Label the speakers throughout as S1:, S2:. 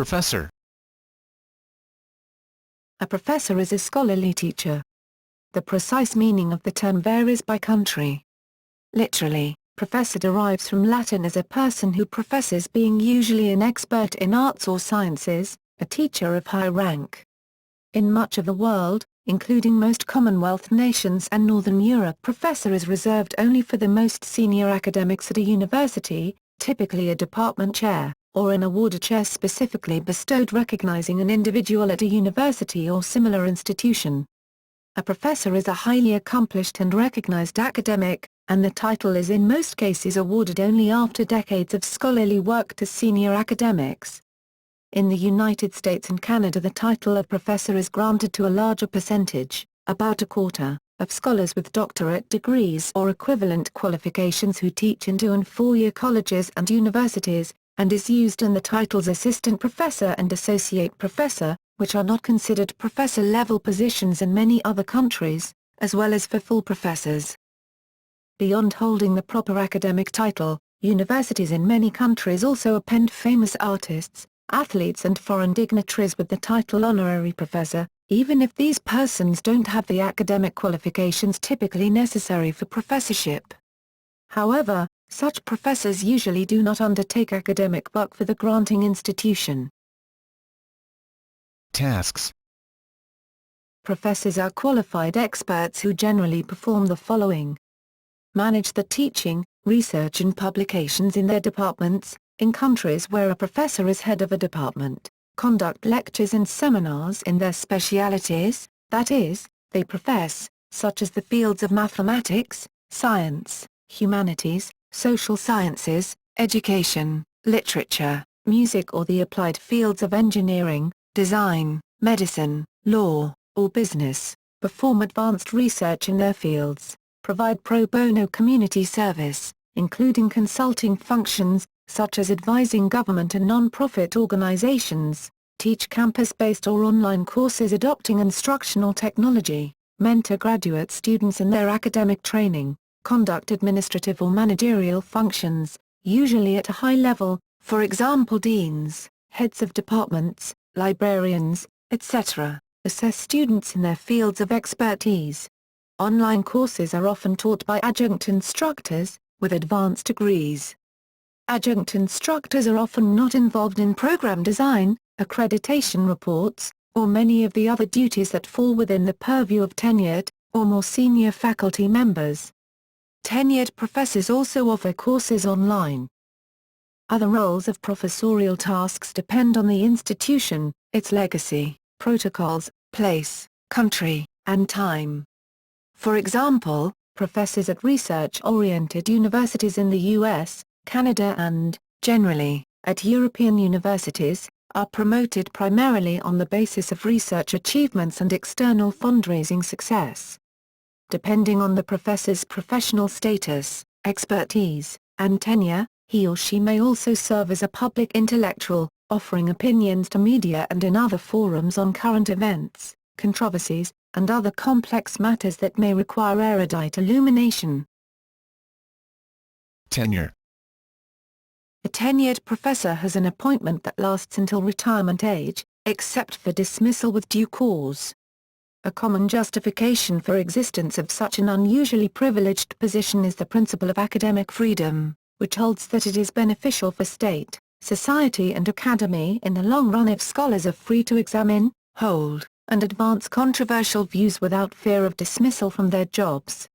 S1: Professor.
S2: A professor is a scholarly teacher. The precise meaning of the term varies by country. Literally, professor derives from Latin as a person who professes, being usually an expert in arts or sciences, a teacher of high rank. In much of the world, including most Commonwealth nations and Northern Europe, professor is reserved only for the most senior academics at a university, typically a department chair, or an awarded chair specifically bestowed recognizing an individual at a university or similar institution. A professor is a highly accomplished and recognized academic, and the title is in most cases awarded only after decades of scholarly work to senior academics. In the United States and Canada, the title of professor is granted to a larger percentage, about a quarter, of scholars with doctorate degrees or equivalent qualifications who teach in 2- and 4-year colleges and universities, and is used in the titles assistant professor and associate professor, which are not considered professor-level positions in many other countries, as well as for full professors. Beyond holding the proper academic title, universities in many countries also append famous artists, athletes and foreign dignitaries with the title honorary professor, even if these persons don't have the academic qualifications typically necessary for professorship. However, such professors usually do not undertake academic work for the granting institution.
S1: Tasks.
S2: Professors are qualified experts who generally perform the following: manage the teaching, research and publications in their departments, in countries where a professor is head of a department, conduct lectures and seminars in their specialities, that is, they profess, such as the fields of mathematics, science, humanities, social sciences, education, literature, music or the applied fields of engineering, design, medicine, law, or business, perform advanced research in their fields, provide pro bono community service, including consulting functions, such as advising government and non-profit organizations, teach campus-based or online courses adopting instructional technology, mentor graduate students in their academic training, conduct administrative or managerial functions, usually at a high level, for example deans, heads of departments, librarians, etc., assess students in their fields of expertise. Online courses are often taught by adjunct instructors, with advanced degrees. Adjunct instructors are often not involved in program design, accreditation reports, or many of the other duties that fall within the purview of tenured, or more senior faculty members. Tenured professors also offer courses online. Other roles of professorial tasks depend on the institution, its legacy, protocols, place, country, and time. For example, professors at research-oriented universities in the US, Canada and, generally, at European universities, are promoted primarily on the basis of research achievements and external fundraising success. Depending on the professor's professional status, expertise, and tenure, he or she may also serve as a public intellectual, offering opinions to media and in other forums on current events, controversies, and other complex matters that may require erudite illumination.
S1: Tenure.
S2: A tenured professor has an appointment that lasts until retirement age, except for dismissal with due cause. A common justification for existence of such an unusually privileged position is the principle of academic freedom, which holds that it is beneficial for state, society and academy in the long run if scholars are free to examine, hold, and advance controversial views without fear of dismissal from their jobs.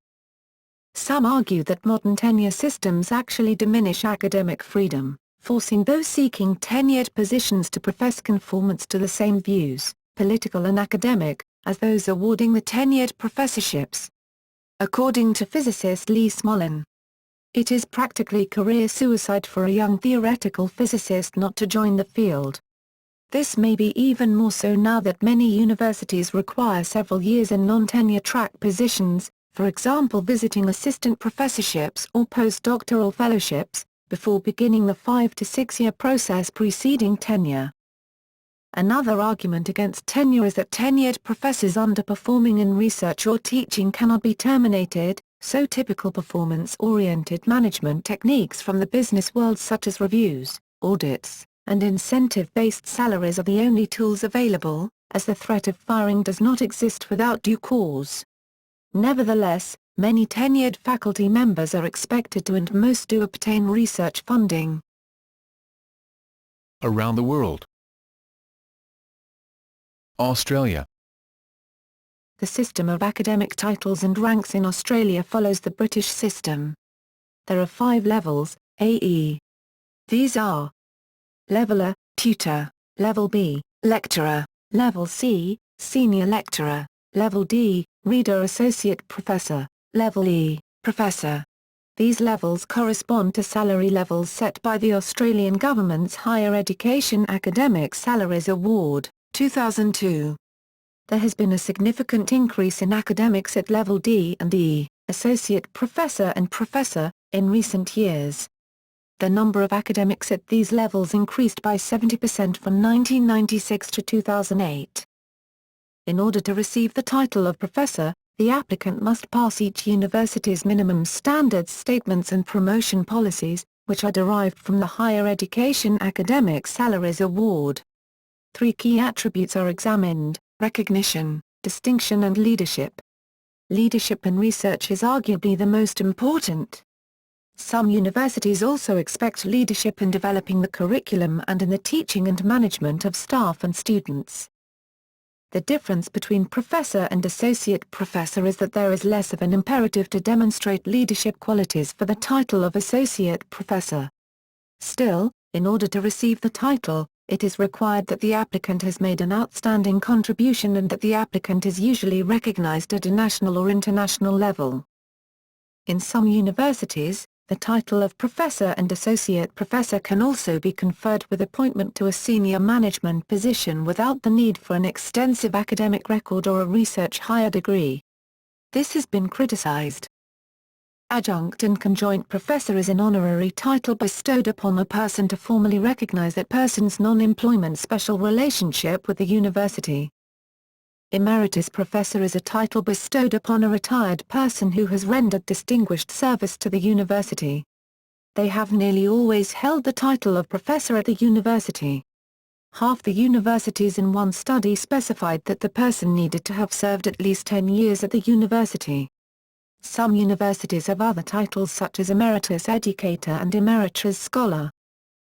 S2: Some argue that modern tenure systems actually diminish academic freedom, forcing those seeking tenured positions to profess conformance to the same views, political and academic, as those awarding the tenured professorships. According to physicist Lee Smolin, it is practically career suicide for a young theoretical physicist not to join the field. This may be even more so now that many universities require several years in non-tenure track positions, for example visiting assistant professorships or postdoctoral fellowships, before beginning the 5 to 6 year process preceding tenure. Another argument against tenure is that tenured professors underperforming in research or teaching cannot be terminated, so typical performance-oriented management techniques from the business world such as reviews, audits, and incentive-based salaries are the only tools available, as the threat of firing does not exist without due cause. Nevertheless, many tenured faculty members are expected to and most do obtain research funding.
S1: Around the world. Australia.
S2: The system of academic titles and ranks in Australia follows the British system. There are 5 levels, AE. These are Leveller, Tutor, Level B, Lecturer, Level C, Senior Lecturer, Level D, Reader Associate Professor, Level E, Professor. These levels correspond to salary levels set by the Australian Government's Higher Education Academic Salaries Award, 2002. There has been a significant increase in academics at Level D and E, Associate Professor and Professor, in recent years. The number of academics at these levels increased by 70% from 1996 to 2008. In order to receive the title of professor, the applicant must pass each university's minimum standards statements and promotion policies, which are derived from the Higher Education Academic Salaries Award. 3 key attributes are examined: recognition, distinction and leadership. Leadership in research is arguably the most important. Some universities also expect leadership in developing the curriculum and in the teaching and management of staff and students. The difference between professor and associate professor is that there is less of an imperative to demonstrate leadership qualities for the title of associate professor. Still, in order to receive the title, it is required that the applicant has made an outstanding contribution and that the applicant is usually recognized at a national or international level. In some universities, the title of professor and associate professor can also be conferred with appointment to a senior management position without the need for an extensive academic record or a research higher degree. This has been criticized. Adjunct and conjoint professor is an honorary title bestowed upon a person to formally recognize that person's non-employment special relationship with the university. Emeritus professor is a title bestowed upon a retired person who has rendered distinguished service to the university. They have nearly always held the title of professor at the university. Half the universities in one study specified that the person needed to have served at least 10 years at the university. Some universities have other titles such as Emeritus Educator and Emeritus Scholar.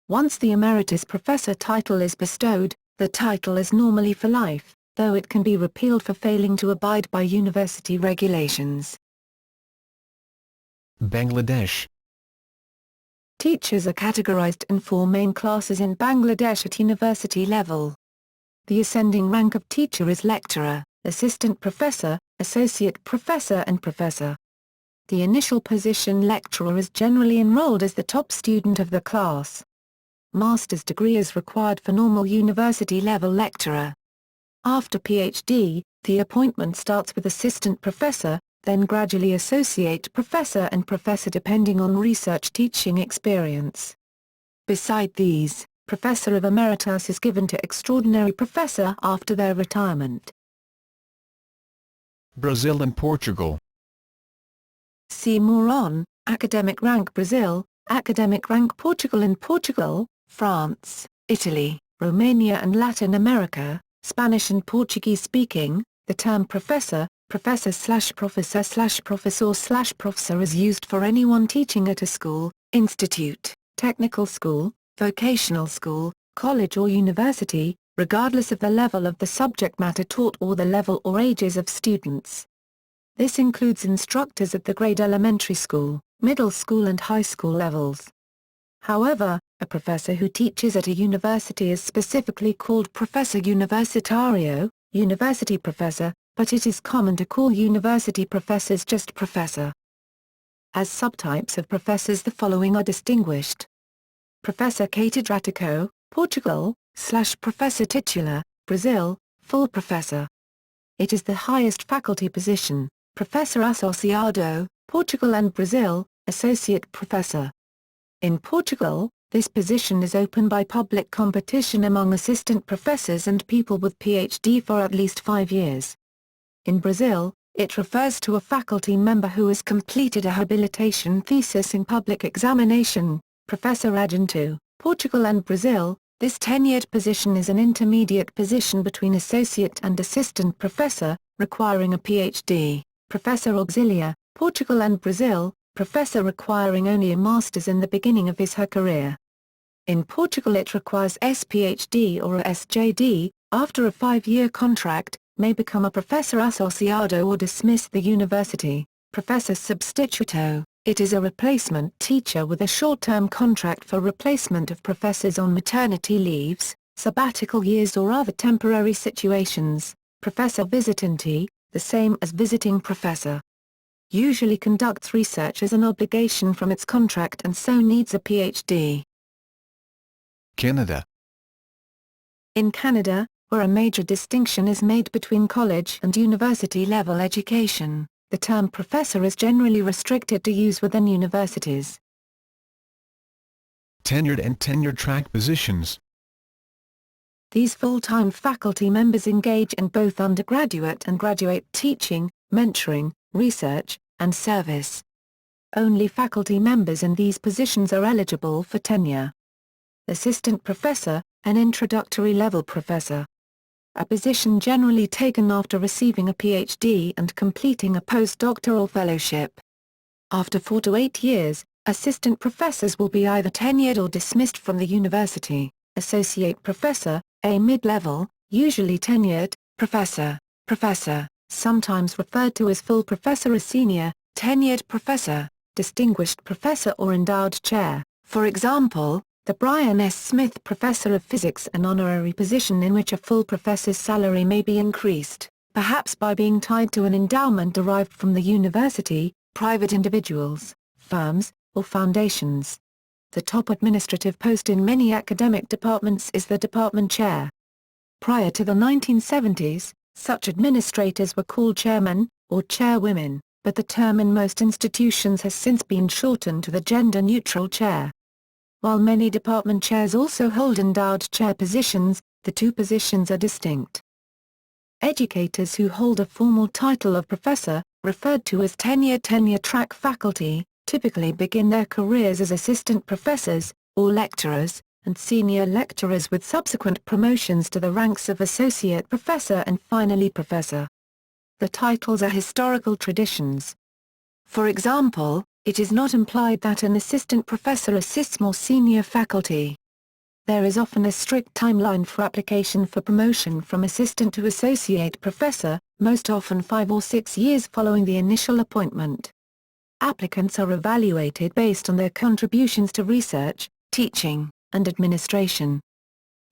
S2: Once the Emeritus Professor title is bestowed, the title is normally for life, though it can be repealed for failing to abide by university regulations.
S1: Bangladesh.
S2: Teachers are categorized in 4 main classes in Bangladesh at university level. The ascending rank of teacher is lecturer, assistant professor, associate professor and professor. The initial position lecturer is generally enrolled as the top student of the class. Master's degree is required for normal university-level lecturer. After PhD, the appointment starts with assistant professor, then gradually associate professor and professor depending on research teaching experience. Beside these, Professor of Emeritus is given to extraordinary professor after their retirement.
S1: Brazil and Portugal.
S2: See more on, academic rank Brazil, academic rank Portugal. In Portugal, France, Italy, Romania and Latin America, Spanish and Portuguese speaking, the term professor, professor/professor/professor/professor is used for anyone teaching at a school, institute, technical school, vocational school, college or university, regardless of the level of the subject matter taught or the level or ages of students. This includes instructors at the grade elementary school, middle school and high school levels. However, a professor who teaches at a university is specifically called professor universitario, university professor, but it is common to call university professors just professor. As subtypes of professors the following are distinguished. Professor catedrático, Portugal, / professor titular, Brazil, full professor. It is the highest faculty position. Professor associado, Portugal and Brazil, associate professor. In Portugal, this position is open by public competition among assistant professors and people with PhD for at least 5 years. In Brazil, it refers to a faculty member who has completed a habilitation thesis in public examination. Professor adjunto, Portugal and Brazil, This tenured position is an intermediate position between associate and assistant professor, requiring a PhD, Professor Auxilia, Portugal and Brazil, professor requiring only a master's in the beginning of his/her career. In Portugal it requires SPhD or a SJD, after a 5-year contract, may become a professor associado or dismiss the university, professor substituto. It is a replacement teacher with a short-term contract for replacement of professors on maternity leaves, sabbatical years or other temporary situations. Professor visitante, the same as visiting professor. Usually conducts research as an obligation from its contract and so needs a PhD.
S1: Canada.
S2: In Canada, where a major distinction is made between college and university level education, the term professor is generally restricted to use within universities.
S1: Tenured and tenure-track positions.
S2: These full-time faculty members engage in both undergraduate and graduate teaching, mentoring, research, and service. Only faculty members in these positions are eligible for tenure. Assistant professor, an introductory level professor. A position generally taken after receiving a PhD and completing a postdoctoral fellowship. After 4 to 8 years, assistant professors will be either tenured or dismissed from the university. Associate professor, a mid-level, usually tenured, professor, sometimes referred to as full professor, a senior, tenured professor, distinguished professor or endowed chair, for example, the Brian S. Smith Professor of Physics, an honorary position in which a full professor's salary may be increased, perhaps by being tied to an endowment derived from the university, private individuals, firms, or foundations. The top administrative post in many academic departments is the department chair. Prior to the 1970s, such administrators were called chairmen, or chairwomen, but the term in most institutions has since been shortened to the gender-neutral chair. While many department chairs also hold endowed chair positions, the two positions are distinct. Educators who hold a formal title of professor, referred to as tenure-track faculty, typically begin their careers as assistant professors, or lecturers, and senior lecturers with subsequent promotions to the ranks of associate professor and finally professor. The titles are historical traditions. For example, it is not implied that an assistant professor assists more senior faculty. There is often a strict timeline for application for promotion from assistant to associate professor, most often 5 or 6 years following the initial appointment. Applicants are evaluated based on their contributions to research, teaching, and administration.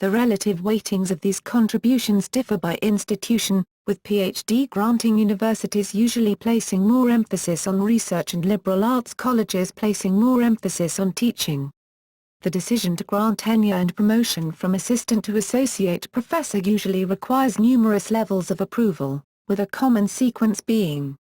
S2: The relative weightings of these contributions differ by institution, with PhD-granting universities usually placing more emphasis on research and liberal arts colleges placing more emphasis on teaching. The decision to grant tenure and promotion from assistant to associate professor usually requires numerous levels of approval, with a common sequence being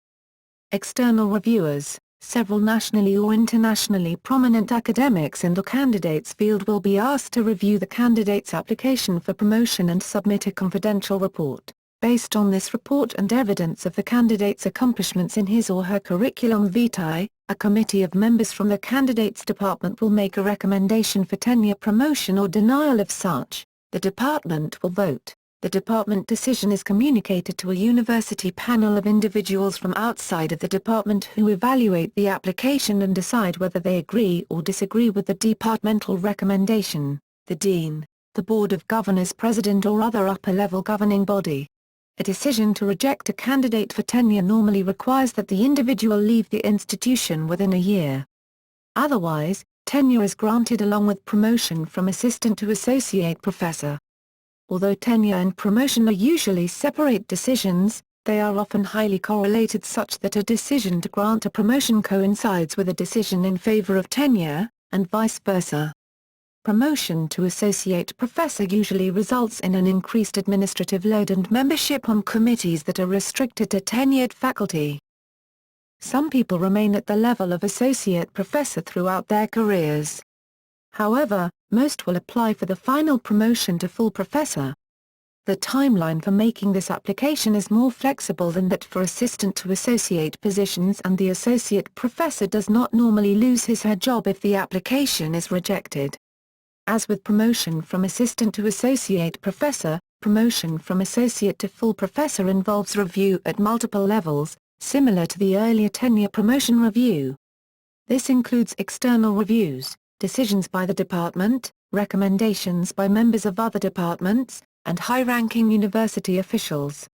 S2: external reviewers. Several nationally or internationally prominent academics in the candidate's field will be asked to review the candidate's application for promotion and submit a confidential report. Based on this report and evidence of the candidate's accomplishments in his or her curriculum vitae, a committee of members from the candidate's department will make a recommendation for tenure, promotion or denial of such. The department will vote. The department decision is communicated to a university panel of individuals from outside of the department who evaluate the application and decide whether they agree or disagree with the departmental recommendation, the dean, the board of governors, president or other upper-level governing body. A decision to reject a candidate for tenure normally requires that the individual leave the institution within a year. Otherwise, tenure is granted along with promotion from assistant to associate professor. Although tenure and promotion are usually separate decisions, they are often highly correlated such that a decision to grant a promotion coincides with a decision in favor of tenure, and vice versa. Promotion to associate professor usually results in an increased administrative load and membership on committees that are restricted to tenured faculty. Some people remain at the level of associate professor throughout their careers. However, most will apply for the final promotion to full professor. The timeline for making this application is more flexible than that for assistant to associate positions, and the associate professor does not normally lose his/her job if the application is rejected. As with promotion from assistant to associate professor, promotion from associate to full professor involves review at multiple levels, similar to the earlier tenure promotion review. This includes external reviews, decisions by the department, recommendations by members of other departments, and high-ranking university officials.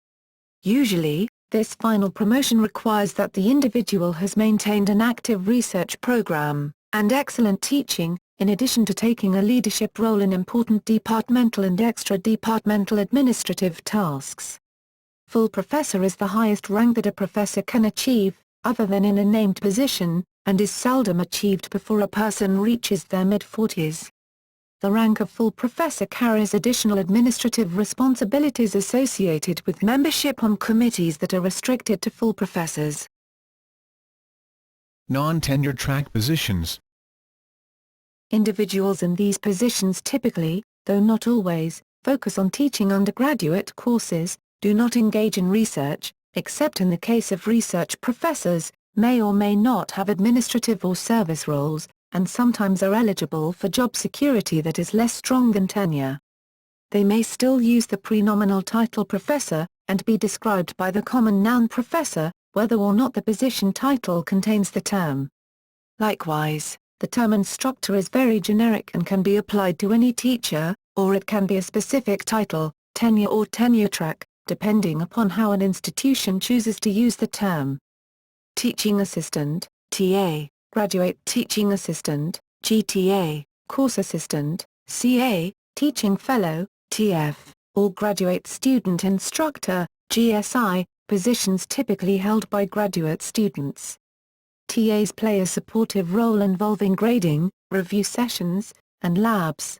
S2: Usually, this final promotion requires that the individual has maintained an active research program, and excellent teaching, in addition to taking a leadership role in important departmental and extra-departmental administrative tasks. Full professor is the highest rank that a professor can achieve, other than in a named position, and is seldom achieved before a person reaches their mid-40s. The rank of full professor carries additional administrative responsibilities associated with membership on committees that are restricted to full professors.
S1: Non-tenure track positions.
S2: Individuals in these positions typically, though not always, focus on teaching undergraduate courses, do not engage in research, except in the case of research professors, may or may not have administrative or service roles, and sometimes are eligible for job security that is less strong than tenure. They may still use the prenominal title professor, and be described by the common noun professor, whether or not the position title contains the term. Likewise, the term instructor is very generic and can be applied to any teacher, or it can be a specific title, tenure or tenure track, depending upon how an institution chooses to use the term. Teaching assistant, TA, graduate teaching assistant, GTA, course assistant, CA, teaching fellow, TF, or graduate student instructor, GSI, positions typically held by graduate students. TAs play a supportive role involving grading, review sessions, and labs.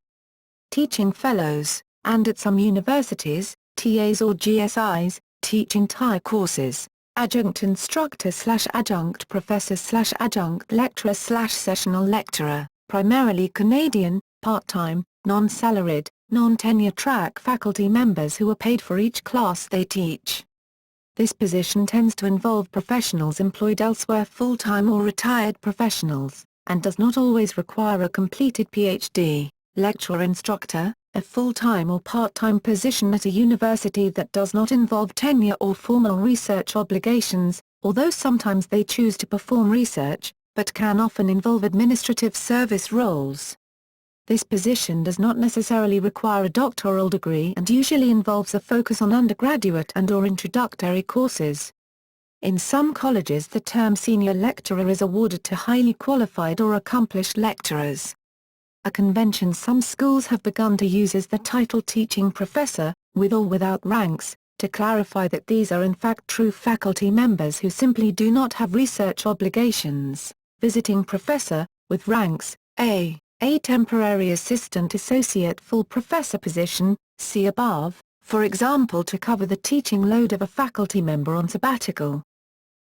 S2: Teaching fellows, and at some universities, TAs or GSIs, teach entire courses. Adjunct instructor/adjunct professor/adjunct lecturer/sessional lecturer, primarily Canadian, part-time, non-salaried, non-tenure track faculty members who are paid for each class they teach. This position tends to involve professionals employed elsewhere full-time or retired professionals, and does not always require a completed PhD. Lecturer-instructor, a full-time or part-time position at a university that does not involve tenure or formal research obligations, although sometimes they choose to perform research, but can often involve administrative service roles. This position does not necessarily require a doctoral degree and usually involves a focus on undergraduate and/or introductory courses. In some colleges the term senior lecturer is awarded to highly qualified or accomplished lecturers. A convention some schools have begun to use is the title teaching professor, with or without ranks, to clarify that these are in fact true faculty members who simply do not have research obligations. Visiting professor, with ranks, a temporary assistant associate full professor position, see above, for example to cover the teaching load of a faculty member on sabbatical.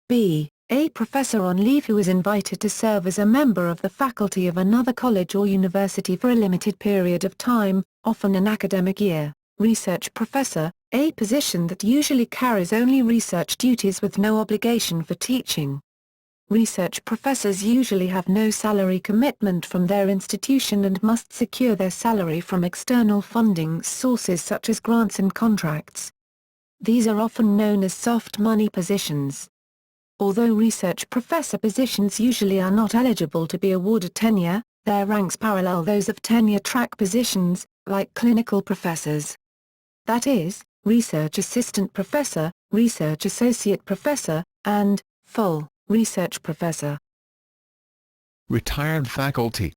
S2: B. A professor on leave who is invited to serve as a member of the faculty of another college or university for a limited period of time, often an academic year. Research professor, a position that usually carries only research duties with no obligation for teaching. Research professors usually have no salary commitment from their institution and must secure their salary from external funding sources such as grants and contracts. These are often known as soft money positions. Although research professor positions usually are not eligible to be awarded tenure, their ranks parallel those of tenure-track positions, like clinical professors. That is, research assistant professor, research associate professor, and, full, research professor.
S1: Retired faculty.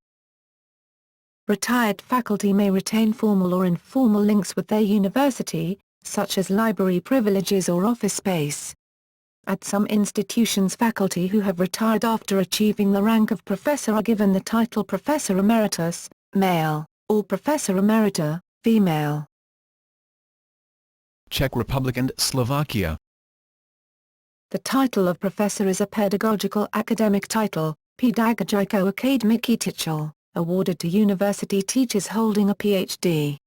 S2: Retired faculty may retain formal or informal links with their university, such as library privileges or office space. At some institutions faculty who have retired after achieving the rank of professor are given the title Professor Emeritus, male, or Professor Emerita, female.
S1: Czech Republic and Slovakia.
S2: The title of professor is a pedagogical academic title, pedagogiko-akademický titul, awarded to university teachers holding a Ph.D.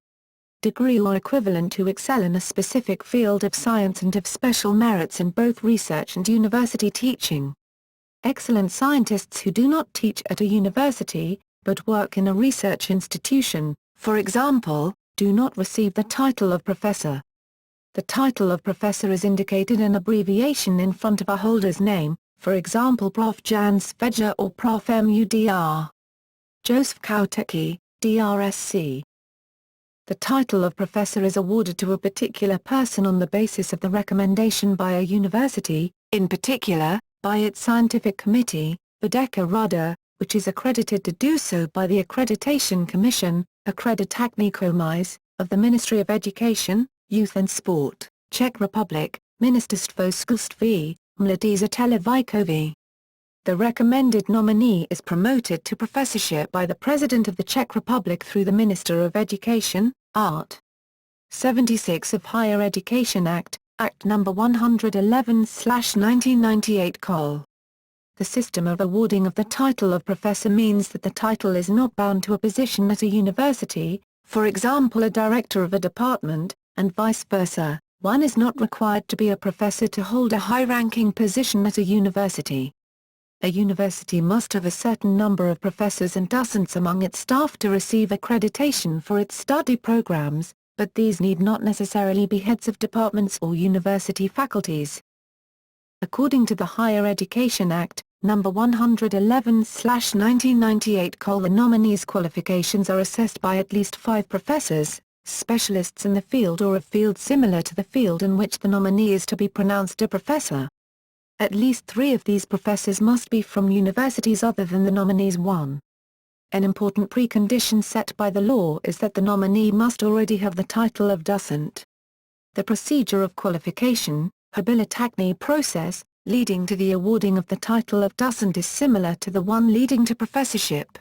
S2: degree or equivalent who excel in a specific field of science and have special merits in both research and university teaching. Excellent scientists who do not teach at a university, but work in a research institution, for example, do not receive the title of professor. The title of professor is indicated in abbreviation in front of a holder's name, for example Prof. Jan Svedja or Prof. Mudr. Joseph Kautecki, DRSC. The title of professor is awarded to a particular person on the basis of the recommendation by a university, in particular, by its scientific committee, Vedeka Rada, which is accredited to do so by the Accreditation Commission, Akreditačni komise, of the Ministry of Education, Youth and Sport, Czech Republic, Ministerstvo školství, mládeže a tělovýchovy. The recommended nominee is promoted to professorship by the President of the Czech Republic through the Minister of Education, Art. 76 of Higher Education Act, Act No. 111/1998 Col. The system of awarding of the title of professor means that the title is not bound to a position at a university, for example a director of a department, and vice versa. One is not required to be a professor to hold a high-ranking position at a university. A university must have a certain number of professors and docents among its staff to receive accreditation for its study programs, but these need not necessarily be heads of departments or university faculties. According to the Higher Education Act, No. 111/1998 Col. The nominee's qualifications are assessed by at least 5 professors, specialists in the field or a field similar to the field in which the nominee is to be pronounced a professor. At least 3 of these professors must be from universities other than the nominee's one. An important precondition set by the law is that the nominee must already have the title of docent. The procedure of qualification, habilitačni process, leading to the awarding of the title of docent is similar to the one leading to professorship.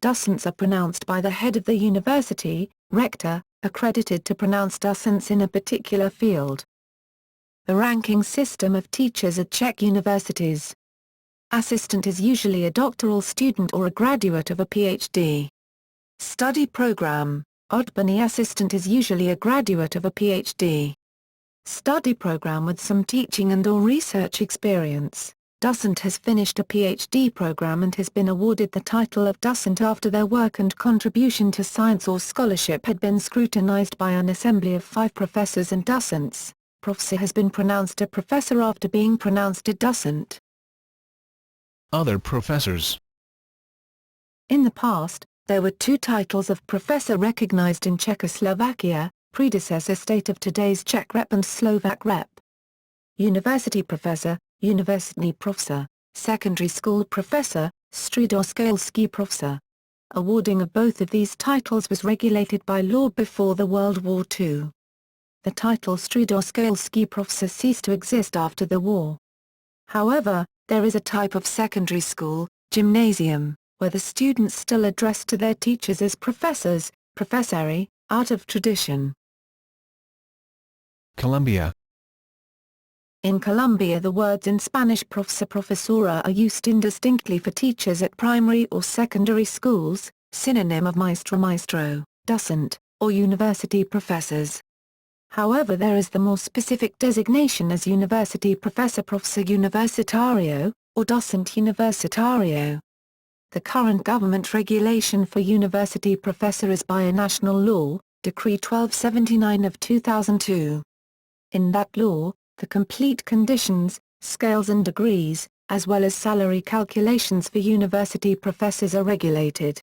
S2: Docents are pronounced by the head of the university, rector, accredited to pronounce docents in a particular field. The ranking system of teachers at Czech universities. Assistant is usually a doctoral student or a graduate of a PhD. Study program, odborný assistant is usually a graduate of a PhD. Study program with some teaching and/or research experience. Docent has finished a PhD program and has been awarded the title of docent after their work and contribution to science or scholarship had been scrutinized by an assembly of 5 professors and docents. Professor has been pronounced a professor after being pronounced a docent.
S1: Other professors.
S2: In the past, there were 2 titles of professor recognized in Czechoslovakia, predecessor state of today's Czech Rep and Slovak Rep. University professor, universitní profesor, secondary school professor, středoškolský profesor. Awarding of both of these titles was regulated by law before the World War II. The title středoškolský profesor ceased to exist after the war. However, there is a type of secondary school, gymnasium, where the students still address to their teachers as professors, professori, out of tradition.
S1: Colombia.
S2: In Colombia the words in Spanish profesor profesora are used indistinctly for teachers at primary or secondary schools, synonym of maestro maestro, docent, or university professors. However, there is the more specific designation as university professor professor universitario, or docent universitario. The current government regulation for university professor is by a national law, Decree 1279 of 2002. In that law, the complete conditions, scales and degrees, as well as salary calculations for university professors are regulated.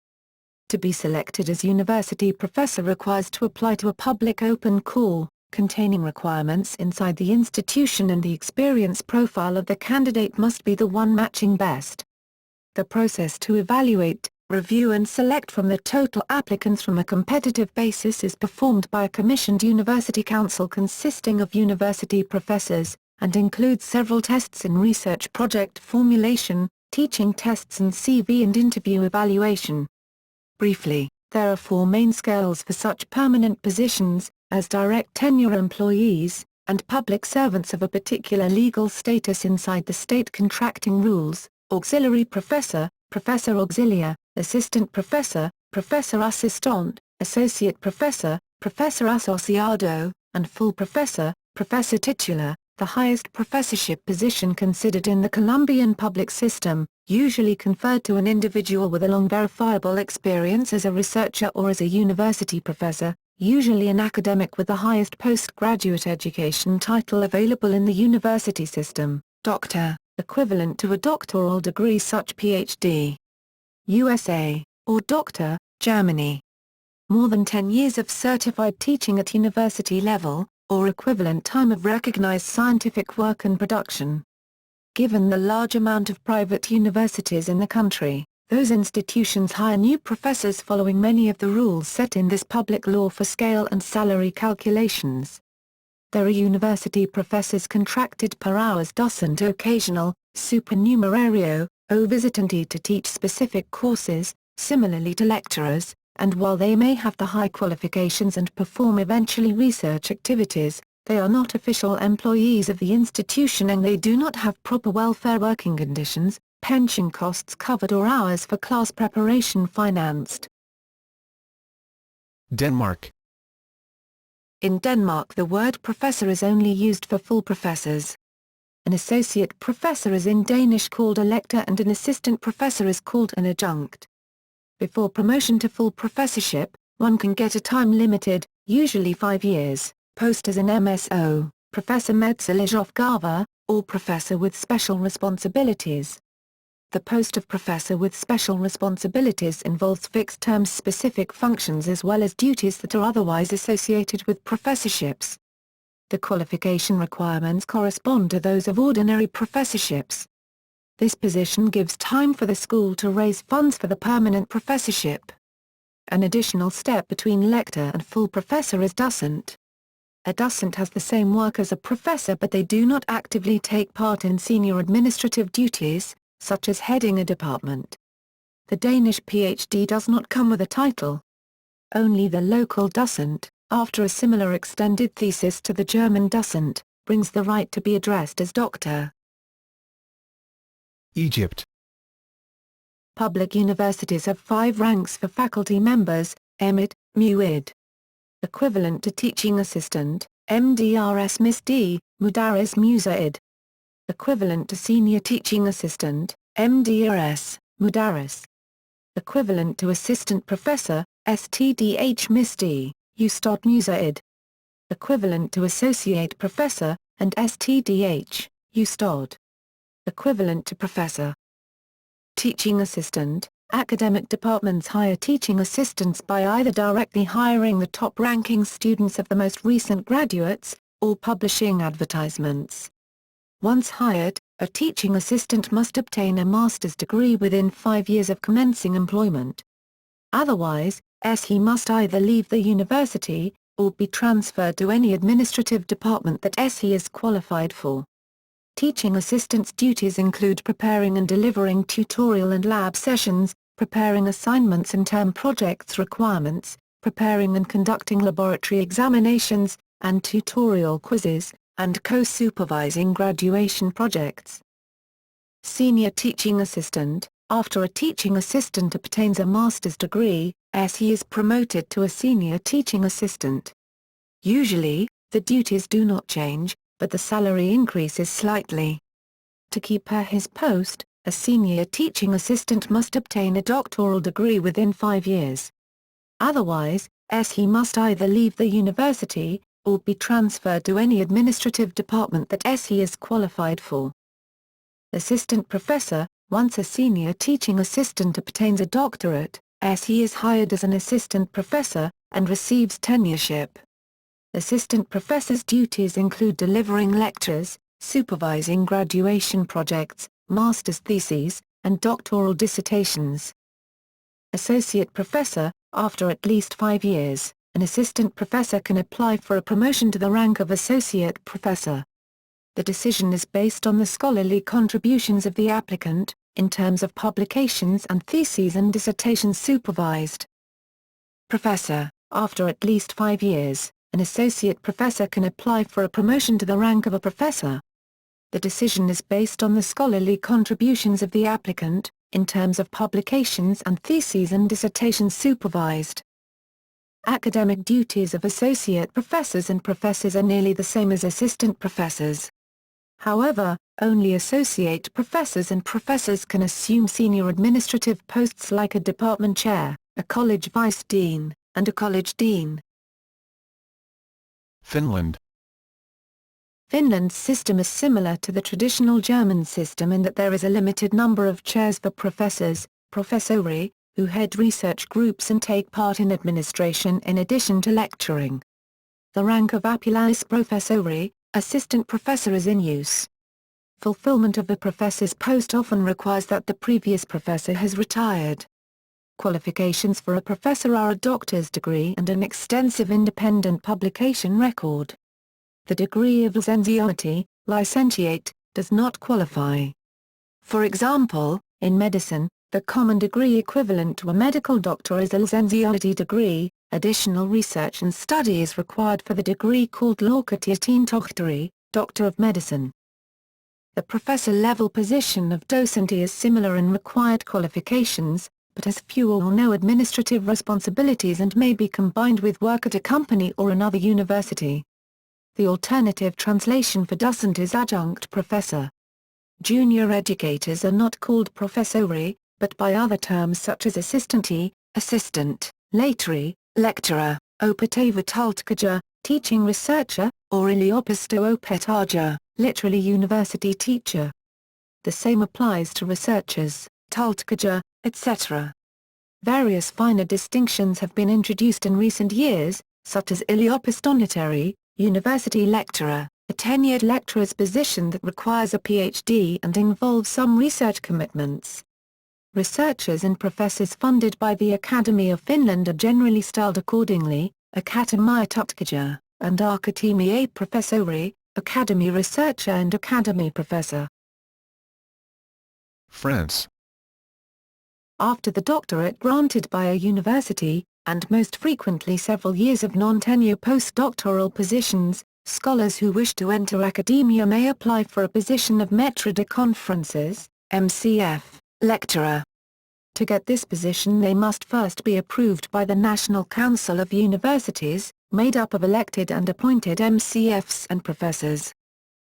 S2: To be selected as university professor requires to apply to a public open call, containing requirements inside the institution, and the experience profile of the candidate must be the one matching best. The process to evaluate, review and select from the total applicants from a competitive basis is performed by a commissioned university council consisting of university professors, and includes several tests in research project formulation, teaching tests and CV and interview evaluation. Briefly, there are 4 main scales for such permanent positions, as direct tenure employees, and public servants of a particular legal status inside the state contracting rules, auxiliary professor, professor auxiliar, assistant professor, professor assistant, associate professor, professor asociado, and full professor, professor titular, the highest professorship position considered in the Colombian public system. usually conferred to an individual with a long verifiable experience as a researcher or as a university professor, usually an academic with the highest postgraduate education title available in the university system, doctor, equivalent to a doctoral degree such Ph.D. USA, or doctor, Germany. More than 10 years of certified teaching at university level, or equivalent time of recognized scientific work and production. Given the large amount of private universities in the country, those institutions hire new professors following many of the rules set in this public law for scale and salary calculations. There are university professors contracted per hours docent occasional, supernumerario, o visitanti to teach specific courses, similarly to lecturers, and while they may have the high qualifications and perform eventually research activities, they are not official employees of the institution and they do not have proper welfare working conditions, pension costs covered or hours for class preparation financed.
S1: Denmark.
S2: In Denmark the word professor is only used for full professors. An associate professor is in Danish called a lector and an assistant professor is called an adjunct. Before promotion to full professorship, one can get a time-limited, usually 5 years, post as an MSO, Professor med Opgaver, or professor with special responsibilities. The post of professor with special responsibilities involves fixed-term specific functions as well as duties that are otherwise associated with professorships. The qualification requirements correspond to those of ordinary professorships. This position gives time for the school to raise funds for the permanent professorship. An additional step between lector and full professor is docent. A docent has the same work as a professor but they do not actively take part in senior administrative duties, such as heading a department. The Danish PhD does not come with a title. Only the local docent, after a similar extended thesis to the German docent, brings the right to be addressed as doctor.
S1: Egypt.
S2: Public universities have 5 ranks for faculty members, Emid, Muid. Equivalent to teaching assistant, MDRS MISD, Mudaris Musaid. Equivalent to senior teaching assistant, MDRS, Mudaris. Equivalent to assistant professor, STDH MISD, Ustad Musaid. Equivalent to associate professor, and STDH, Ustad. Equivalent to professor. Teaching assistant. Academic departments hire teaching assistants by either directly hiring the top-ranking students of the most recent graduates, or publishing advertisements. Once hired, a teaching assistant must obtain a master's degree within 5 years of commencing employment. Otherwise, he must either leave the university, or be transferred to any administrative department that he is qualified for. Teaching assistants' duties include preparing and delivering tutorial and lab sessions, preparing assignments and term projects requirements, preparing and conducting laboratory examinations, and tutorial quizzes, and co-supervising graduation projects. Senior teaching assistant. After a teaching assistant obtains a master's degree, he is promoted to a senior teaching assistant. Usually, the duties do not change, but the salary increases slightly. To keep his post, a senior teaching assistant must obtain a doctoral degree within 5 years. Otherwise, he must either leave the university, or be transferred to any administrative department that he is qualified for. Assistant professor. Once a senior teaching assistant obtains a doctorate, he is hired as an assistant professor, and receives tenureship. Assistant professors' duties include delivering lectures, supervising graduation projects, master's theses, and doctoral dissertations. Associate professor. After at least 5 years, an assistant professor can apply for a promotion to the rank of associate professor. The decision is based on the scholarly contributions of the applicant, in terms of publications and theses and dissertations supervised. Professor. After at least 5 years, an associate professor can apply for a promotion to the rank of a professor. The decision is based on the scholarly contributions of the applicant, in terms of publications and theses and dissertations supervised. Academic duties of associate professors and professors are nearly the same as assistant professors. However, Only associate professors and professors can assume senior administrative posts like a department chair, a college vice dean, and a college dean.
S1: Finland.
S2: Finland's system is similar to the traditional German system in that there is a limited number of chairs for professors, professori, who head research groups and take part in administration in addition to lecturing. The rank of apulatus professori, assistant professor, is in use. Fulfillment of a professor's post often requires that the previous professor has retired. Qualifications for a professor are a doctor's degree and an extensive independent publication record. The degree of licentiate, licentiate, does not qualify. For example, in medicine, the common degree equivalent to a medical doctor is a licentiate degree. Additional research and study is required for the degree called laureatin tohtori, Doctor of Medicine. The professor-level position of docente is similar in required qualifications, but has fewer or no administrative responsibilities and may be combined with work at a company or another university. The alternative translation for docent is adjunct professor. Junior educators are not called professori, but by other terms such as assistante, assistant, latori, lecturer, opetavataltkaja, teaching researcher, or iliopistoopetarja, literally university teacher. The same applies to researchers, taltkaja, etc. Various finer distinctions have been introduced in recent years, such as iliopistonotary, university lecturer, a tenured lecturer's position that requires a PhD and involves some research commitments. Researchers and professors funded by the Academy of Finland are generally styled accordingly: Akatemiatutkija, and Akatemia Professori, Academy Researcher and Academy Professor.
S1: France.
S2: After the doctorate granted by a university, and most frequently several years of non-tenure postdoctoral positions, scholars who wish to enter academia may apply for a position of maître de conférences, MCF, lecturer. To get this position they must first be approved by the National Council of Universities, made up of elected and appointed MCFs and professors.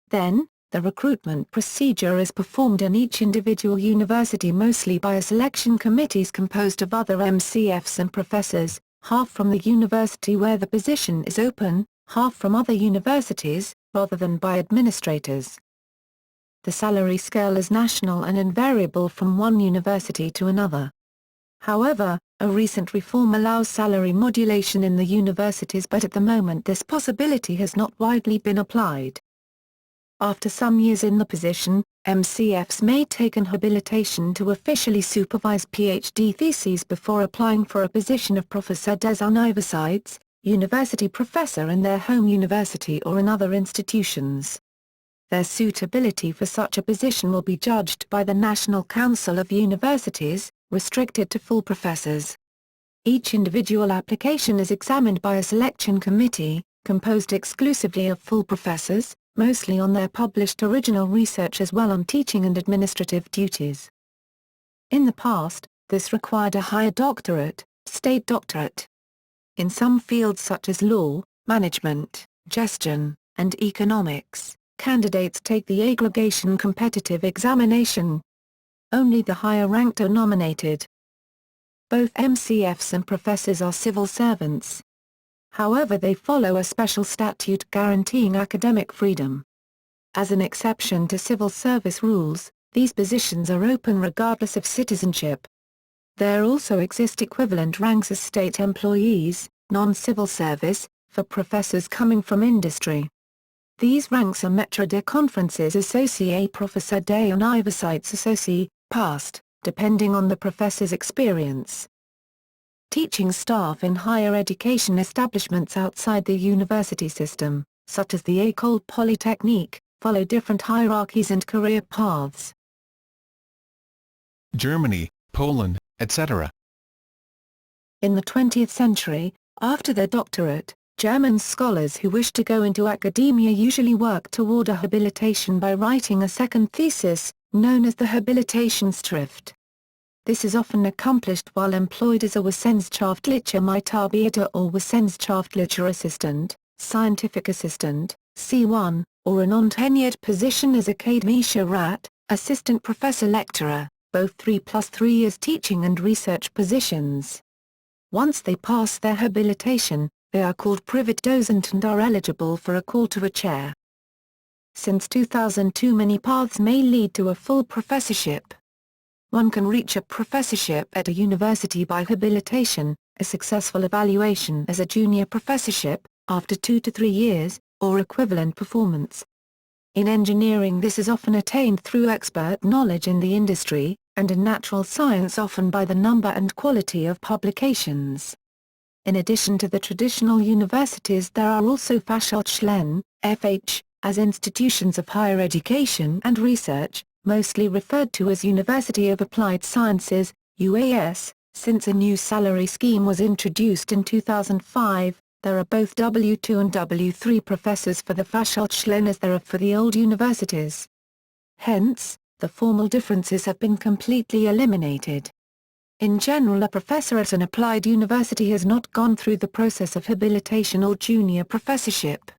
S2: Then, the recruitment procedure is performed in each individual university mostly by a selection committees composed of other MCFs and professors, half from the university where the position is open, half from other universities, rather than by administrators. The salary scale is national and invariable from one university to another. However, a recent reform allows salary modulation in the universities, but at the moment this possibility has not widely been applied. After some years in the position, MCFs may take an habilitation to officially supervise PhD theses before applying for a position of professor des universités, university professor in their home university or in other institutions. Their suitability for such a position will be judged by the National Council of Universities, restricted to full professors. Each individual application is examined by a selection committee, composed exclusively of full professors, mostly on their published original research as well on teaching and administrative duties. In the past, this required a higher doctorate, state doctorate. In some fields such as law, management, gestion, and economics, candidates take the aggregation competitive examination. Only the higher ranked are nominated. Both MCFs and professors are civil servants. However, they follow a special statute guaranteeing academic freedom. As an exception to civil service rules, these positions are open regardless of citizenship. There also exist equivalent ranks as state employees, non-civil service, for professors coming from industry. These ranks are maître de conférences associé professeur des universités associé, past, depending on the professor's experience. Teaching staff in higher education establishments outside the university system, such as the École Polytechnique, follow different hierarchies and career paths.
S1: Germany, Poland, etc.
S2: In the 20th century, after their doctorate, German scholars who wish to go into academia usually work toward a habilitation by writing a second thesis, known as the Habilitationsschrift. This is often accomplished while employed as a Wissenschaftlicher Mitarbeiter or Wissenschaftlicher Assistant, scientific assistant, C1, or a non-tenured position as academia rat, assistant professor lecturer, both 3+3 years teaching and research positions. Once they pass their habilitation, they are called privatdozent and are eligible for a call to a chair. Since 2002, many paths may lead to a full professorship. One can reach a professorship at a university by habilitation, a successful evaluation as a junior professorship, after 2 to 3 years, or equivalent performance. In engineering, this is often attained through expert knowledge in the industry, and in natural science often by the number and quality of publications. In addition to the traditional universities, there are also Fachhochschulen, FH, as institutions of higher education and research, mostly referred to as University of Applied Sciences, UAS. Since a new salary scheme was introduced in 2005, there are both W2 and W3 professors for the Fachhochschulen as there are for the old universities. Hence, the formal differences have been completely eliminated. In general, a professor at an applied university has not gone through the process of habilitation or junior professorship.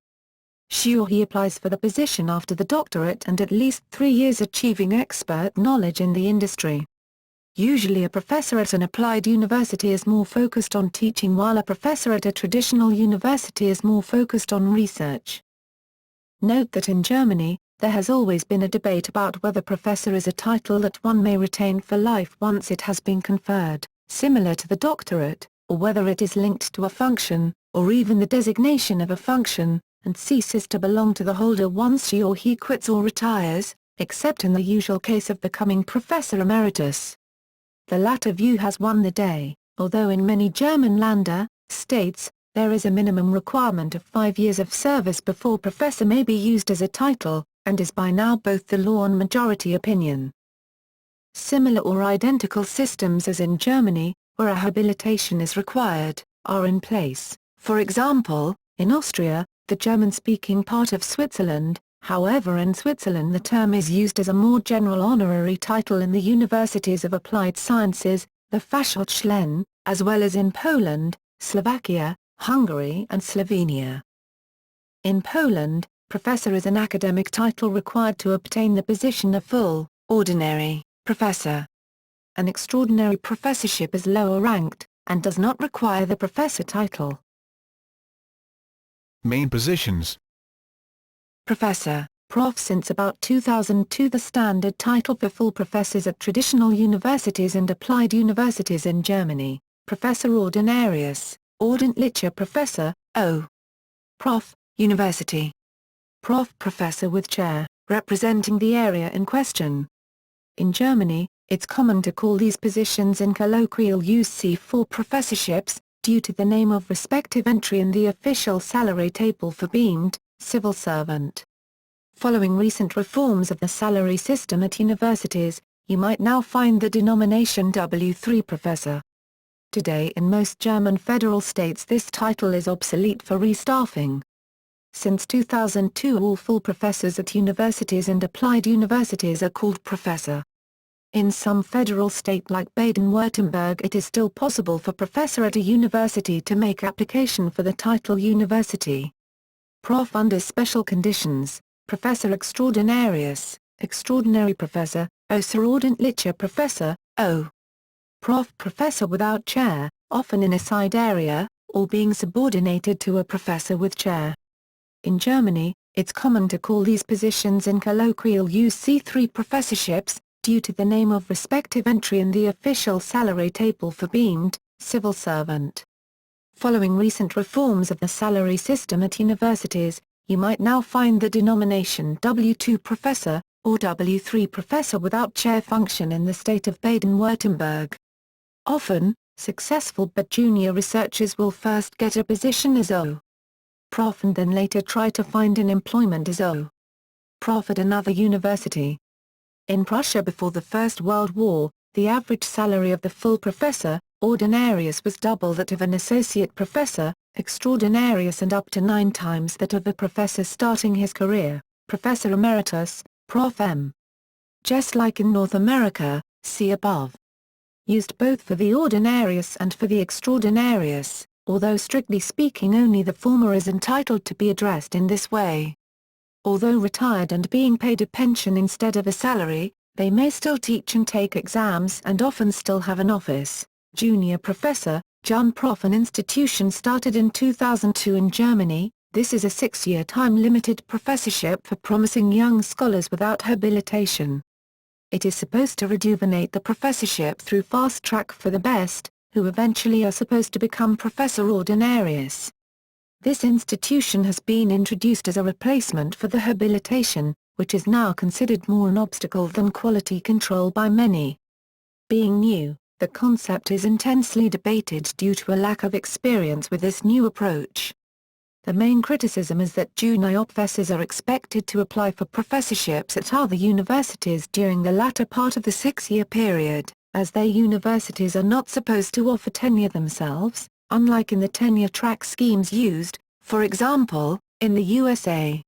S2: She or he applies for the position after the doctorate and at least 3 years achieving expert knowledge in the industry. Usually a professor at an applied university is more focused on teaching, while a professor at a traditional university is more focused on research. Note that in Germany, there has always been a debate about whether professor is a title that one may retain for life once it has been conferred, similar to the doctorate, or whether it is linked to a function, or even the designation of a function, and ceases to belong to the holder once she or he quits or retires, except in the usual case of becoming professor emeritus. The latter view has won the day, although in many German Länder, states, there is a minimum requirement of 5 years of service before professor may be used as a title, and is by now both the law and majority opinion. Similar or identical systems as in Germany, where a habilitation is required, are in place. For example, in Austria, the German-speaking part of Switzerland. However, in Switzerland the term is used as a more general honorary title in the universities of applied sciences, the Fachhochschulen, as well as in Poland, Slovakia, Hungary and Slovenia. In Poland, professor is an academic title required to obtain the position of full, ordinary, professor. An extraordinary professorship is lower ranked, and does not require the professor title.
S1: Main positions.
S2: Professor, Prof. Since about 2002, the standard title for full professors at traditional universities and applied universities in Germany, Professor Ordinarius, Ordentlicher Professor, O. Prof. University. Prof. Professor with chair, representing the area in question. In Germany, it's common to call these positions in colloquial use C4 professorships, due to the name of respective entry in the official salary table for beamed, civil servant. Following recent reforms of the salary system at universities, you might now find the denomination W3 professor. Today in most German federal states this title is obsolete for restaffing. Since 2002 all full professors at universities and applied universities are called professor. In some federal state like Baden-Württemberg it is still possible for professor at a university to make application for the title university. Prof. Under special conditions, Professor Extraordinarius, Extraordinary Professor, Außerordentlicher Professor, O. Prof. Professor without chair, often in a side area, or being subordinated to a professor with chair. In Germany, it's common to call these positions in colloquial use C3 professorships, due to the name of respective entry in the official salary table for beamed, civil servant. Following recent reforms of the salary system at universities, you might now find the denomination W2 professor, or W3 professor without chair function in the state of Baden-Württemberg. Often, successful but junior researchers will first get a position as O. Prof and then later try to find an employment as O. Prof at another university. In Prussia before the First World War, the average salary of the full professor, ordinarius, was double that of an associate professor, extraordinarius, and up to 9 times that of a professor starting his career, professor emeritus, Prof M. Just like in North America, see above. Used both for the ordinarius and for the extraordinarius. Although strictly speaking only the former is entitled to be addressed in this way. Although retired and being paid a pension instead of a salary, they may still teach and take exams and often still have an office. Junior professor, Prof, an institution started in 2002 in Germany. This is a 6-year time-limited professorship for promising young scholars without habilitation. It is supposed to rejuvenate the professorship through fast track for the best, who eventually are supposed to become professor ordinarius. This institution has been introduced as a replacement for the habilitation, which is now considered more an obstacle than quality control by many. Being new, the concept is intensely debated due to a lack of experience with this new approach. The main criticism is that junior professors are expected to apply for professorships at other universities during the latter part of the 6-year period, as their universities are not supposed to offer tenure themselves, unlike in the tenure track schemes used, for example, in the USA.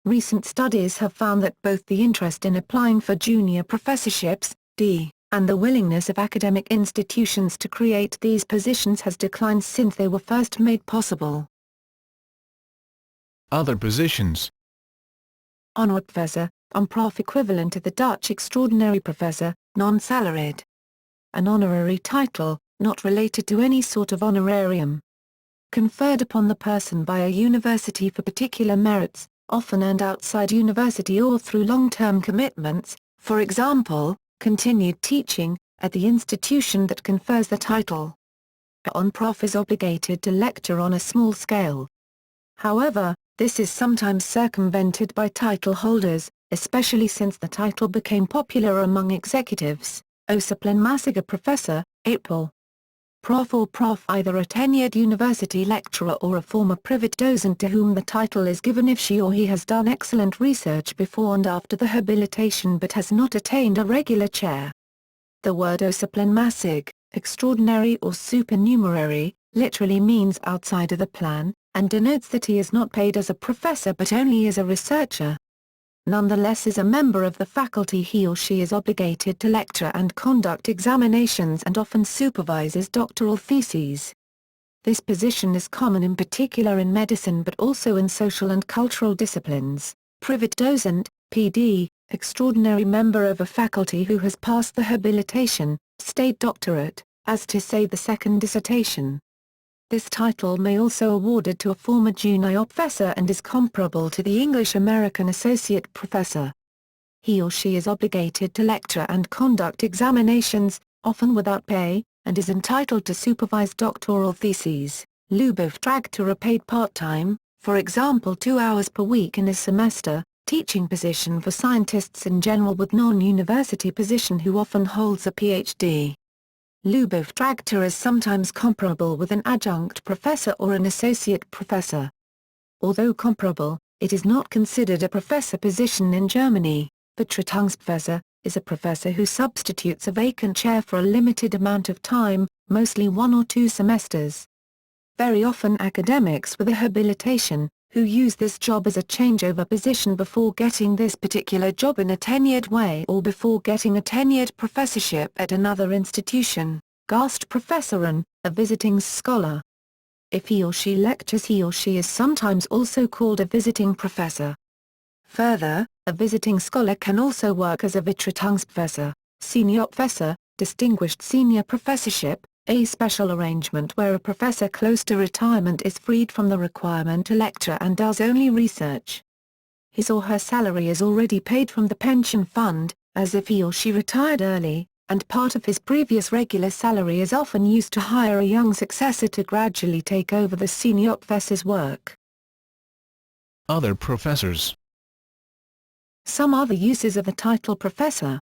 S2: Recent studies have found that both the interest in applying for junior professorships, and the willingness of academic institutions to create these positions has declined since they were first made possible.
S1: Other positions.
S2: Honorary professor, prof equivalent to the Dutch extraordinary professor, non-salaried. An honorary title, not related to any sort of honorarium. Conferred upon the person by a university for particular merits, often earned outside university or through long-term commitments, for example, continued teaching, at the institution that confers the title. A prof is obligated to lecture on a small scale. However, this is sometimes circumvented by title holders, especially since the title became popular among executives. Osseplenmassiger professor, April. Prof or prof, either a tenured university lecturer or a former privat docent to whom the title is given if she or he has done excellent research before and after the habilitation but has not attained a regular chair. The word osseplenmassig, extraordinary or supernumerary, literally means outside of the plan, and denotes that he is not paid as a professor but only as a researcher. Nonetheless, as a member of the faculty he or she is obligated to lecture and conduct examinations and often supervises doctoral theses. This position is common in particular in medicine but also in social and cultural disciplines. Privat docent, PD, extraordinary member of a faculty who has passed the habilitation, state doctorate, as to say the second dissertation. This title may also awarded to a former junior professor and is comparable to the English-American associate professor. He or she is obligated to lecture and conduct examinations, often without pay, and is entitled to supervise doctoral theses. Luboftragter are paid part-time, for example 2 hours per week in a semester, teaching position for scientists in general with non-university position who often holds a PhD. Luboftragter is sometimes comparable with an adjunct professor or an associate professor. Although comparable, it is not considered a professor position in Germany. Betrachtungsprofessor is a professor who substitutes a vacant chair for a limited amount of time, mostly 1 or 2 semesters. Very often academics with a habilitation, who use this job as a changeover position before getting this particular job in a tenured way or before getting a tenured professorship at another institution. Gastprofessorin, a visiting scholar. If he or she lectures, he or she is sometimes also called a visiting professor. Further, a visiting scholar can also work as a Betrachtungsprofessor, senior professor, distinguished senior professorship, a special arrangement where a professor close to retirement is freed from the requirement to lecture and does only research. His or her salary is already paid from the pension fund, as if he or she retired early, and part of his previous regular salary is often used to hire a young successor to gradually take over the senior professor's work.
S1: Other professors.
S2: Some other uses of the title professor.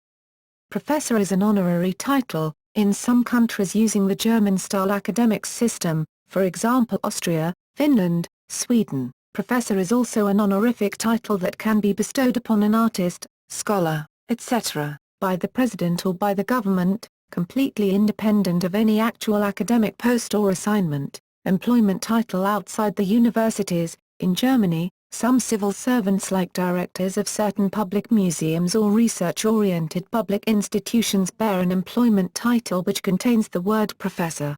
S2: Professor is an honorary title, in some countries using the German-style academic system, for example Austria, Finland, Sweden. Professor is also an honorific title that can be bestowed upon an artist, scholar, etc., by the president or by the government, completely independent of any actual academic post or assignment. Employment title outside the universities. In Germany, some civil servants like directors of certain public museums or research-oriented public institutions bear an employment title which contains the word professor.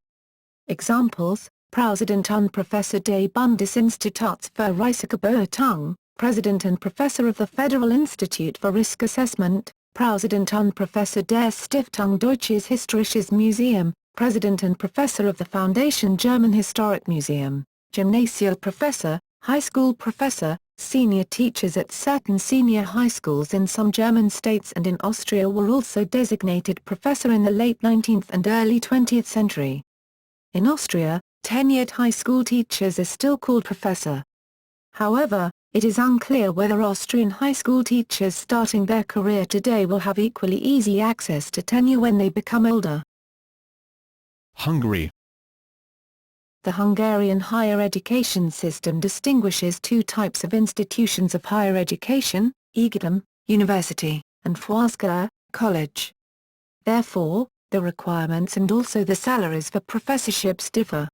S2: Examples: President und Professor des Bundesinstituts für Risikobeurteilung, President and Professor of the Federal Institute for Risk Assessment, President und Professor der Stiftung Deutsches Historisches Museum, President and Professor of the Foundation German Historic Museum, Gymnasial Professor, High School Professor, senior teachers at certain senior high schools in some German states and in Austria were also designated professor in the late 19th and early 20th century. In Austria, tenured high school teachers are still called professor. However, it is unclear whether Austrian high school teachers starting their career today will have equally easy access to tenure when they become older.
S1: Hungary.
S2: The Hungarian higher education system distinguishes two types of institutions of higher education, egyetem, university, and főiskola, college. Therefore, the requirements and also the salaries for professorships differ.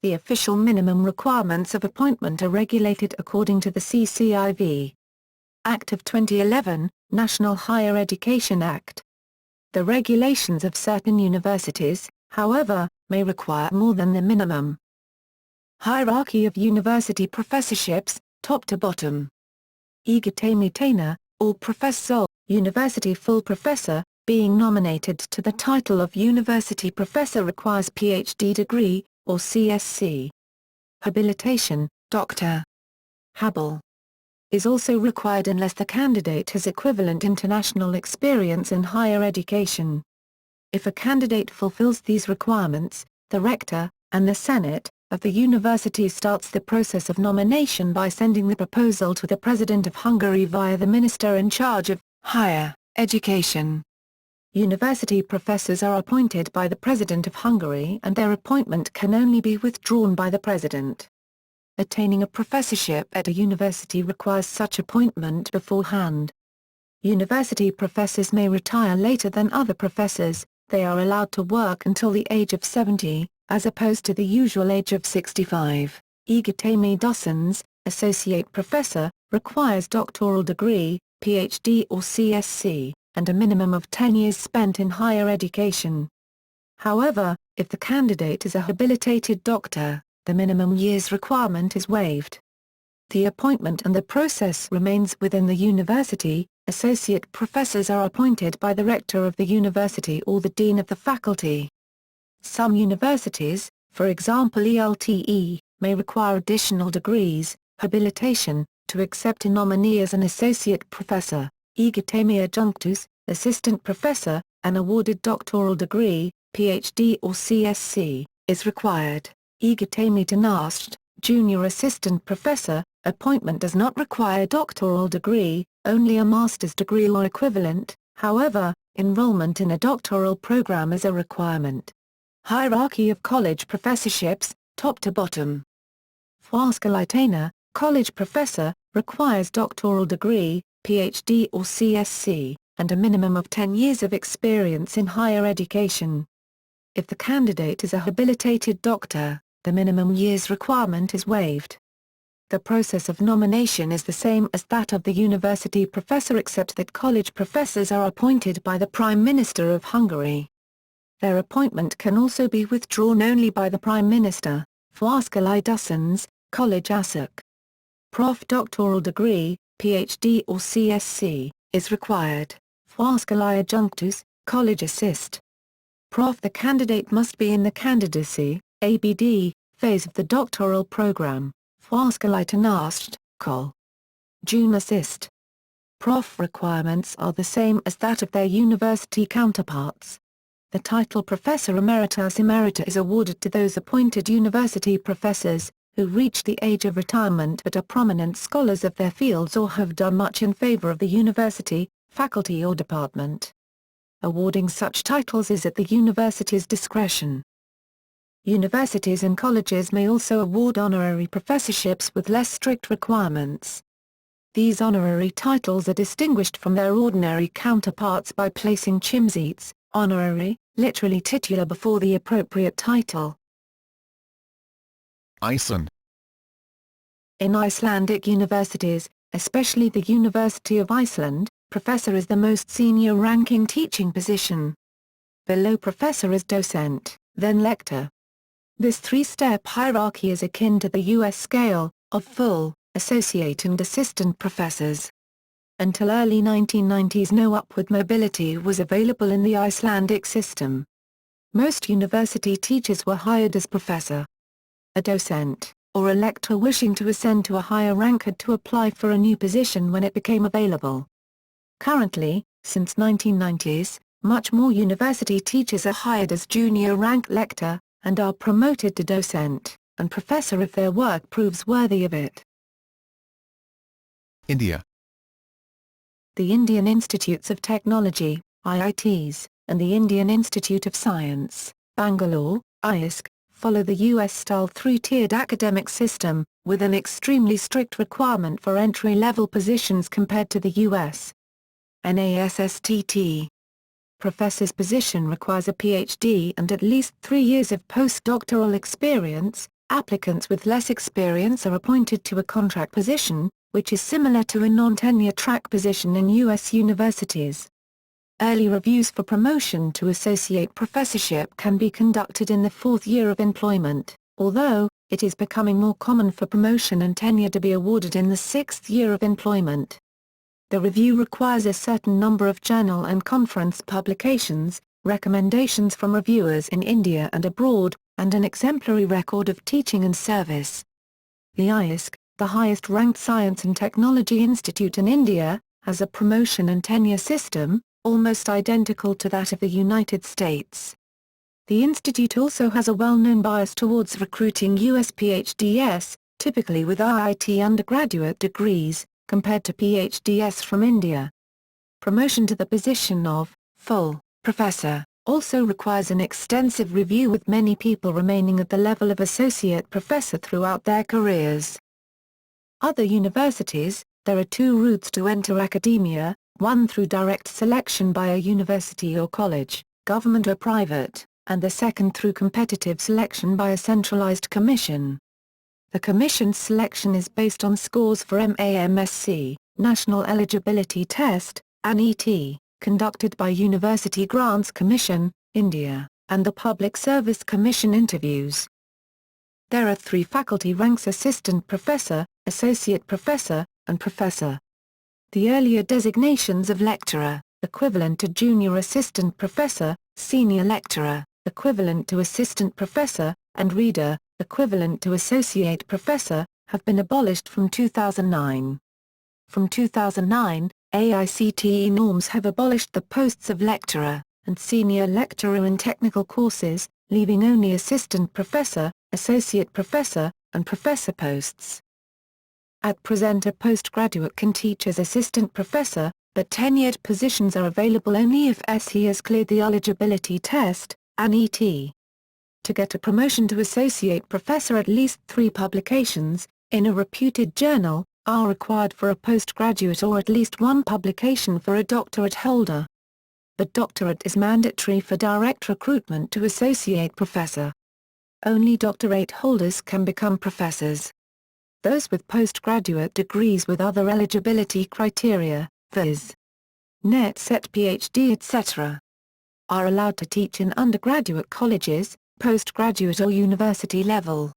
S2: The official minimum requirements of appointment are regulated according to the CCIV Act of 2011, National Higher Education Act. The regulations of certain universities, however, may require more than the minimum. Hierarchy of university professorships, top to bottom. Egyetemű, or professor, university full professor, being nominated to the title of university professor requires PhD degree, or CSc. Habilitation, doctor. Habl. Is also required unless the candidate has equivalent international experience in higher education. If a candidate fulfills these requirements, the rector, and the senate, of the university starts the process of nomination by sending the proposal to the President of Hungary via the Minister in charge of higher education. University professors are appointed by the President of Hungary and their appointment can only be withdrawn by the President. Attaining a professorship at a university requires such appointment beforehand. University professors may retire later than other professors. They are allowed to work until the age of 70, as opposed to the usual age of 65. Egyetemű docens, associate professor, requires doctoral degree, PhD or CSc, and a minimum of 10 years spent in higher education. However, if the candidate is a habilitated doctor, the minimum years requirement is waived. The appointment and the process remains within the university. Associate professors are appointed by the rector of the university or the dean of the faculty. Some universities, for example ELTE, may require additional degrees, habilitation, to accept a nominee as an associate professor, egyetemű adjunctus, assistant professor, an awarded doctoral degree, PhD or CSc, is required. Egyetemű tanást, junior assistant professor, appointment does not require doctoral degree, only a master's degree or equivalent, however, enrollment in a doctoral program is a requirement. Hierarchy of college professorships, top to bottom. Főiskola, college professor, requires doctoral degree, PhD or CSc, and a minimum of 10 years of experience in higher education. If the candidate is a habilitated doctor, the minimum years requirement is waived. The process of nomination is the same as that of the university professor except that college professors are appointed by the Prime Minister of Hungary. Their appointment can also be withdrawn only by the Prime Minister. Főiskola docens, college ASUC. Prof. doctoral degree, PhD or CSc, is required. Főiskola adjunctus, college assist. Prof. The candidate must be in the candidacy, ABD, phase of the doctoral program. Főiskola tanást, Col. Jun assist. Prof. requirements are the same as that of their university counterparts. The title Professor Emeritus Emerita is awarded to those appointed university professors, who reach the age of retirement but are prominent scholars of their fields or have done much in favor of the university, faculty or department. Awarding such titles is at the university's discretion. Universities and colleges may also award honorary professorships with less strict requirements. These honorary titles are distinguished from their ordinary counterparts by placing chimseats, honorary, literally titular before the appropriate title.
S1: Iceland.
S2: In Icelandic universities, especially the University of Iceland, professor is the most senior ranking teaching position. Below professor is docent, then lector. This three-step hierarchy is akin to the U.S. scale of full, associate and assistant professors. Until early 1990s no upward mobility was available in the Icelandic system. Most university teachers were hired as professor. A docent, or a lecturer wishing to ascend to a higher rank had to apply for a new position when it became available. Currently, since 1990s, much more university teachers are hired as junior rank lecturer, and are promoted to docent and professor if their work proves worthy of it.
S1: India.
S2: The Indian Institutes of Technology, IITs, and the Indian Institute of Science, Bangalore, IISc, follow the US-style three-tiered academic system, with an extremely strict requirement for entry-level positions compared to the US. NASSTT. Professor's position requires a PhD and at least 3 years of postdoctoral experience. Applicants with less experience are appointed to a contract position, which is similar to a non-tenure track position in U.S. universities. Early reviews for promotion to associate professorship can be conducted in the 4th year of employment, although, it is becoming more common for promotion and tenure to be awarded in the 6th year of employment. The review requires a certain number of journal and conference publications, recommendations from reviewers in India and abroad, and an exemplary record of teaching and service. The IISc, the highest-ranked science and technology institute in India, has a promotion and tenure system, almost identical to that of the United States. The institute also has a well-known bias towards recruiting US PhDs, typically with IIT undergraduate degrees, compared to PhDs from India. Promotion to the position of full professor also requires an extensive review, with many people remaining at the level of associate professor throughout their careers. Other universities. There are two routes to enter academia, one through direct selection by a university or college, government or private, and the second through competitive selection by a centralized commission. The commission's selection is based on scores for MAMSC, National Eligibility Test, NET, conducted by University Grants Commission, India, and the Public Service Commission interviews. There are 3 faculty ranks: assistant professor, associate professor, and professor. The earlier designations of lecturer, equivalent to junior assistant professor, senior lecturer, equivalent to assistant professor, and reader, equivalent to associate professor, have been abolished from 2009. From 2009, AICTE norms have abolished the posts of lecturer and senior lecturer in technical courses, leaving only assistant professor, associate professor, and professor posts. At present, a postgraduate can teach as assistant professor, but tenured positions are available only if he has cleared the eligibility test, NET. To get a promotion to associate professor, at least 3 publications, in a reputed journal, are required for a postgraduate, or at least 1 publication for a doctorate holder. The doctorate is mandatory for direct recruitment to associate professor. Only doctorate holders can become professors. Those with postgraduate degrees with other eligibility criteria, viz. NET, SET, PhD, etc., are allowed to teach in undergraduate colleges, postgraduate or university level.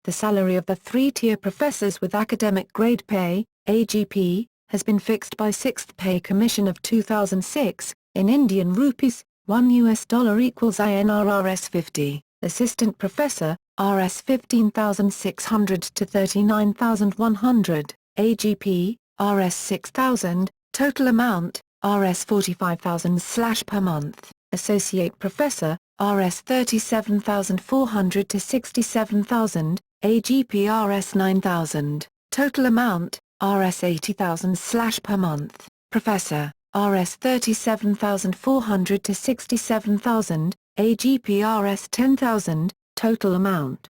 S2: The salary of the 3-tier professors with academic grade pay, AGP, has been fixed by 6th Pay Commission of 2006, in Indian rupees, $1 equals INR Rs 50, assistant professor, Rs 15,600 to 39,100, AGP, Rs 6,000, total amount, Rs 45,000 per month, associate professor, Rs 37,400 to 67,000, AGP Rs 9,000, total amount, Rs 80,000 per month, professor, Rs 37,400 to 67,000, AGP Rs 10,000, total amount,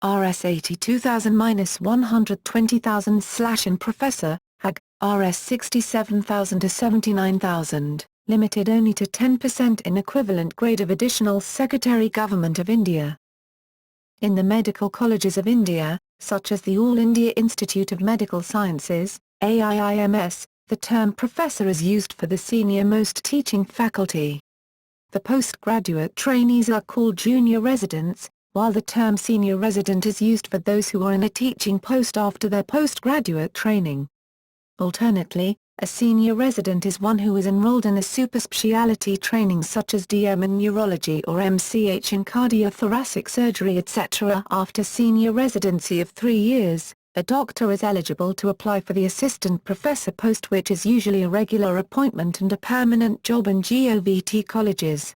S2: Rs 82,000 minus 120,000 and professor, HAG, Rs 67,000 to 79,000. Limited only to 10% in equivalent grade of Additional Secretary Government of India. In the medical colleges of India, such as the All India Institute of Medical Sciences, AIIMS, the term professor is used for the senior-most teaching faculty. The postgraduate trainees are called junior residents, while the term senior resident is used for those who are in a teaching post after their postgraduate training. Alternately, a senior resident is one who is enrolled in a superspecialty training such as DM in neurology or MCH in cardiothoracic surgery etc. After senior residency of 3 years, a doctor is eligible to apply for the assistant professor post, which is usually a regular appointment and a permanent job in GOVT colleges.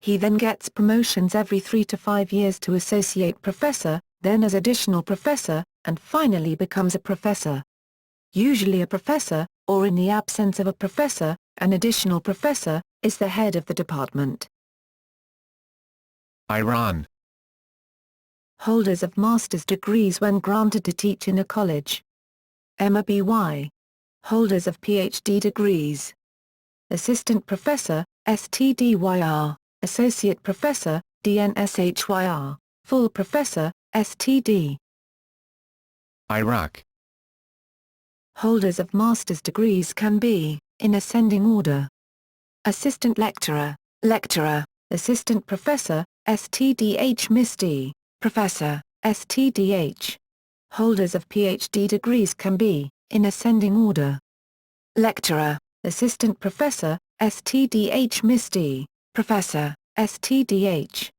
S2: He then gets promotions every 3 to 5 years to associate professor, then as additional professor, and finally becomes a professor. Usually a professor, or in the absence of a professor, an additional professor, is the head of the department.
S1: Iran.
S2: Holders of master's degrees when granted to teach in a college. MBY. Holders of PhD degrees. Assistant professor, STDYR, associate professor, DNSHYR, full professor, STD.
S1: Iraq.
S2: Holders of master's degrees can be, in ascending order: assistant lecturer, lecturer, assistant professor, STDH MSD, professor, STDH. Holders of PhD degrees can be, in ascending order: lecturer, assistant professor, STDH MSD, professor, STDH.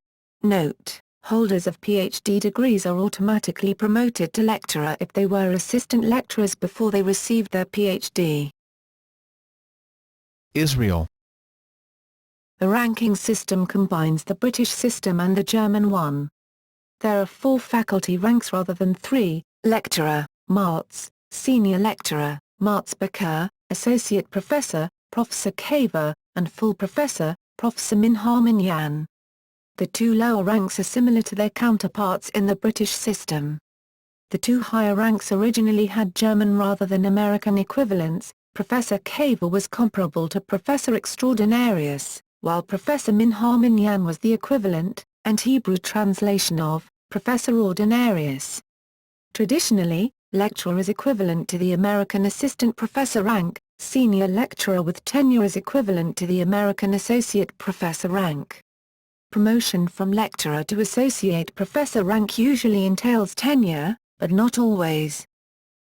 S2: Note: holders of PhD degrees are automatically promoted to lecturer if they were assistant lecturers before they received their PhD.
S1: Israel.
S2: The ranking system combines the British system and the German one. There are 4 faculty ranks rather than 3: lecturer, Marz, senior lecturer, Marzbecker, associate professor, Professor Kaver, and full professor, Professor Minharminyan. The 2 lower ranks are similar to their counterparts in the British system. The 2 higher ranks originally had German rather than American equivalents. Professor Kaver was comparable to Professor Extraordinarius, while Professor Minharminyan was the equivalent, and Hebrew translation of, Professor Ordinarius. Traditionally, lecturer is equivalent to the American assistant professor rank, senior lecturer with tenure is equivalent to the American associate professor rank. Promotion from lecturer to associate professor rank usually entails tenure, but not always.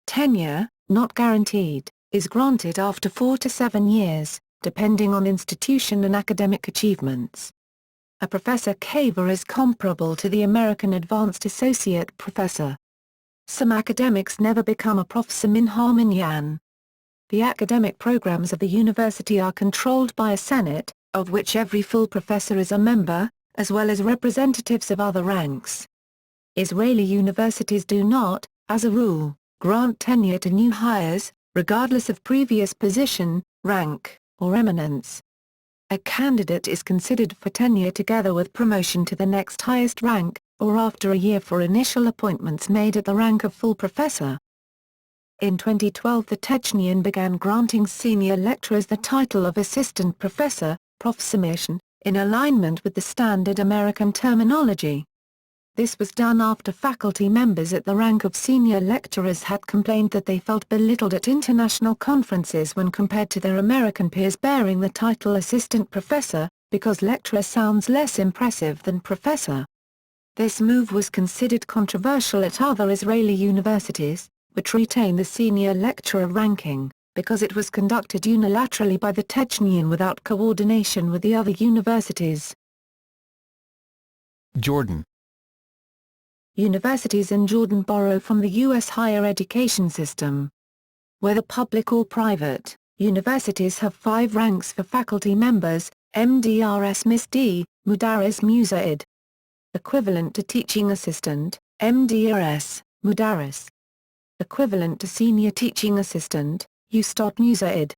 S2: Tenure, not guaranteed, is granted after 4 to 7 years, depending on institution and academic achievements. A Professor Kaver is comparable to the American Advanced Associate Professor. Some academics never become a Professor Minharminyan. The academic programs of the university are controlled by a senate, of which every full professor is a member, as well as representatives of other ranks. Israeli universities do not, as a rule, grant tenure to new hires, regardless of previous position, rank, or eminence. A candidate is considered for tenure together with promotion to the next highest rank, or after a year for initial appointments made at the rank of full professor. In 2012 the Technion began granting senior lecturers the title of assistant professor, professormission, in alignment with the standard American terminology. This was done after faculty members at the rank of senior lecturers had complained that they felt belittled at international conferences when compared to their American peers bearing the title assistant professor, because lecturer sounds less impressive than professor. This move was considered controversial at other Israeli universities, which retain the senior lecturer ranking, because it was conducted unilaterally by the Technion without coordination with the other universities.
S1: Jordan.
S2: Universities in Jordan borrow from the U.S. higher education system. Whether public or private, universities have 5 ranks for faculty members: MDRS MSD, Mudaris Musaid. Equivalent to teaching assistant, MDRS, Mudaris. Equivalent to senior teaching assistant, Ustad Musaid.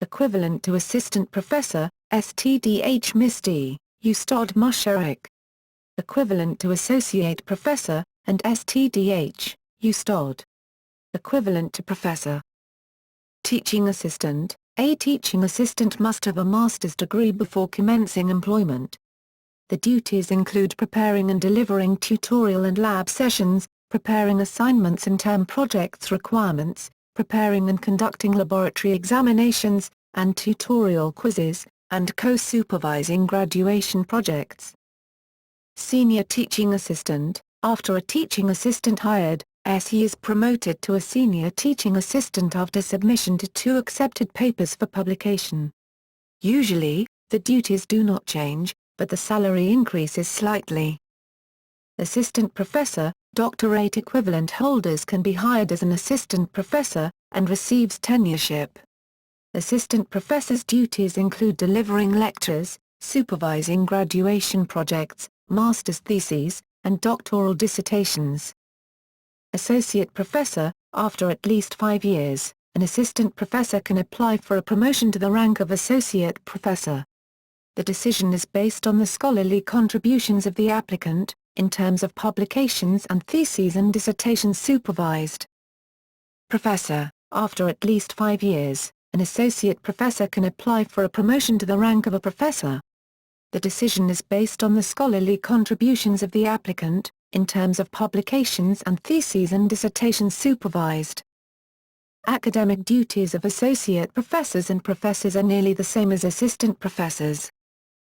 S2: Equivalent to assistant professor, STDH MSD, Ustad Musharik. Equivalent to associate professor, and STDH, Ustad. Equivalent to professor. Teaching assistant: a teaching assistant must have a master's degree before commencing employment. The duties include preparing and delivering tutorial and lab sessions, preparing assignments and term projects requirements, preparing and conducting laboratory examinations, and tutorial quizzes, and co-supervising graduation projects. Senior teaching assistant. After a teaching assistant hired, he is promoted to a senior teaching assistant after submission to 2 accepted papers for publication. Usually, the duties do not change, but the salary increases slightly. Assistant professor. Doctorate equivalent holders can be hired as an assistant professor, and receives tenureship. Assistant professors' duties include delivering lectures, supervising graduation projects, master's theses, and doctoral dissertations. Associate professor. After at least 5 years, an assistant professor can apply for a promotion to the rank of associate professor. The decision is based on the scholarly contributions of the applicant, in terms of publications and theses and dissertations supervised. Professor. After at least 5 years, an associate professor can apply for a promotion to the rank of a professor. The decision is based on the scholarly contributions of the applicant, in terms of publications and theses and dissertations supervised. Academic duties of associate professors and professors are nearly the same as assistant professors.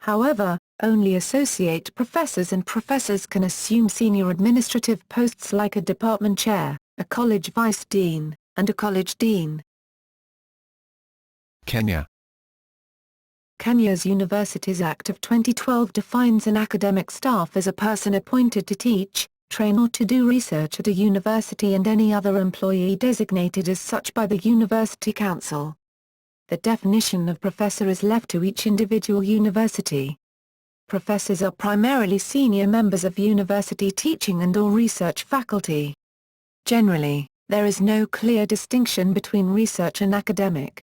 S2: However, only associate professors and professors can assume senior administrative posts like a department chair, a college vice dean, and a college dean.
S1: Kenya.
S2: Kenya's Universities Act of 2012 defines an academic staff as a person appointed to teach, train or to do research at a university and any other employee designated as such by the University Council. The definition of professor is left to each individual university. Professors are primarily senior members of university teaching and/or research faculty. Generally, there is no clear distinction between research and academic.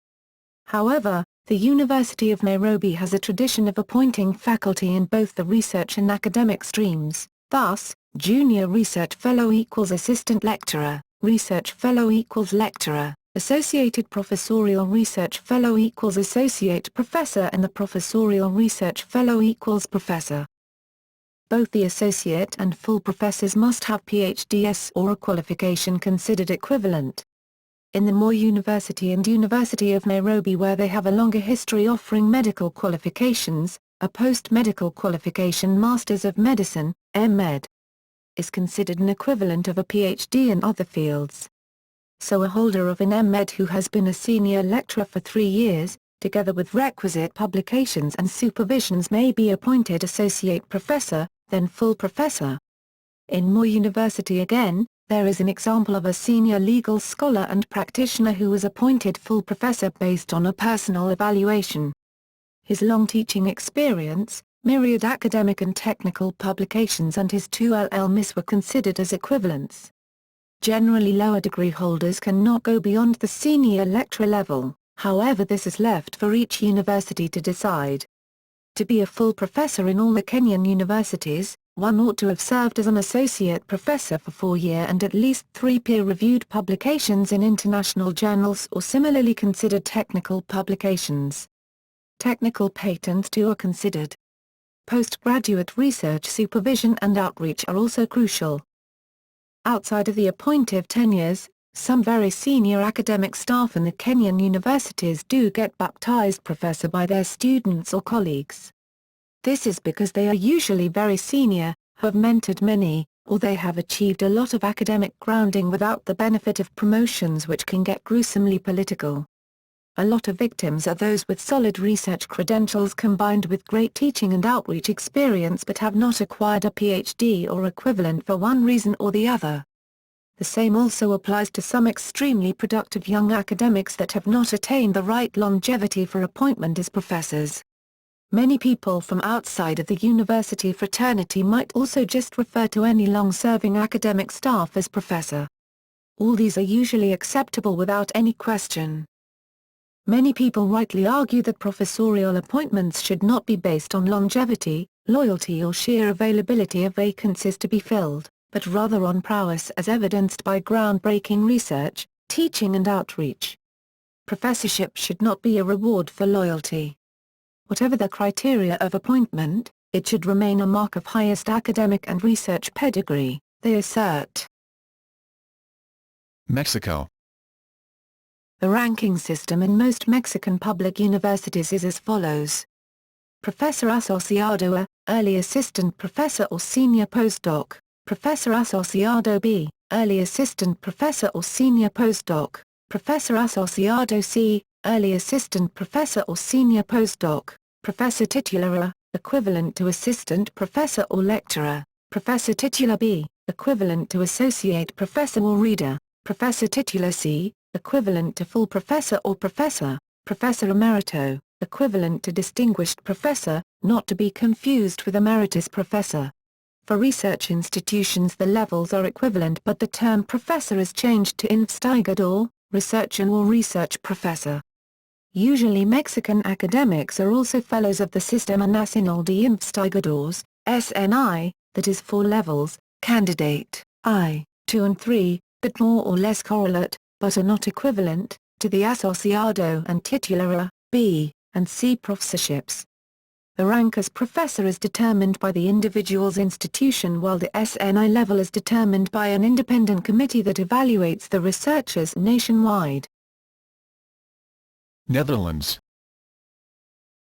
S2: However, the University of Nairobi has a tradition of appointing faculty in both the research and academic streams, thus, junior research fellow equals assistant lecturer, research fellow equals lecturer, associated professorial research fellow equals associate professor and the professorial research fellow equals professor. Both the associate and full professors must have PhDs or a qualification considered equivalent. In the Moi University and University of Nairobi, where they have a longer history offering medical qualifications, a post-medical qualification Masters of Medicine, M.Med, is considered an equivalent of a PhD in other fields. So a holder of an M.Med who has been a senior lecturer for 3 years, together with requisite publications and supervisions, may be appointed associate professor, then full professor. In Moi University again, there is an example of a senior legal scholar and practitioner who was appointed full professor based on a personal evaluation. His long teaching experience, myriad academic and technical publications and his 2 LL.Ms were considered as equivalents. Generally lower degree holders cannot go beyond the senior lecturer level, however this is left for each university to decide. To be a full professor in all the Kenyan universities, one ought to have served as an associate professor for 4 years and at least 3 peer-reviewed publications in international journals or similarly considered technical publications. Technical patents too are considered. Postgraduate research supervision and outreach are also crucial. Outside of the appointive tenures, some very senior academic staff in the Kenyan universities do get baptized professor by their students or colleagues. This is because they are usually very senior, have mentored many, or they have achieved a lot of academic grounding without the benefit of promotions, which can get gruesomely political. A lot of victims are those with solid research credentials combined with great teaching and outreach experience but have not acquired a PhD or equivalent for one reason or the other. The same also applies to some extremely productive young academics that have not attained the right longevity for appointment as professors. Many people from outside of the university fraternity might also just refer to any long-serving academic staff as professor. All these are usually acceptable without any question. Many people rightly argue that professorial appointments should not be based on longevity, loyalty or sheer availability of vacancies to be filled, but rather on prowess as evidenced by groundbreaking research, teaching and outreach. Professorship should not be a reward for loyalty. Whatever the criteria of appointment, it should remain a mark of highest academic and research pedigree, they assert.
S1: Mexico.
S2: The ranking system in most Mexican public universities is as follows. Professor Asociado A, early assistant professor or senior postdoc, professor asociado B, early assistant professor or senior postdoc, professor asociado C, early assistant professor or senior postdoc, professor titular A, equivalent to assistant professor or lecturer, professor titular B, equivalent to associate professor or reader, professor titular C, equivalent to full professor or professor, professor emerito, equivalent to distinguished professor, not to be confused with emeritus professor. For research institutions the levels are equivalent but the term professor is changed to investigador, researcher or research professor. Usually Mexican academics are also fellows of the Sistema Nacional de Investigadores, SNI, that is 4 levels, candidate, I, 2 and 3, that more or less correlate, but are not equivalent, to the asociado and titular A, B, and C professorships. The rank as professor is determined by the individual's institution while the SNI level is determined by an independent committee that evaluates the researchers nationwide.
S1: Netherlands.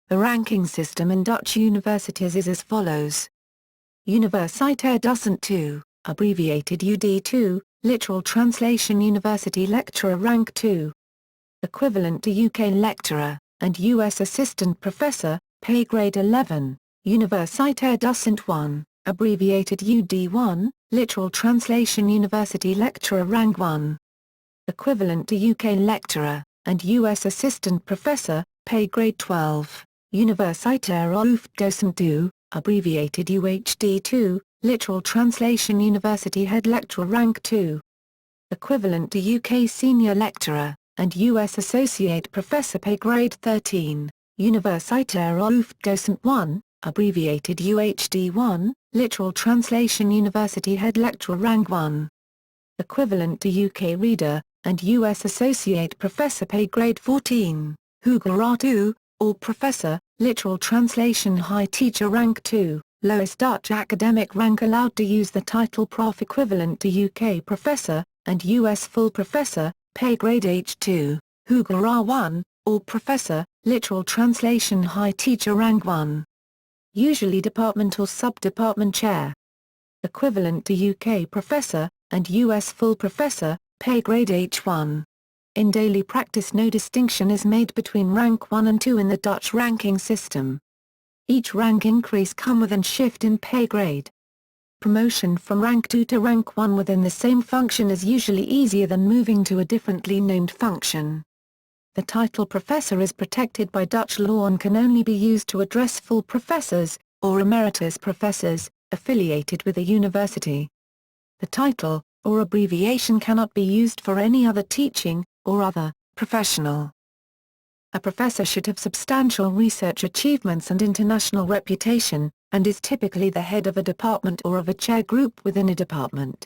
S2: The ranking system in Dutch universities is as follows. Universitair Docent 2, abbreviated UD2, literal translation University Lecturer Rank 2. Equivalent to UK Lecturer, and US Assistant Professor, pay grade 11, Universitair Docent 1, abbreviated UD1, literal translation University Lecturer Rank 1. Equivalent to UK Lecturer, and US Assistant Professor, pay grade 12, Universitair Hoofddocent 2, abbreviated UHD2, literal translation University Head Lecturer Rank 2. Equivalent to UK Senior Lecturer, and US Associate Professor pay grade 13, Universitair Hoofddocent 1, abbreviated UHD1, literal translation University Head Lecturer Rank 1. Equivalent to UK Reader, and US Associate Professor pay grade 14, Hoogleraar 2, or Professor, literal translation High Teacher Rank 2, lowest Dutch academic rank allowed to use the title Prof equivalent to UK Professor, and US Full Professor, pay grade H2, Hoogleraar 1, or Professor, literal translation High Teacher Rank 1. Usually department or sub-department chair. Equivalent to UK Professor, and US Full Professor, pay grade H1. In daily practice no distinction is made between rank 1 and 2 in the Dutch ranking system. Each rank increase come with an shift in pay grade. Promotion from rank 2 to rank 1 within the same function is usually easier than moving to a differently named function. The title professor is protected by Dutch law and can only be used to address full professors, or emeritus professors, affiliated with a university. The title, or abbreviation cannot be used for any other teaching, or other, professional. A professor should have substantial research achievements and international reputation, and is typically the head of a department or of a chair group within a department.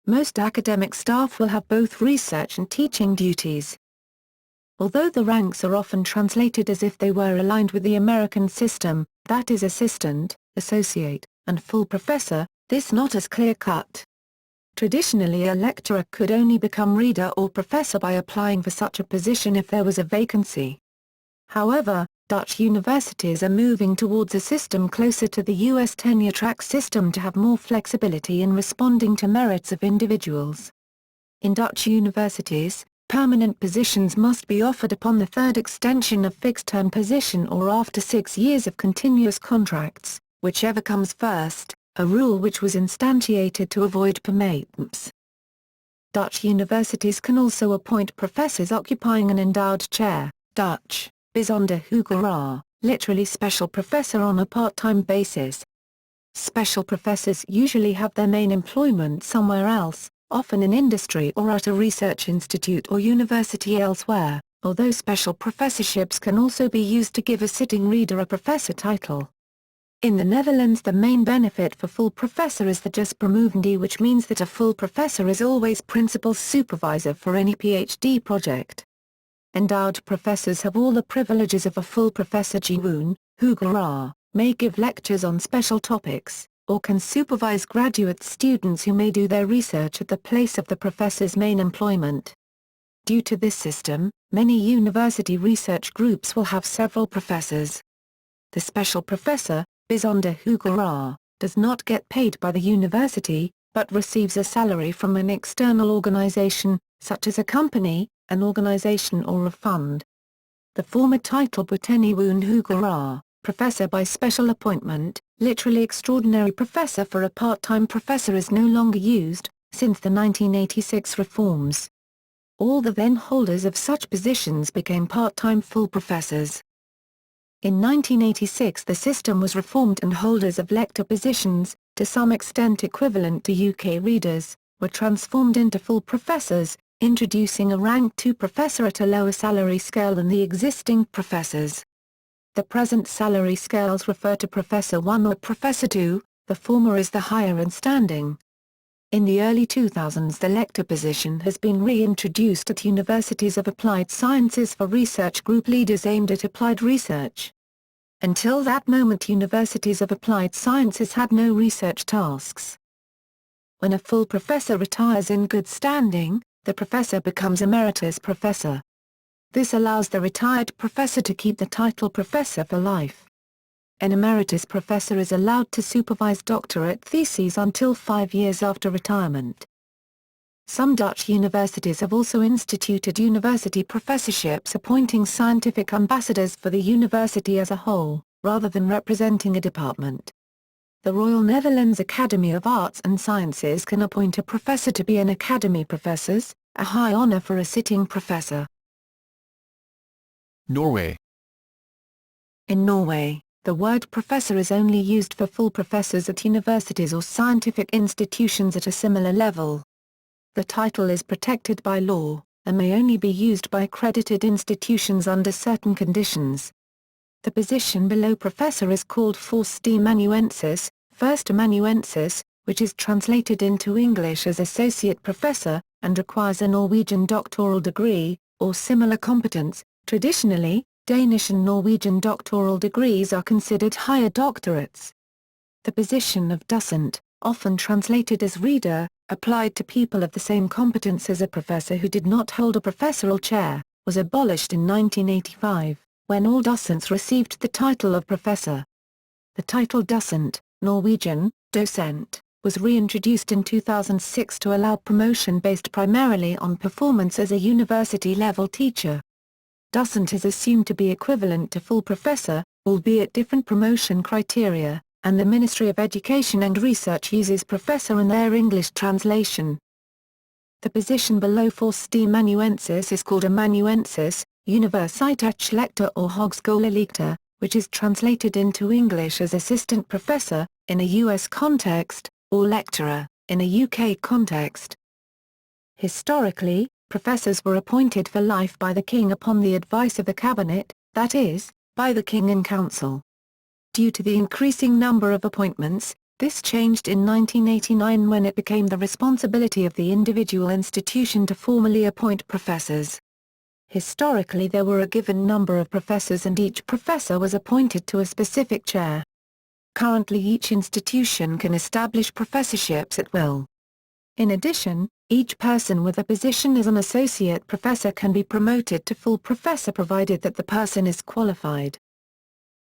S2: Most academic staff will have both research and teaching duties. Although the ranks are often translated as if they were aligned with the American system, that is assistant, associate, and full professor, this not as clear-cut. Traditionally a lecturer could only become reader or professor by applying for such a position if there was a vacancy. However, Dutch universities are moving towards a system closer to the US tenure-track system to have more flexibility in responding to merits of individuals. In Dutch universities, permanent positions must be offered upon the third extension of fixed-term position or after 6 years of continuous contracts, whichever comes first, a rule which was instantiated to avoid permanence. Dutch universities can also appoint professors occupying an endowed chair, Dutch, bijzonder hoogleraar, literally special professor on a part-time basis. Special professors usually have their main employment somewhere else, often in industry or at a research institute or university elsewhere, although special professorships can also be used to give a sitting reader a professor title. In the Netherlands the main benefit for full professor is the justpromovendi, which means that a full professor is always principal supervisor for any PhD project. Endowed professors have all the privileges of a full professor gewoon, hoogleraar, may give lectures on special topics, or can supervise graduate students who may do their research at the place of the professor's main employment. Due to this system, many university research groups will have several professors. The special professor, Besonderhugerer, does not get paid by the university, but receives a salary from an external organization, such as a company, an organization or a fund. The former title Boteniwunhugerer, professor by special appointment, literally extraordinary professor for a part-time professor, is no longer used, since the 1986 reforms. All the then holders of such positions became part-time full professors. In 1986 the system was reformed and holders of lector positions, to some extent equivalent to UK readers, were transformed into full professors, introducing a rank 2 professor at a lower salary scale than the existing professors. The present salary scales refer to Professor 1 or Professor 2, the former is the higher in standing. In the early 2000s the lector position has been reintroduced at universities of applied sciences for research group leaders aimed at applied research. Until that moment universities of applied sciences had no research tasks. When a full professor retires in good standing, the professor becomes emeritus professor. This allows the retired professor to keep the title professor for life. An emeritus professor is allowed to supervise doctorate theses until 5 years after retirement. Some Dutch universities have also instituted university professorships appointing scientific ambassadors for the university as a whole, rather than representing a department. The Royal Netherlands Academy of Arts and Sciences can appoint a professor to be an academy professors, a high honour for a sitting professor.
S1: Norway.
S2: In Norway, the word professor is only used for full professors at universities or scientific institutions at a similar level. The title is protected by law, and may only be used by accredited institutions under certain conditions. The position below professor is called førsteamanuensis, first-amanuensis, which is translated into English as associate professor, and requires a Norwegian doctoral degree, or similar competence. Traditionally, Danish and Norwegian doctoral degrees are considered higher doctorates. The position of docent, often translated as reader, applied to people of the same competence as a professor who did not hold a professorial chair, was abolished in 1985, when all docents received the title of professor. The title docent, Norwegian, docent, was reintroduced in 2006 to allow promotion based primarily on performance as a university-level teacher. Docent is assumed to be equivalent to full professor, albeit different promotion criteria, and the Ministry of Education and Research uses professor in their English translation. The position below førsteamanuensis is called amanuensis, universitetslektor or hogskolelektor, which is translated into English as assistant professor, in a US context, or lecturer, in a UK context. Historically, professors were appointed for life by the King upon the advice of the Cabinet, that is, by the King in Council. Due to the increasing number of appointments, this changed in 1989 when it became the responsibility of the individual institution to formally appoint professors. Historically there were a given number of professors and each professor was appointed to a specific chair. Currently each institution can establish professorships at will. In addition, each person with a position as an associate professor can be promoted to full professor provided that the person is qualified.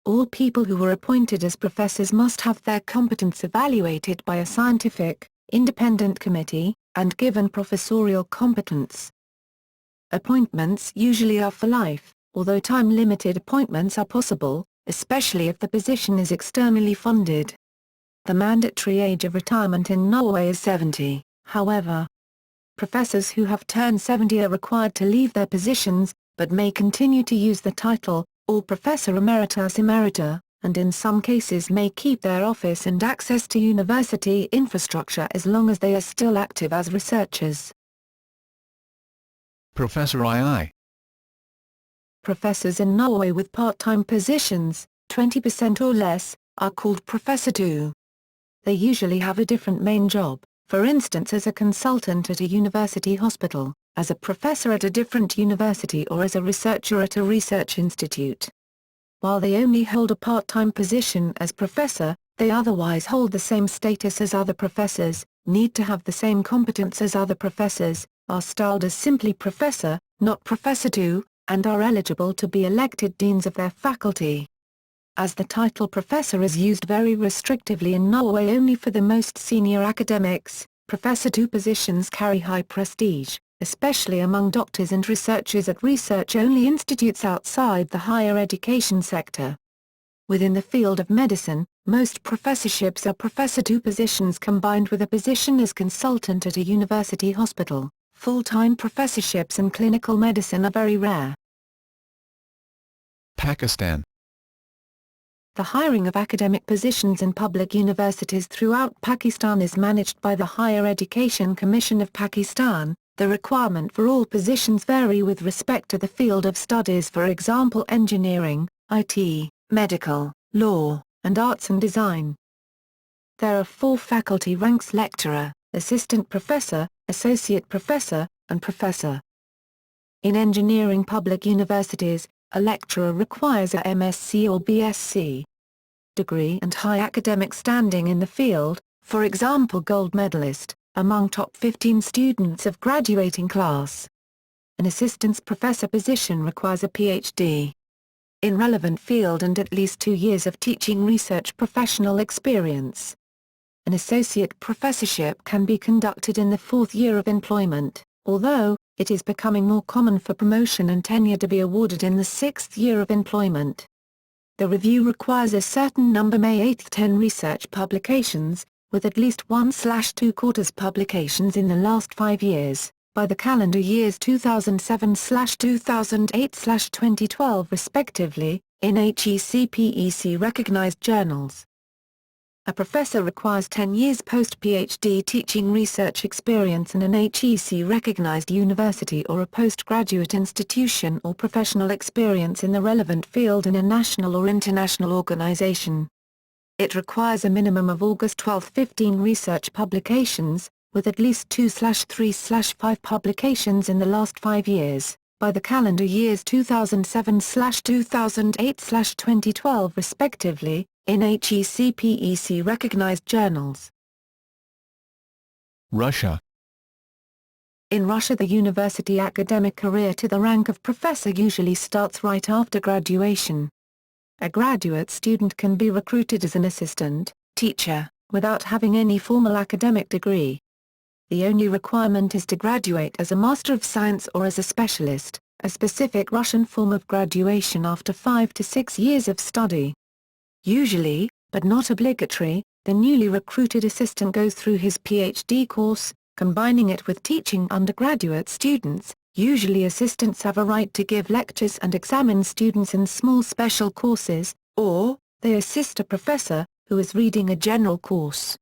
S2: All people who were appointed as professors must have their competence evaluated by a scientific, independent committee, and given professorial competence. Appointments usually are for life, although time-limited appointments are possible, especially if the position is externally funded. The mandatory age of retirement in Norway is 70, however. Professors who have turned 70 are required to leave their positions, but may continue to use the title, or Professor Emeritus Emerita, and in some cases may keep their office and access to university infrastructure as long as they are still active as researchers.
S1: Professor II.
S2: Professors in Norway with part-time positions, 20% or less, are called Professor II. They usually have a different main job, for instance as a consultant at a university hospital, as a professor at a different university or as a researcher at a research institute. While they only hold a part-time position as professor, they otherwise hold the same status as other professors, need to have the same competence as other professors, are styled as simply professor, not Professor II, and are eligible to be elected deans of their faculty. as the title professor is used very restrictively in Norway only for the most senior academics. Professor II positions carry high prestige, especially among doctors and researchers at research-only institutes outside the higher education sector. Within the field of medicine, most professorships are Professor II positions combined with a position as consultant at a university hospital. Full-time professorships in clinical medicine are very rare.
S1: Pakistan.
S2: The hiring of academic positions in public universities throughout Pakistan is managed by the Higher Education Commission of Pakistan. The requirement for all positions vary with respect to the field of studies, for example engineering, IT, medical, law, and arts and design. There are 4 faculty ranks: lecturer, assistant professor, associate professor, and professor. In engineering public universities, a lecturer requires a MSc or BSc degree and high academic standing in the field, for example gold medalist, among top 15 students of graduating class. An assistant professor position requires a PhD in relevant field and at least 2 years of teaching research professional experience. An associate professorship can be conducted in the 4th year of employment, although it is becoming more common for promotion and tenure to be awarded in the 6th year of employment. The review requires a certain number May 8, 10 research publications, with at least 1/2 quarters publications in the last 5 years, by the calendar years 2007/2008/2012 respectively, in HECPEC recognized journals. A professor requires 10 years post-PhD teaching research experience in an HEC-recognized university or a postgraduate institution, or professional experience in the relevant field in a national or international organization. It requires a minimum of August 12, 15 research publications, with at least 2/3/5 publications in the last 5 years, by the calendar years 2007/2008/2012 respectively, in HECPEC recognized journals.
S1: Russia.
S2: In Russia, the university academic career to the rank of professor usually starts right after graduation. A graduate student can be recruited as an assistant teacher, without having any formal academic degree. The only requirement is to graduate as a Master of Science or as a specialist, a specific Russian form of graduation after 5 to 6 years of study. Usually, but not obligatory, the newly recruited assistant goes through his PhD course, combining it with teaching undergraduate students. Usually assistants have a right to give lectures and examine students in small special courses, or they assist a professor, who is reading a general course.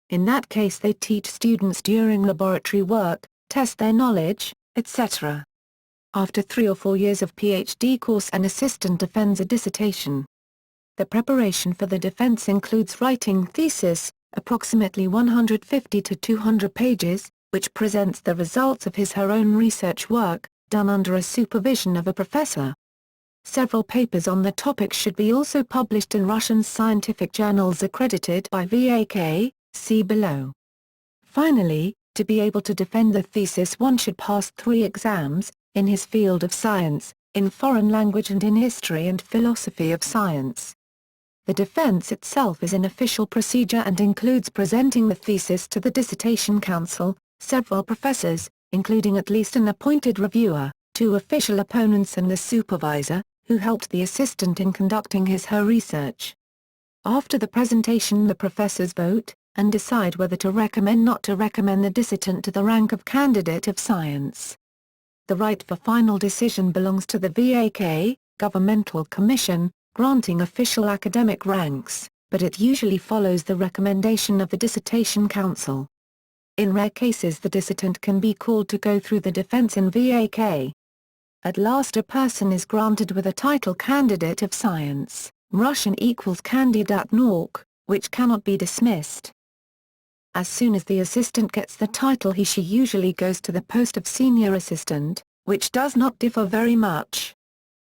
S2: In that case they teach students during laboratory work, test their knowledge, etc. After 3 or 4 years of PhD course, an assistant defends a dissertation. The preparation for the defense includes writing thesis, approximately 150 to 200 pages, which presents the results of his/her own research work, done under a supervision of a professor. Several papers on the topic should be also published in Russian scientific journals accredited by VAK, see below. Finally, to be able to defend the thesis one should pass 3 exams, in his field of science, in foreign language and in history and philosophy of science. The defense itself is an official procedure and includes presenting the thesis to the dissertation council, several professors, including at least an appointed reviewer, 2 official opponents and the supervisor, who helped the assistant in conducting his/her research. After the presentation the professors vote, and decide whether to recommend not to recommend the dissertant to the rank of candidate of science. The right for final decision belongs to the VAK, governmental commission, granting official academic ranks, but it usually follows the recommendation of the dissertation council. In rare cases the dissertant can be called to go through the defense in VAK. At last a person is granted with a title candidate of science, Russian equals kandidat nauk, which cannot be dismissed. As soon as the assistant gets the title he/she usually goes to the post of senior assistant, which does not differ very much.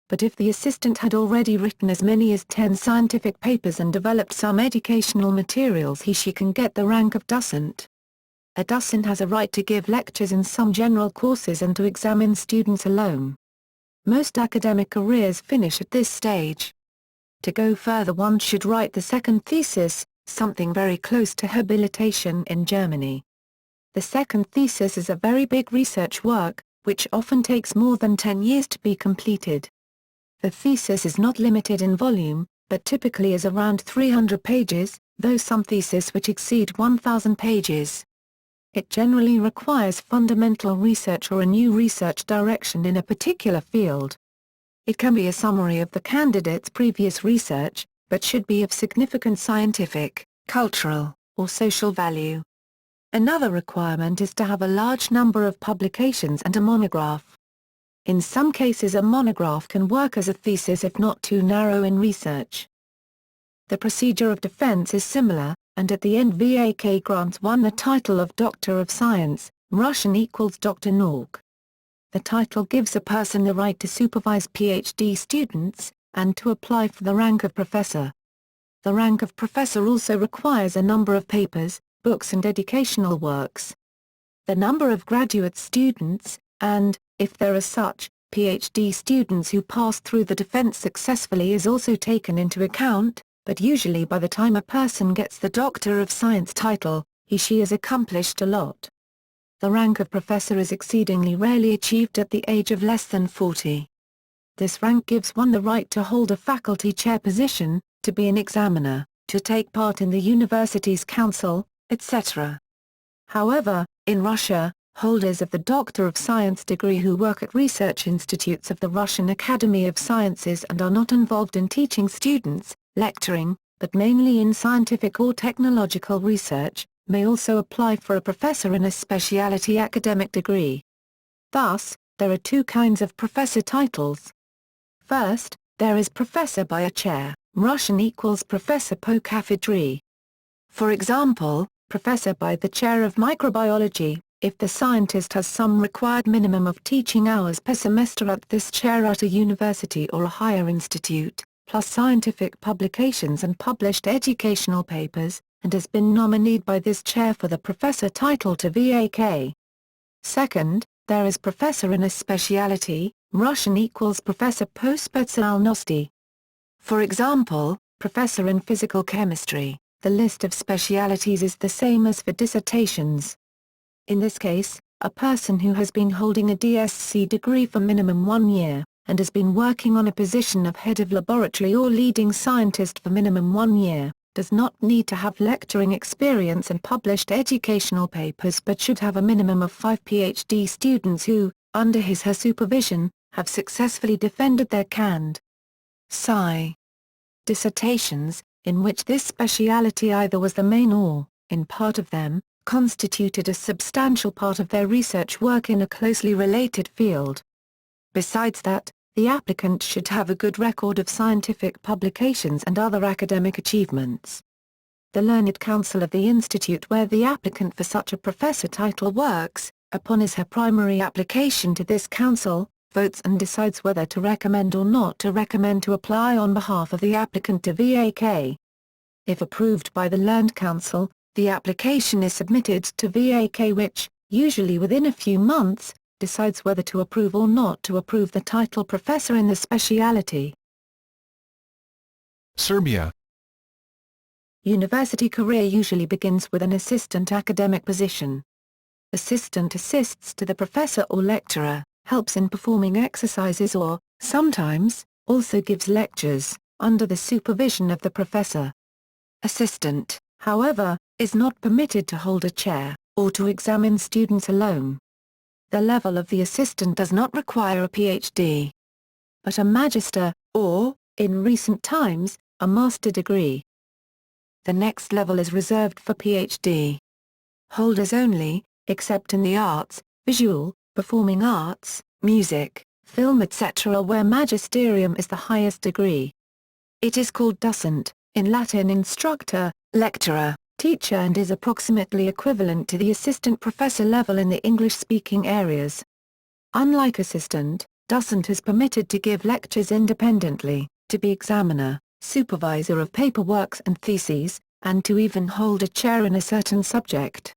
S2: But if the assistant had already written as many as 10 scientific papers and developed some educational materials he/she can get the rank of docent. A docent has a right to give lectures in some general courses and to examine students alone. Most academic careers finish at this stage. To go further, one should write the second thesis, something very close to habilitation in Germany. The second thesis is a very big research work, which often takes more than 10 years to be completed. The thesis is not limited in volume, but typically is around 300 pages, though some theses which exceed 1,000 pages. It generally requires fundamental research or a new research direction in a particular field. It can be a summary of the candidate's previous research, but should be of significant scientific, cultural, or social value. Another requirement is to have a large number of publications and a monograph. In some cases, a monograph can work as a thesis if not too narrow in research. The procedure of defense is similar, and at the end VAK grants one the title of Doctor of Science, Russian equals Dr. Nauk. The title gives a person the right to supervise PhD students, and to apply for the rank of professor. The rank of professor also requires a number of papers, books and educational works. The number of graduate students, and, if there are such, PhD students who pass through the defense successfully is also taken into account, but usually by the time a person gets the Doctor of Science title, he/she has accomplished a lot. The rank of professor is exceedingly rarely achieved at the age of less than 40. This rank gives one the right to hold a faculty chair position, to be an examiner, to take part in the university's council, etc. However, in Russia, holders of the Doctor of Science degree who work at research institutes of the Russian Academy of Sciences and are not involved in teaching students, lecturing, but mainly in scientific or technological research, may also apply for a professor in a specialty academic degree. Thus, there are two kinds of professor titles. First, there is professor by a chair, Russian equals professor po cafedri. For example, professor by the chair of microbiology, if the scientist has some required minimum of teaching hours per semester at this chair at a university or a higher institute, plus scientific publications and published educational papers, and has been nomineed by this chair for the professor title to VAK. Second, there is professor in a specialty, Russian equals professor po specialnosti. For example, professor in physical chemistry, the list of specialities is the same as for dissertations. In this case, a person who has been holding a DSc degree for minimum 1 year, and has been working on a position of head of laboratory or leading scientist for minimum 1 year, does not need to have lecturing experience and published educational papers but should have a minimum of 5 PhD students who, under his/her supervision, have successfully defended their cand.sci. dissertations, in which this speciality either was the main or, in part of them, constituted a substantial part of their research work in a closely related field. Besides that, the applicant should have a good record of scientific publications and other academic achievements. The Learned Council of the institute where the applicant for such a professor title works, upon his/her primary application to this council, votes and decides whether to recommend or not to recommend to apply on behalf of the applicant to VAK. If approved by the Learned Council, the application is submitted to VAK which, usually within a few months, decides whether to approve or not to approve the title professor in the speciality.
S1: Serbia.
S2: University career usually begins with an assistant academic position. Assistant assists to the professor or lecturer, helps in performing exercises or, sometimes, also gives lectures, under the supervision of the professor. Assistant, however, is not permitted to hold a chair, or to examine students alone. The level of the assistant does not require a PhD, but a magister, or, in recent times, a master degree. The next level is reserved for PhD holders only, except in the arts, visual, performing arts, music, film etc. where magisterium is the highest degree. It is called docent, in Latin instructor, lecturer, teacher and is approximately equivalent to the assistant professor level in the English-speaking areas. Unlike assistant, docent is permitted to give lectures independently, to be examiner, supervisor of paperworks and theses, and to even hold a chair in a certain subject.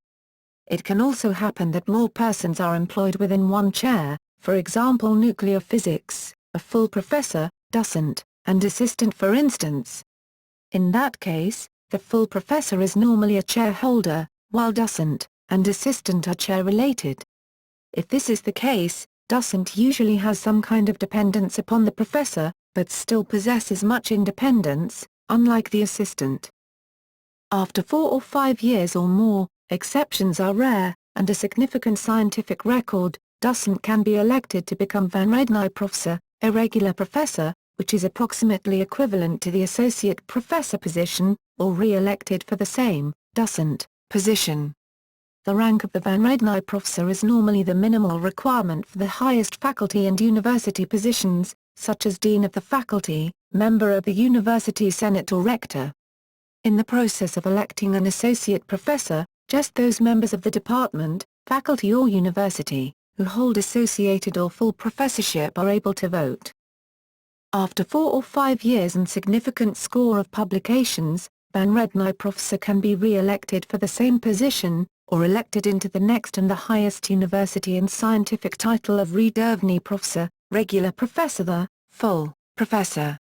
S2: It can also happen that more persons are employed within one chair, for example nuclear physics, a full professor, docent, and assistant for instance. In that case, the full professor is normally a chair holder, while docent and assistant are chair-related. If this is the case, docent usually has some kind of dependence upon the professor, but still possesses much independence, unlike the assistant. After 4 or 5 years or more, exceptions are rare, and a significant scientific record, docent can be elected to become van Rednij professor, a regular professor, which is approximately equivalent to the associate professor position, or re-elected for the same, docent, position. The rank of the van Rednij professor is normally the minimal requirement for the highest faculty and university positions, such as dean of the faculty, member of the university senate or rector. In the process of electing an associate professor, just those members of the department, faculty or university, who hold associated or full professorship are able to vote. After 4 or 5 years and significant score of publications, van Rednij professor can be re-elected for the same position, or elected into the next and the highest university and scientific title of redurvny professor, regular professor, the full professor.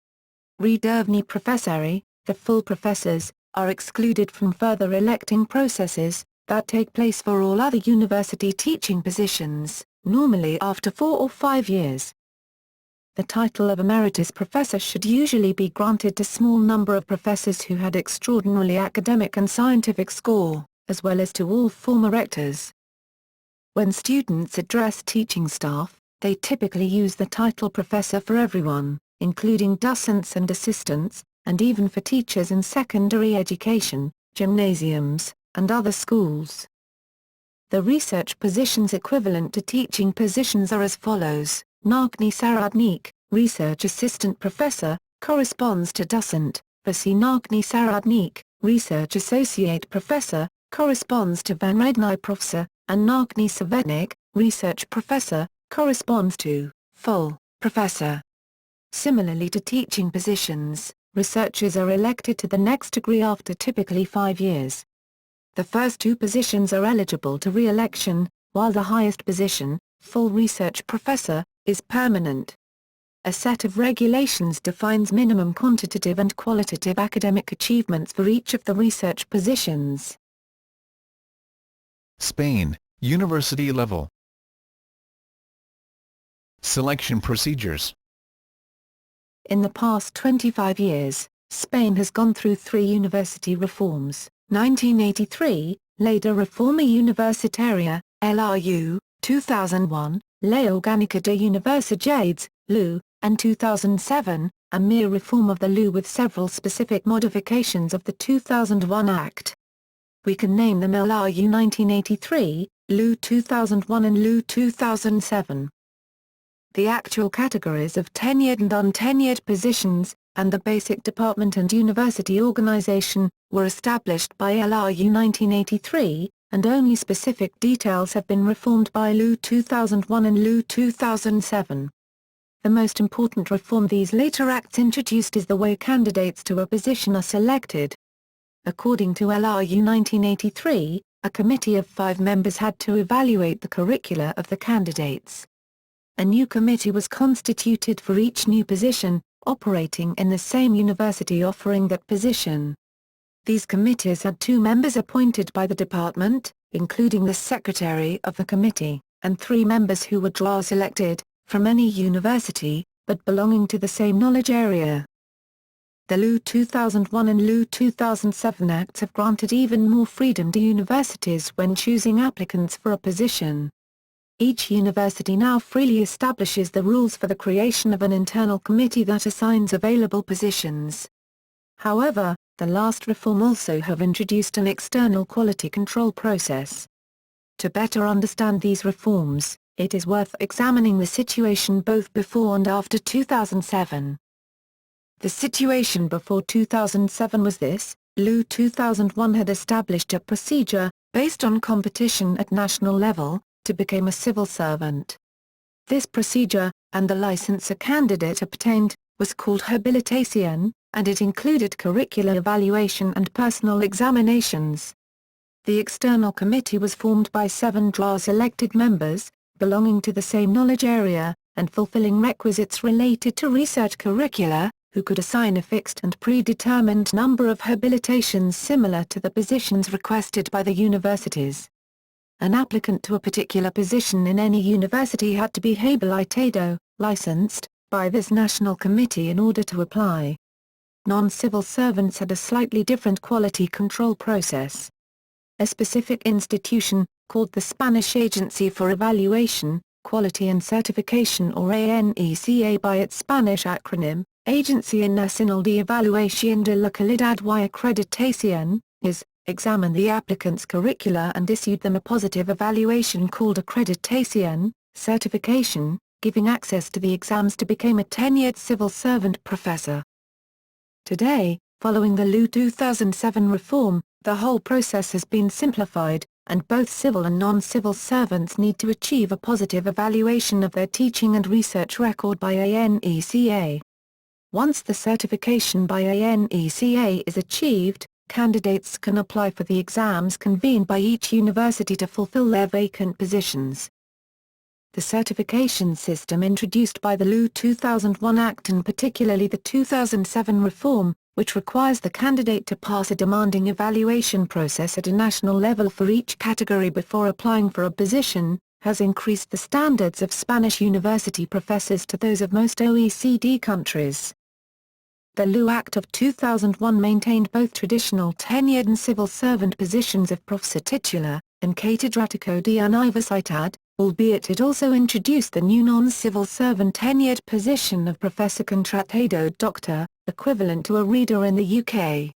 S2: Redurvny professori, the full professors, are excluded from further electing processes that take place for all other university teaching positions, normally after 4 or 5 years. The title of emeritus professor should usually be granted to small number of professors who had extraordinarily academic and scientific score, as well as to all former rectors. When students address teaching staff, they typically use the title professor for everyone, including docents and assistants, and even for teachers in secondary education, gymnasiums, and other schools. The research positions equivalent to teaching positions are as follows: Nákni Saradnik, research assistant professor, corresponds to docent, Vasi Nákni Saradnik, research associate professor, corresponds to van Rednij professor, and Nákni Savetnik, research professor, corresponds to full professor. Similarly to teaching positions, researchers are elected to the next degree after typically 5 years. The first 2 positions are eligible to re-election, while the highest position, full research professor, is permanent. A set of regulations defines minimum quantitative and qualitative academic achievements for each of the research positions.
S1: Spain, university level. Selection procedures.
S2: In the past 25 years, Spain has gone through 3 university reforms: 1983, Ley de Reforma Universitaria, LRU, 2001, Ley Orgánica de Universidades, LU, and 2007, a mere reform of the LU with several specific modifications of the 2001 Act. We can name them LRU 1983, LU 2001 and LU 2007. The actual categories of tenured and untenured positions, and the basic department and university organization, were established by LRU 1983, and only specific details have been reformed by LU 2001 and LU 2007. The most important reform these later acts introduced is the way candidates to a position are selected. According to LRU 1983, a committee of 5 members had to evaluate the curricula of the candidates. A new committee was constituted for each new position, operating in the same university offering that position. These committees had 2 members appointed by the department, including the secretary of the committee, and 3 members who were draw selected, from any university, but belonging to the same knowledge area. The LU 2001 and LU 2007 Acts have granted even more freedom to universities when choosing applicants for a position. Each university now freely establishes the rules for the creation of an internal committee that assigns available positions. However, the last reform also have introduced an external quality control process. To better understand these reforms, it is worth examining the situation both before and after 2007. The situation before 2007 was this: LU 2001 had established a procedure, based on competition at national level, to become a civil servant. This procedure, and the license a candidate obtained, was called habilitación, and it included curricular evaluation and personal examinations. The external committee was formed by 7 draw-selected members, belonging to the same knowledge area, and fulfilling requisites related to research curricula, who could assign a fixed and predetermined number of habilitations similar to the positions requested by the universities. An applicant to a particular position in any university had to be habilitado, licensed, by this national committee in order to apply. Non-civil servants had a slightly different quality control process. A specific institution, called the Spanish Agency for Evaluation, Quality and Certification or ANECA by its Spanish acronym, Agencia Nacional de Evaluación de la Calidad y Acreditación, examined the applicant's curricula and issued them a positive evaluation called accreditation, certification, giving access to the exams to become a tenured civil servant professor. Today, following the LU 2007 reform, the whole process has been simplified, and both civil and non-civil servants need to achieve a positive evaluation of their teaching and research record by ANECA. Once the certification by ANECA is achieved, candidates can apply for the exams convened by each university to fulfill their vacant positions. The certification system introduced by the LU 2001 Act and particularly the 2007 reform, which requires the candidate to pass a demanding evaluation process at a national level for each category before applying for a position, has increased the standards of Spanish university professors to those of most OECD countries. The LU Act of 2001 maintained both traditional tenured and civil servant positions of professor titular, and catedrático de universidad, albeit it also introduced the new non-civil servant tenured position of professor contratado doctor, equivalent to a reader in the UK.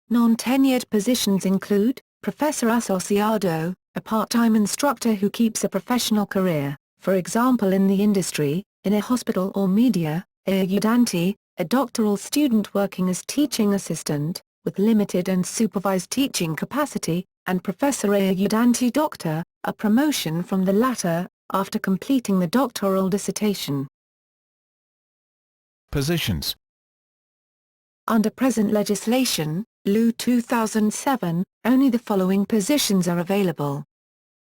S2: Non-tenured positions include, professor asociado, a part-time instructor who keeps a professional career, for example in the industry, in a hospital or media, ayudante, a doctoral student working as teaching assistant, with limited and supervised teaching capacity, and professor ayudante doctor, a promotion from the latter, after completing the doctoral dissertation.
S1: Positions.
S2: Under present legislation, LU 2007, only the following positions are available.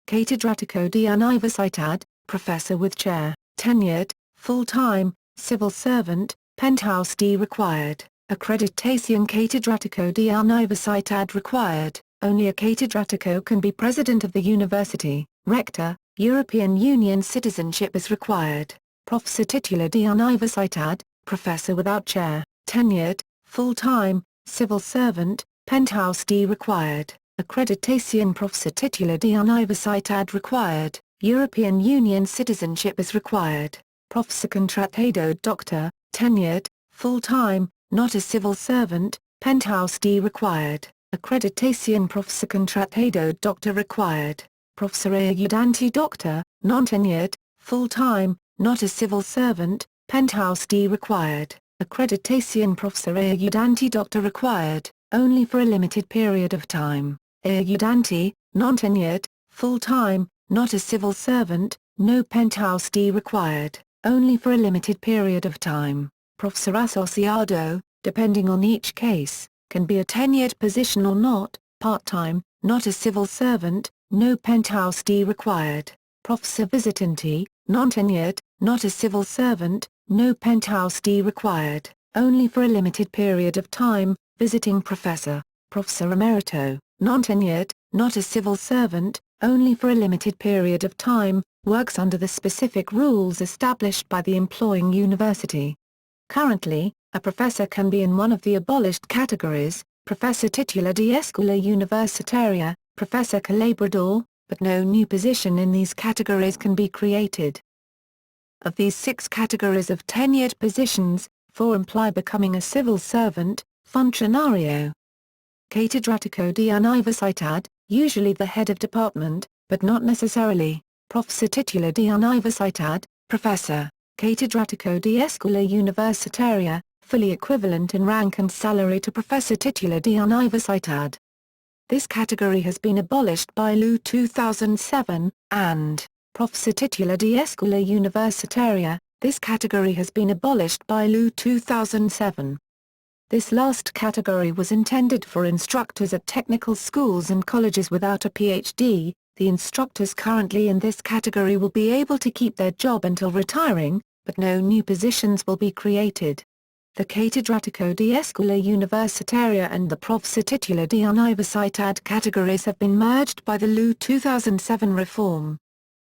S2: Catedrático de Universidad, professor with chair, tenured, full-time, civil servant, penthouse D required, accreditation catedrático de Universidad required, only a catedrático can be president of the university, rector, European Union citizenship is required, professor titular de Universidad, professor without chair, tenured, full-time, civil servant, penthouse D required, accreditation professor titular de Universidad required, European Union citizenship is required, professor contratado doctor, tenured, full-time, not a civil servant, penthouse D required, accreditation professor contratado doctor required, professor ayudante doctor, non-tenured, full-time, not a civil servant, penthouse D required, accreditation professor ayudante doctor required, only for a limited period of time, ayudante, non-tenured, full-time, not a civil servant, no penthouse D required, only for a limited period of time, professor asociado, depending on each case, can be a tenured position or not, part-time, not a civil servant, no penthouse D required, professor visitante, non-tenured, not a civil servant, no penthouse D required, only for a limited period of time, visiting professor, professor emerito, non-tenured, not a civil servant, only for a limited period of time, works under the specific rules established by the employing university. Currently, a professor can be in one of the abolished categories, professor titular de escuela universitaria, professor colaborador, but no new position in these categories can be created. Of these 6 categories of tenured positions, 4 imply becoming a civil servant, funcionario. Catedrático de Universidad, usually the head of department, but not necessarily, professor titular de Universidad, professor, catedrático de escuela universitaria, fully equivalent in rank and salary to professor titular de Universidad. This category has been abolished by LU 2007, and professor titular de escuela universitaria, this category has been abolished by LU 2007. This last category was intended for instructors at technical schools and colleges without a PhD. The instructors currently in this category will be able to keep their job until retiring, but no new positions will be created. The catedrático de escuela universitaria and the professor titular de universidad categories have been merged by the LU 2007 reform.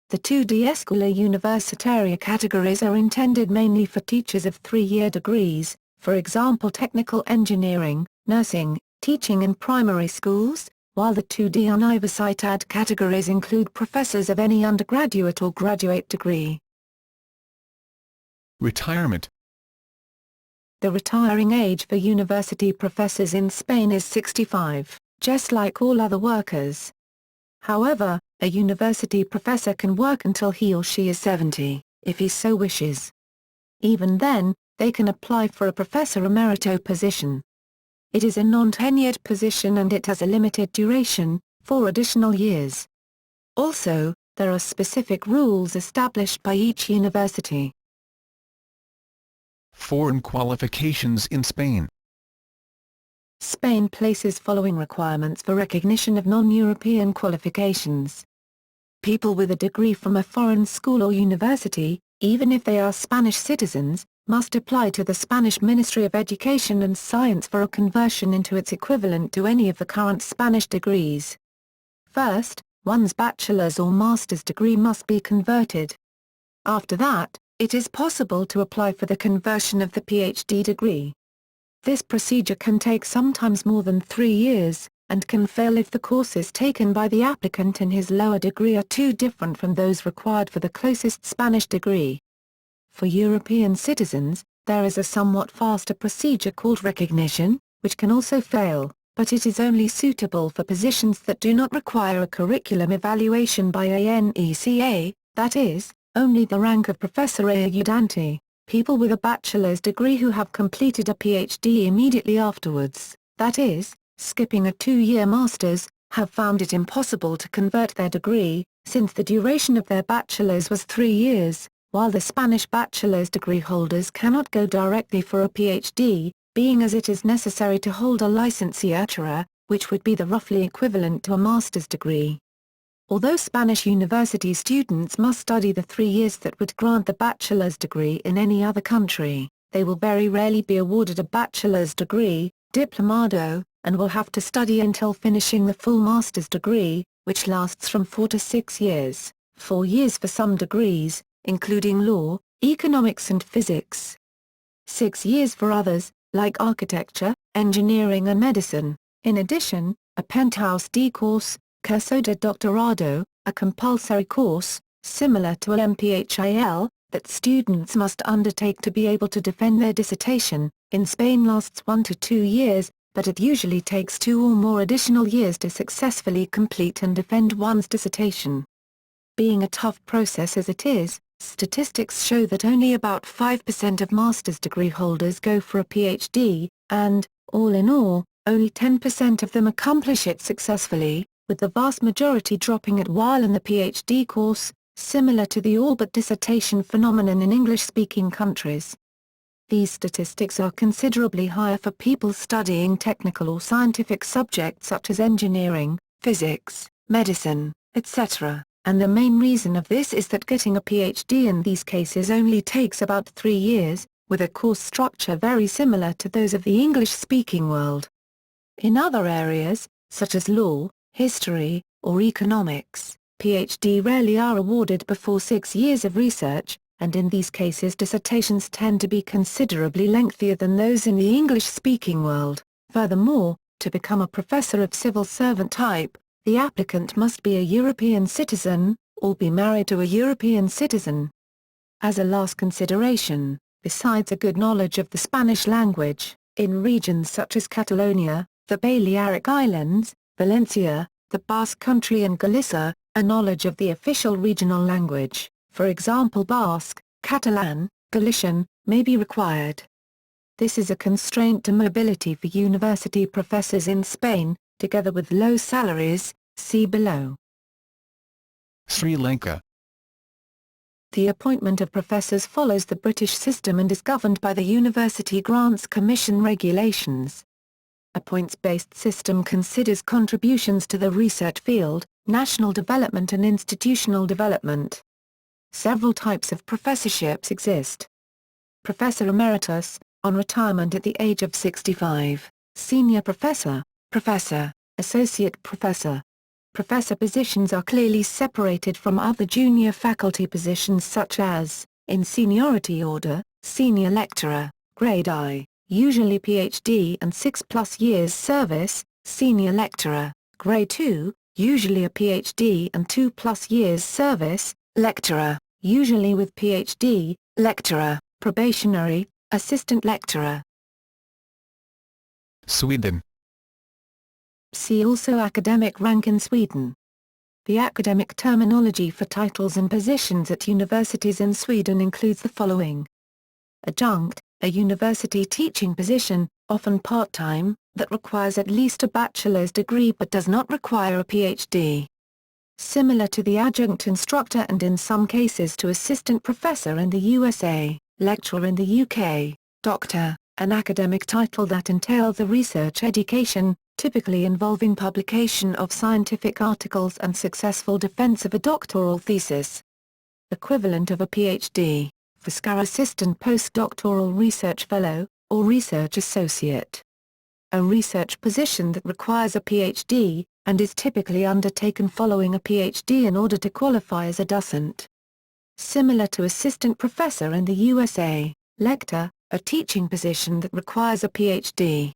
S2: The two de escuela universitaria categories are intended mainly for teachers of 3-year degrees, for example technical engineering, nursing, teaching in primary schools, while the two de universidad categories include professors of any undergraduate or graduate degree.
S1: Retirement.
S2: The retiring age for university professors in Spain is 65, just like all other workers. However, a university professor can work until he or she is 70, if he so wishes. Even then, they can apply for a professor emerito position. It is a non-tenured position and it has a limited duration, 4 additional years. Also, there are specific rules established by each university.
S1: Foreign qualifications in Spain.
S2: Spain places following requirements for recognition of non-European qualifications. People with a degree from a foreign school or university, even if they are Spanish citizens, must apply to the Spanish Ministry of Education and Science for a conversion into its equivalent to any of the current Spanish degrees. First, one's bachelor's or master's degree must be converted. After that, it is possible to apply for the conversion of the PhD degree. This procedure can take sometimes more than 3 years, and can fail if the courses taken by the applicant in his lower degree are too different from those required for the closest Spanish degree. For European citizens, there is a somewhat faster procedure called recognition, which can also fail, but it is only suitable for positions that do not require a curriculum evaluation by ANECA, that is, only the rank of professor ayudante. People with a bachelor's degree who have completed a PhD immediately afterwards, that is, skipping a 2-year master's, have found it impossible to convert their degree, since the duration of their bachelor's was 3 years, while the Spanish bachelor's degree holders cannot go directly for a PhD, being as it is necessary to hold a licenciatura, which would be the roughly equivalent to a master's degree. Although Spanish university students must study the 3 years that would grant the bachelor's degree in any other country, they will very rarely be awarded a bachelor's degree, diplomado, and will have to study until finishing the full master's degree, which lasts from 4 to 6 years, 4 years for some degrees, including law, economics and physics. 6 years for others, like architecture, engineering and medicine. In addition, a penthouse D course, curso de doctorado, a compulsory course, similar to an MPHIL, that students must undertake to be able to defend their dissertation, in Spain lasts 1 to 2 years, but it usually takes 2 or more additional years to successfully complete and defend one's dissertation. Being a tough process as it is, statistics show that only about 5% of master's degree holders go for a PhD, and, all in all, only 10% of them accomplish it successfully, with the vast majority dropping it while in the PhD course, similar to the all but dissertation phenomenon in English-speaking countries. These statistics are considerably higher for people studying technical or scientific subjects such as engineering, physics, medicine, etc., and the main reason of this is that getting a PhD in these cases only takes about 3 years, with a course structure very similar to those of the English-speaking world. In other areas, such as law, history, or economics, PhD rarely are awarded before 6 years of research, and in these cases dissertations tend to be considerably lengthier than those in the English-speaking world. Furthermore, to become a professor of civil servant type, the applicant must be a European citizen, or be married to a European citizen. As a last consideration, besides a good knowledge of the Spanish language, in regions such as Catalonia, the Balearic Islands, Valencia, the Basque Country and Galicia, a knowledge of the official regional language, for example Basque, Catalan, Galician, may be required. This is a constraint to mobility for university professors in Spain, together with low salaries, see below.
S1: Sri Lanka.
S2: The appointment of professors follows the British system and is governed by the University Grants Commission regulations. A points-based system considers contributions to the research field, national development and institutional development. Several types of professorships exist. Professor Emeritus, On retirement at the age of 65, senior professor, professor, associate professor. Professor positions are clearly separated from other junior faculty positions such as, in seniority order, senior lecturer, grade I, usually PhD and 6+ years service, senior lecturer, grade II, usually a PhD and 2+ years service, lecturer, usually with PhD, lecturer, probationary, assistant lecturer.
S1: Sweden.
S2: See also academic rank in Sweden. The academic terminology for titles and positions at universities in Sweden includes the following. Adjunct, a university teaching position, often part-time, that requires at least a bachelor's degree but does not require a PhD. Similar to the adjunct instructor and in some cases to assistant professor in the USA, lecturer in the UK, doctor, an academic title that entails a research education, typically involving publication of scientific articles and successful defense of a doctoral thesis. Equivalent of a PhD, for SCAR assistant postdoctoral research fellow, or research associate. A research position that requires a PhD, and is typically undertaken following a PhD in order to qualify as a docent. Similar to assistant professor in the USA, lector, a teaching position that requires a PhD.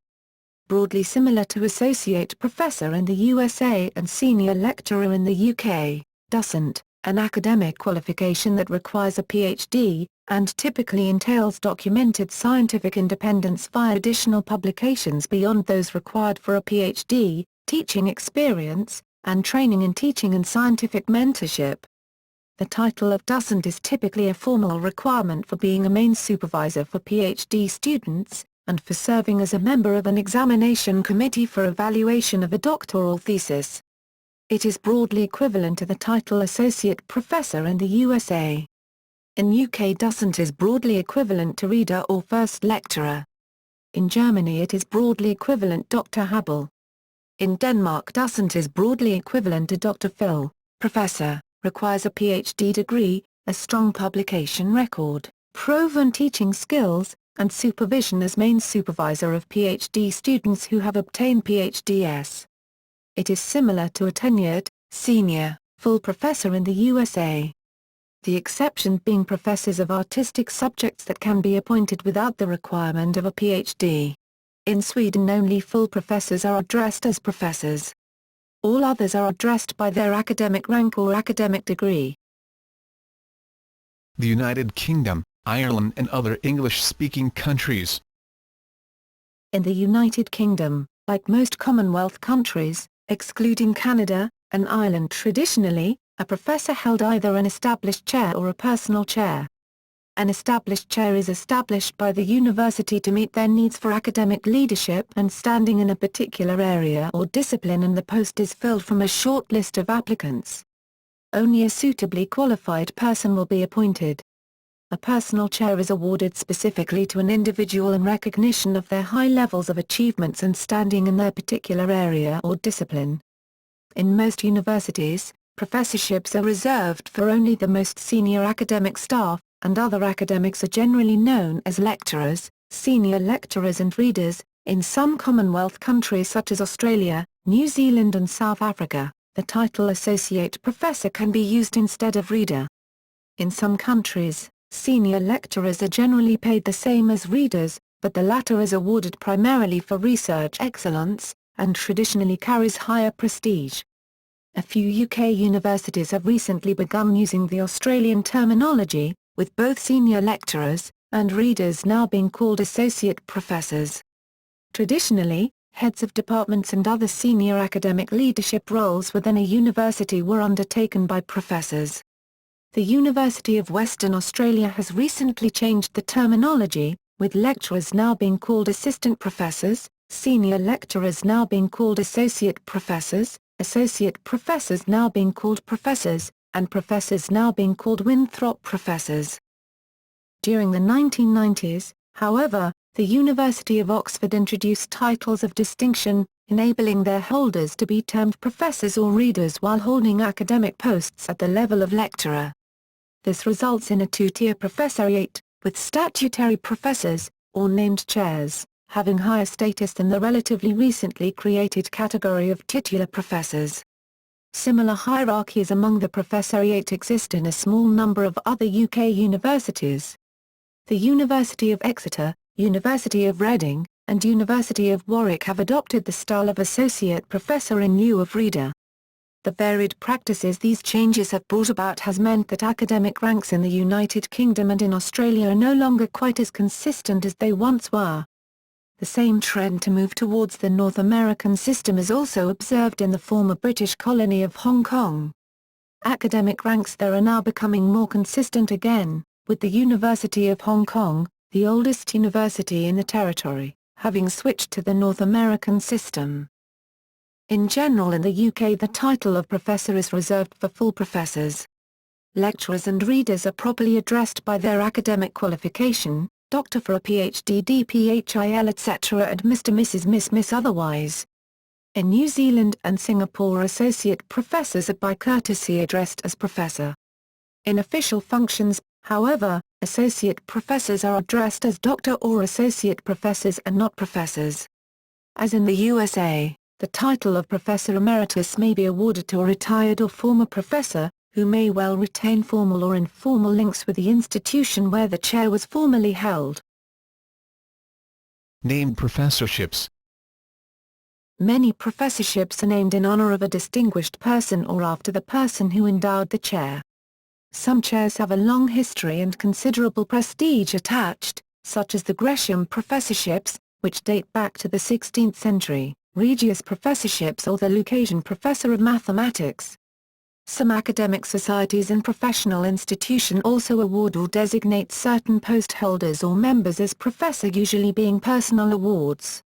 S2: Broadly similar to associate professor in the USA and senior lecturer in the UK, docent, an academic qualification that requires a PhD, and typically entails documented scientific independence via additional publications beyond those required for a PhD, teaching experience, and training in teaching and scientific mentorship. The title of docent is typically a formal requirement for being a main supervisor for PhD students, and for serving as a member of an examination committee for evaluation of a doctoral thesis. It is broadly equivalent to the title associate professor in the USA. In UK, docent is broadly equivalent to reader or first lecturer. In Germany it is broadly equivalent Dr. Habel. In Denmark, docent is broadly equivalent to Dr. Phil, professor, requires a PhD degree, a strong publication record, proven teaching skills, and supervision as main supervisor of PhD students who have obtained PhDs. It is similar to a tenured, senior, full professor in the USA. The exception being professors of artistic subjects that can be appointed without the requirement of a PhD. In Sweden only full professors are addressed as professors. All others are addressed by their academic rank or academic degree.
S1: The United Kingdom, Ireland and other English-speaking countries.
S2: In the United Kingdom, like most Commonwealth countries, excluding Canada, and Ireland traditionally, a professor held either an established chair or a personal chair. An established chair is established by the university to meet their needs for academic leadership and standing in a particular area or discipline, and the post is filled from a short list of applicants. Only a suitably qualified person will be appointed. A personal chair is awarded specifically to an individual in recognition of their high levels of achievements and standing in their particular area or discipline. In most universities, professorships are reserved for only the most senior academic staff, and other academics are generally known as lecturers, senior lecturers and readers. In some Commonwealth countries such as Australia, New Zealand and South Africa, the title associate professor can be used instead of reader. In some countries, senior lecturers are generally paid the same as readers, but the latter is awarded primarily for research excellence, and traditionally carries higher prestige. A few UK universities have recently begun using the Australian terminology, with both senior lecturers and readers now being called associate professors. Traditionally, heads of departments and other senior academic leadership roles within a university were undertaken by professors. The University of Western Australia has recently changed the terminology, with lecturers now being called assistant professors, senior lecturers now being called associate professors now being called professors, and professors now being called Winthrop professors. During the 1990s, however, the University of Oxford introduced titles of distinction, enabling their holders to be termed professors or readers while holding academic posts at the level of lecturer. This results in a two-tier professoriate, with statutory professors, or named chairs, having higher status than the relatively recently created category of titular professors. Similar hierarchies among the professoriate exist in a small number of other UK universities. The University of Exeter, University of Reading, and University of Warwick have adopted the style of associate professor in lieu of reader. The varied practices these changes have brought about has meant that academic ranks in the United Kingdom and in Australia are no longer quite as consistent as they once were. The same trend to move towards the North American system is also observed in the former British colony of Hong Kong. Academic ranks there are now becoming more consistent again, with the University of Hong Kong, the oldest university in the territory, having switched to the North American system. In general in the UK the title of professor is reserved for full professors. Lecturers and readers are properly addressed by their academic qualification, Doctor for a PhD, DPhil etc. and Mr. Mrs. Miss otherwise. In New Zealand and Singapore associate professors are by courtesy addressed as professor. In official functions, however, associate professors are addressed as doctor or associate professors and not professors. As in the USA, the title of Professor Emeritus may be awarded to a retired or former professor, who may well retain formal or informal links with the institution where the chair was formerly held.
S1: Named professorships.
S2: Many professorships are named in honor of a distinguished person or after the person who endowed the chair. Some chairs have a long history and considerable prestige attached, such as the Gresham Professorships, which date back to the 16th century, Regius Professorships or the Lucasian Professor of Mathematics. Some academic societies and professional institutions also award or designate certain post holders or members as professor, usually being personal awards.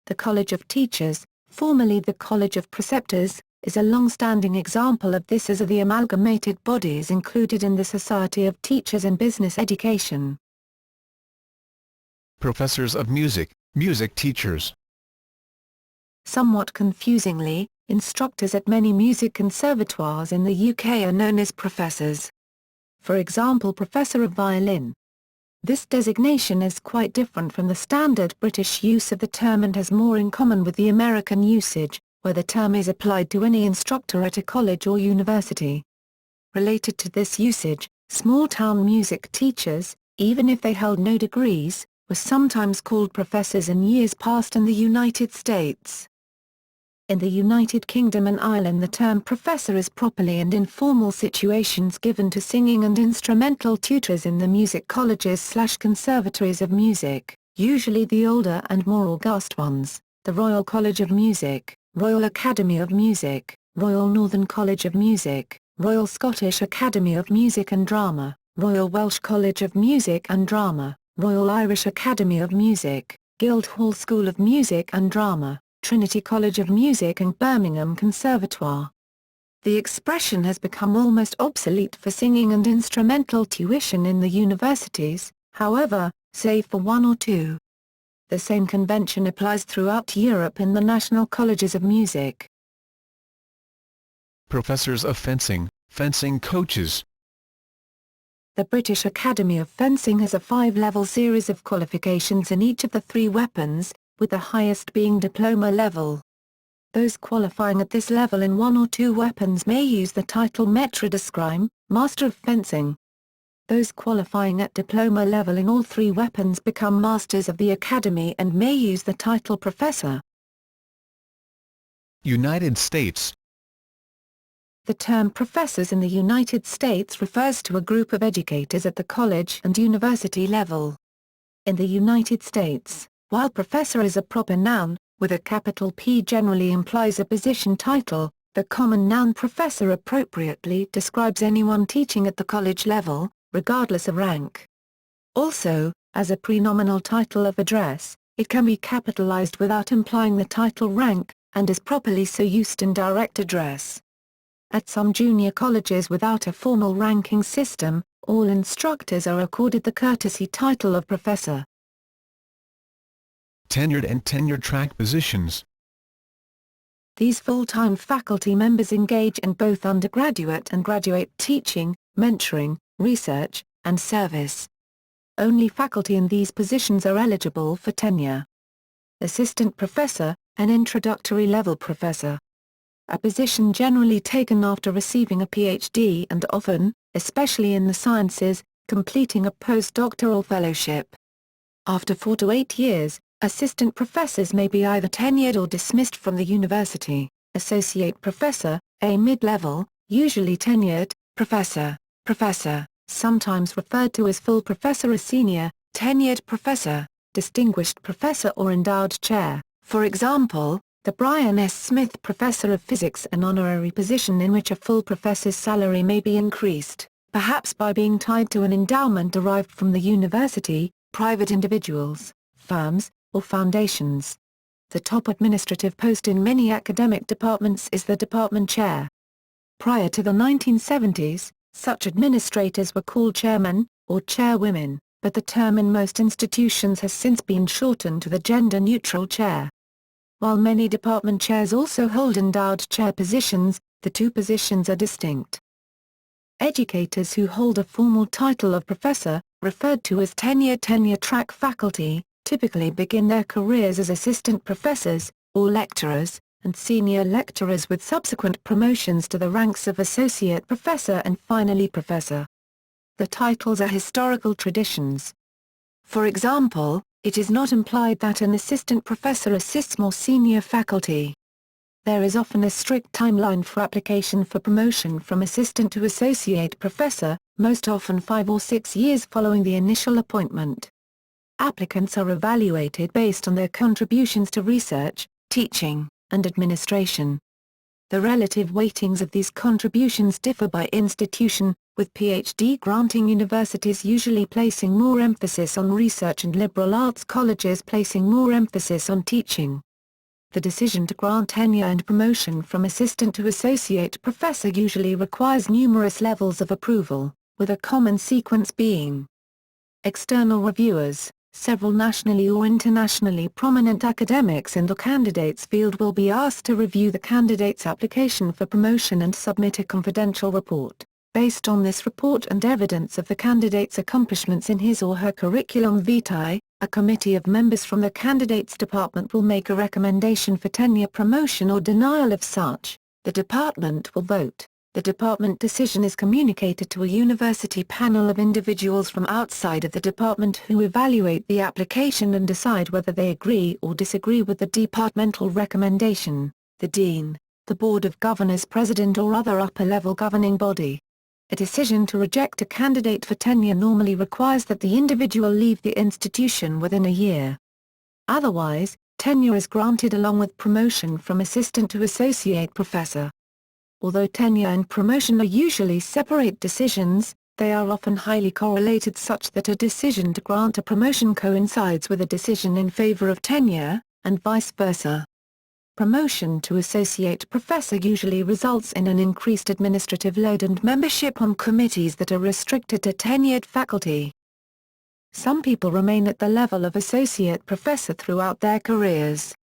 S2: The College of Teachers, formerly the College of Preceptors, is a long-standing example of this, as are the amalgamated bodies included in the Society of Teachers in Business Education.
S1: Professors of music, music teachers.
S2: Somewhat confusingly, instructors at many music conservatoires in the UK are known as professors. For example, Professor of Violin. This designation is quite different from the standard British use of the term and has more in common with the American usage, where the term is applied to any instructor at a college or university. Related to this usage, small-town music teachers, even if they held no degrees, were sometimes called professors in years past in the United States. In the United Kingdom and Ireland the term professor is properly and in formal situations given to singing and instrumental tutors in the music colleges/conservatories of music, usually the older and more august ones, the Royal College of Music, Royal Academy of Music, Royal Northern College of Music, Royal Scottish Academy of Music and Drama, Royal Welsh College of Music and Drama, Royal Irish Academy of Music, Guildhall School of Music and Drama, Trinity College of Music and Birmingham Conservatoire. The expression has become almost obsolete for singing and instrumental tuition in the universities, however, save for one or two. The same convention applies throughout Europe in the national colleges of music.
S1: Professors of fencing, fencing coaches.
S2: The British Academy of Fencing has a 5-level series of qualifications in each of the 3 weapons, with the highest being diploma level. Those qualifying at this level in 1 or 2 weapons may use the title Maître d'Escrime, Master of Fencing. Those qualifying at diploma level in all 3 weapons become Masters of the Academy and may use the title Professor.
S1: United States.
S2: The term professors in the United States refers to a group of educators at the college and university level. In the United States, while professor is a proper noun, with a capital P generally implies a position title, the common noun professor appropriately describes anyone teaching at the college level, regardless of rank. Also, as a prenominal title of address, it can be capitalized without implying the title rank, and is properly so used in direct address. At some junior colleges without a formal ranking system, all instructors are accorded the courtesy title of professor.
S1: Tenured and tenure-track positions.
S2: These full-time faculty members engage in both undergraduate and graduate teaching, mentoring, research, and service. only faculty in these positions are eligible for tenure. Assistant professor, an introductory level professor. A position generally taken after receiving a PhD and often, especially in the sciences, completing a postdoctoral fellowship. After 4 to 8 years, assistant professors may be either tenured or dismissed from the university. Associate professor, a mid-level, usually tenured, professor, sometimes referred to as full professor, a senior, tenured professor, distinguished professor or endowed chair, for example, the Brian S. Smith Professor of Physics, an honorary position in which a full professor's salary may be increased, perhaps by being tied to an endowment derived from the university, private individuals, firms, or foundations. The top administrative post in many academic departments is the department chair. Prior to the 1970s, such administrators were called chairmen, or chairwomen, but the term in most institutions has since been shortened to the gender-neutral chair. While many department chairs also hold endowed chair positions, the two positions are distinct. Educators who hold a formal title of professor, referred to as tenure-track faculty, typically begin their careers as assistant professors, or lecturers, and senior lecturers with subsequent promotions to the ranks of associate professor and finally professor. The titles are historical traditions. For example, it is not implied that an assistant professor assists more senior faculty. There is often a strict timeline for application for promotion from assistant to associate professor, most often 5 or 6 years following the initial appointment. Applicants are evaluated based on their contributions to research, teaching, and administration. The relative weightings of these contributions differ by institution, with PhD-granting universities usually placing more emphasis on research and liberal arts colleges placing more emphasis on teaching. The decision to grant tenure and promotion from assistant to associate professor usually requires numerous levels of approval, with a common sequence being external reviewers. Several nationally or internationally prominent academics in the candidates field will be asked to review the candidate's application for promotion and submit a confidential report. Based on this report and evidence of the candidate's accomplishments in his or her curriculum vitae, a committee of members from the candidate's department will make a recommendation for tenure, promotion or denial of such. The department will vote. The department decision is communicated to a university panel of individuals from outside of the department who evaluate the application and decide whether they agree or disagree with the departmental recommendation. The dean, the board of governors, president or other upper-level governing body. A decision to reject a candidate for tenure normally requires that the individual leave the institution within a year. Otherwise, tenure is granted along with promotion from assistant to associate professor. Although tenure and promotion are usually separate decisions, they are often highly correlated such that a decision to grant a promotion coincides with a decision in favor of tenure, and vice versa. Promotion to associate professor usually results in an increased administrative load and membership on committees that are restricted to tenured faculty. Some people remain at the level of associate professor throughout their careers.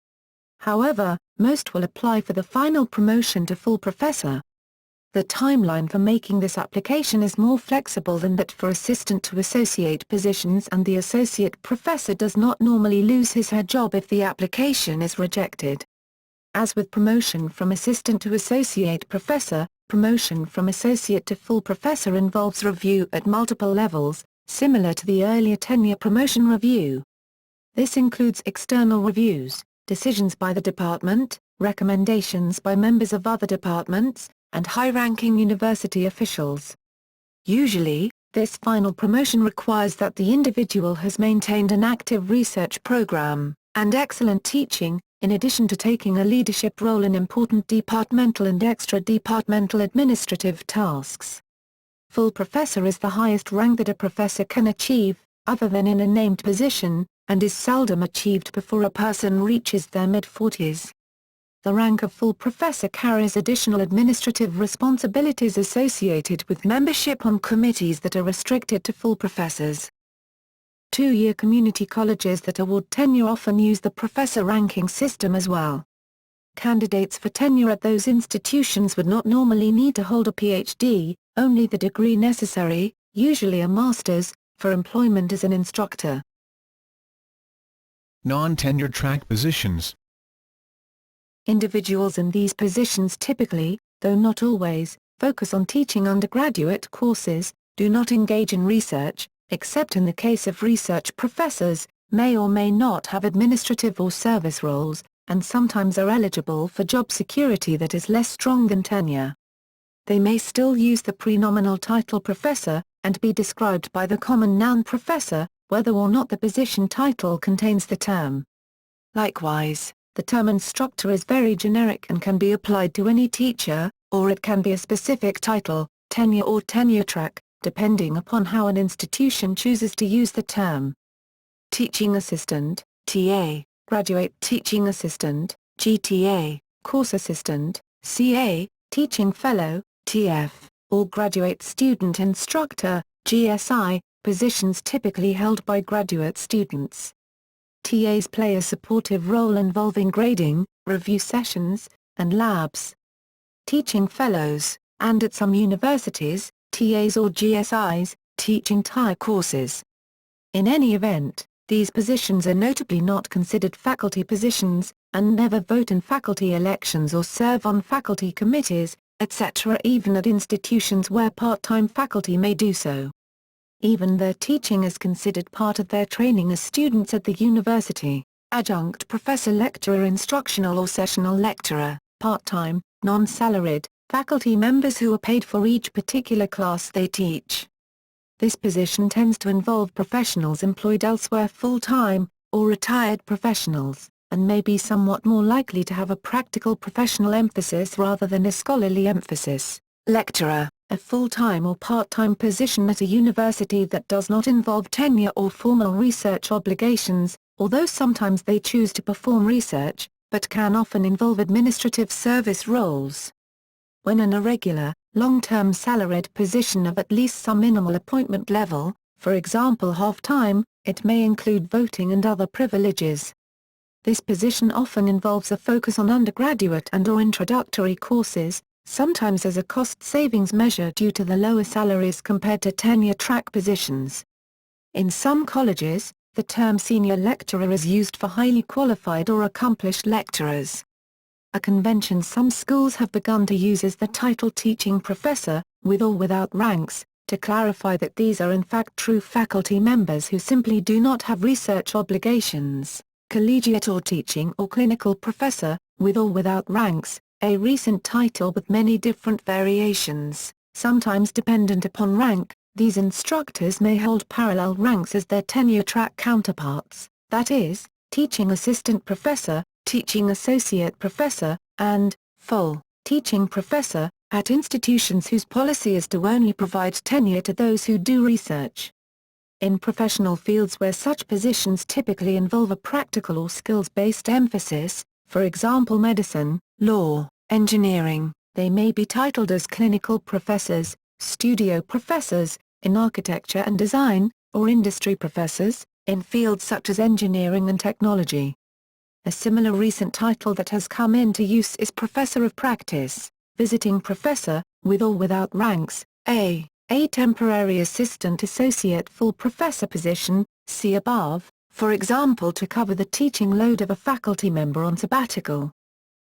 S2: However, most will apply for the final promotion to full professor. The timeline for making this application is more flexible than that for assistant to associate positions, and the associate professor does not normally lose his/her job if the application is rejected. As with promotion from assistant to associate professor, promotion from associate to full professor involves review at multiple levels, similar to the earlier tenure promotion review. This includes external reviews, decisions by the department, recommendations by members of other departments, and high-ranking university officials. Usually, this final promotion requires that the individual has maintained an active research program, and excellent teaching, in addition to taking a leadership role in important departmental and extra-departmental administrative tasks. Full professor is the highest rank that a professor can achieve, other than in a named position, and is seldom achieved before a person reaches their mid-40s. The rank of full professor carries additional administrative responsibilities associated with membership on committees that are restricted to full professors. Two-year community colleges that award tenure often use the professor ranking system as well. Candidates for tenure at those institutions would not normally need to hold a PhD, only the degree necessary, usually a master's, for employment as an instructor.
S1: Non-tenure track positions.
S2: Individuals in these positions typically, though not always, focus on teaching undergraduate courses, do not engage in research, except in the case of research professors, may or may not have administrative or service roles, and sometimes are eligible for job security that is less strong than tenure. They may still use the prenominal title professor, and be described by the common noun professor, whether or not the position title contains the term. Likewise, the term instructor is very generic and can be applied to any teacher, or it can be a specific title, tenure or tenure track, depending upon how an institution chooses to use the term. Teaching assistant, TA, graduate teaching assistant, GTA, course assistant, CA, teaching fellow, TF, or graduate student instructor, GSI, positions typically held by graduate students. TAs play a supportive role involving grading, review sessions, and labs. Teaching fellows, and at some universities, TAs or GSIs, teach entire courses. In any event, these positions are notably not considered faculty positions, and never vote in faculty elections or serve on faculty committees, etc. even at institutions where part-time faculty may do so. Even their teaching is considered part of their training as students at the university. Adjunct professor, lecturer, instructional or sessional lecturer, part-time, non-salaried, faculty members who are paid for each particular class they teach. This position tends to involve professionals employed elsewhere full-time, or retired professionals, and may be somewhat more likely to have a practical professional emphasis rather than a scholarly emphasis. Lecturer, a full-time or part-time position at a university that does not involve tenure or formal research obligations, although sometimes they choose to perform research, but can often involve administrative service roles. When an irregular, long-term salaried position of at least some minimal appointment level, for example half-time, it may include voting and other privileges. This position often involves a focus on undergraduate and/or introductory courses, sometimes as a cost-savings measure due to the lower salaries compared to tenure-track positions. In some colleges, the term senior lecturer is used for highly qualified or accomplished lecturers. A convention some schools have begun to use is the title teaching professor, with or without ranks, to clarify that these are in fact true faculty members who simply do not have research obligations. Collegiate or teaching or clinical professor, with or without ranks, a recent title with many different variations, sometimes dependent upon rank. These instructors may hold parallel ranks as their tenure-track counterparts, that is, teaching assistant professor, teaching associate professor, and full teaching professor, at institutions whose policy is to only provide tenure to those who do research. In professional fields where such positions typically involve a practical or skills-based emphasis, for example medicine, law, engineering, they may be titled as clinical professors, studio professors, in architecture and design, or industry professors, in fields such as engineering and technology. A similar recent title that has come into use is Professor of Practice, Visiting Professor, with or without ranks, a temporary assistant associate full professor position, see above, for example to cover the teaching load of a faculty member on sabbatical.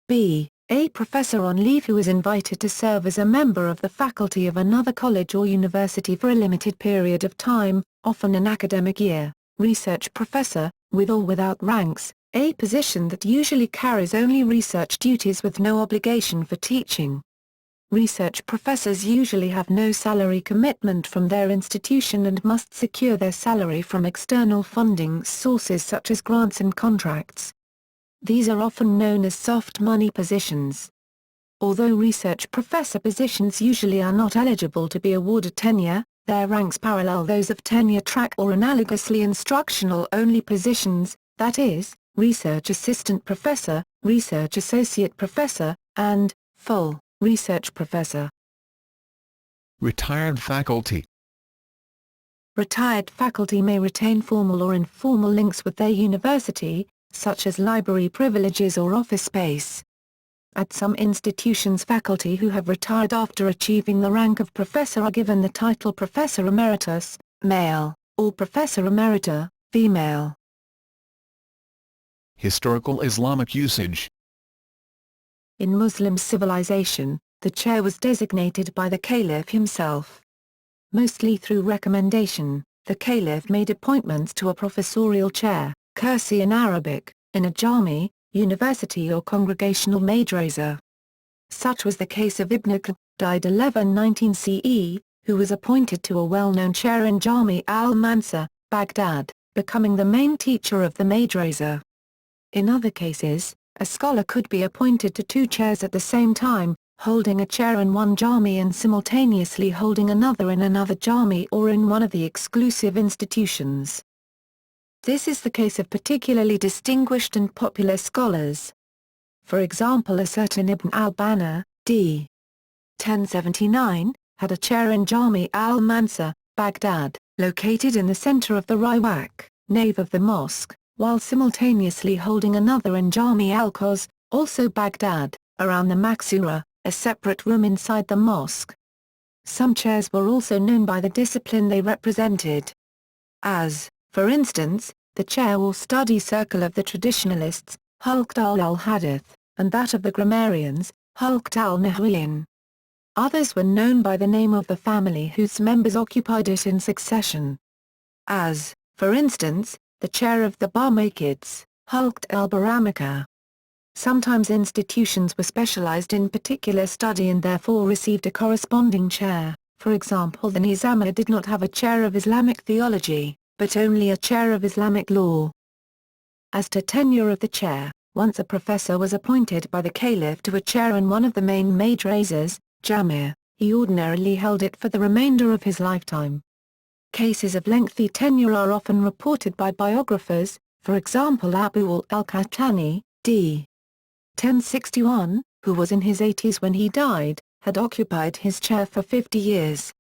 S2: B. A professor on leave who is invited to serve as a member of the faculty of another college or university for a limited period of time, often an academic year. Research professor, with or without ranks, a position that usually carries only research duties with no obligation for teaching. Research professors usually have no salary commitment from their institution and must secure their salary from external funding sources such as grants and contracts. These are often known as soft money positions. Although research professor positions usually are not eligible to be awarded tenure, their ranks parallel those of tenure-track or analogously instructional-only positions, that is, research assistant professor, research associate professor, and full research professor.
S1: Retired faculty.
S2: Retired faculty may retain formal or informal links with their university, such as library privileges or office space. At some institutions, faculty who have retired after achieving the rank of professor are given the title Professor Emeritus, male, or Professor Emerita, female.
S1: Historical Islamic usage.
S2: In Muslim civilization, the chair was designated by the caliph himself. Mostly through recommendation, the caliph made appointments to a professorial chair, kursi in Arabic, in a jami, university or congregational madrasa. Such was the case of Ibn Qutb, died 1119 CE, who was appointed to a well-known chair in Jami al-Mansur, Baghdad, becoming the main teacher of the madrasa. In other cases, a scholar could be appointed to two chairs at the same time, holding a chair in one jami and simultaneously holding another in another jami or in one of the exclusive institutions. This is the case of particularly distinguished and popular scholars. For example, a certain Ibn al-Banna, d. 1079, had a chair in Jami al-Mansur, Baghdad, located in the center of the Riwaq, nave of the mosque, while simultaneously holding another in Jami al-Qos, also Baghdad, around the Maksura, a separate room inside the mosque. Some chairs were also known by the discipline they represented. As, for instance, the chair or study circle of the traditionalists, Hulqat al-Hadith, and that of the grammarians, Hulqat al-Nahwiyin. Others were known by the name of the family whose members occupied it in succession. As, for instance, the chair of the Barmakids, Hulqat al-Baramika. Sometimes institutions were specialized in particular study and therefore received a corresponding chair. For example, the Nizamiya did not have a chair of Islamic theology, but only a chair of Islamic law. As to tenure of the chair, once a professor was appointed by the caliph to a chair in one of the main madrasas, Jamia, he ordinarily held it for the remainder of his lifetime. Cases of lengthy tenure are often reported by biographers, for example Abu al-Qahtani, d. 1061, who was in his 80s when he died, had occupied his chair for 50 years.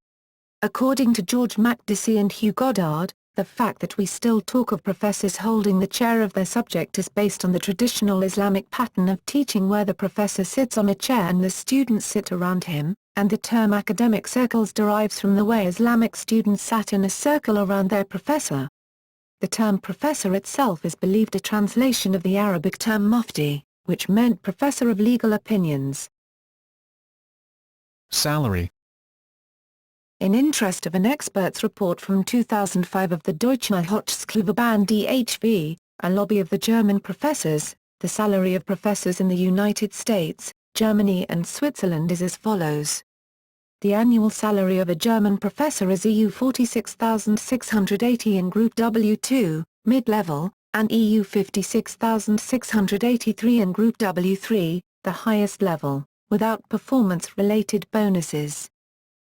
S2: According to George Makdisi and Hugh Goddard, the fact that we still talk of professors holding the chair of their subject is based on the traditional Islamic pattern of teaching where the professor sits on a chair and the students sit around him, and the term academic circles derives from the way Islamic students sat in a circle around their professor. The term professor itself is believed a translation of the Arabic term mufti, which meant professor of legal opinions.
S1: Salary.
S2: In interest of an expert's report from 2005 of the Deutsche Hochschulverband DHV, a lobby of the German professors, the salary of professors in the United States, Germany and Switzerland is as follows. The annual salary of a German professor is EU 46,680 in Group W2, mid-level, and EU 56,683 in Group W3, the highest level, without performance-related bonuses.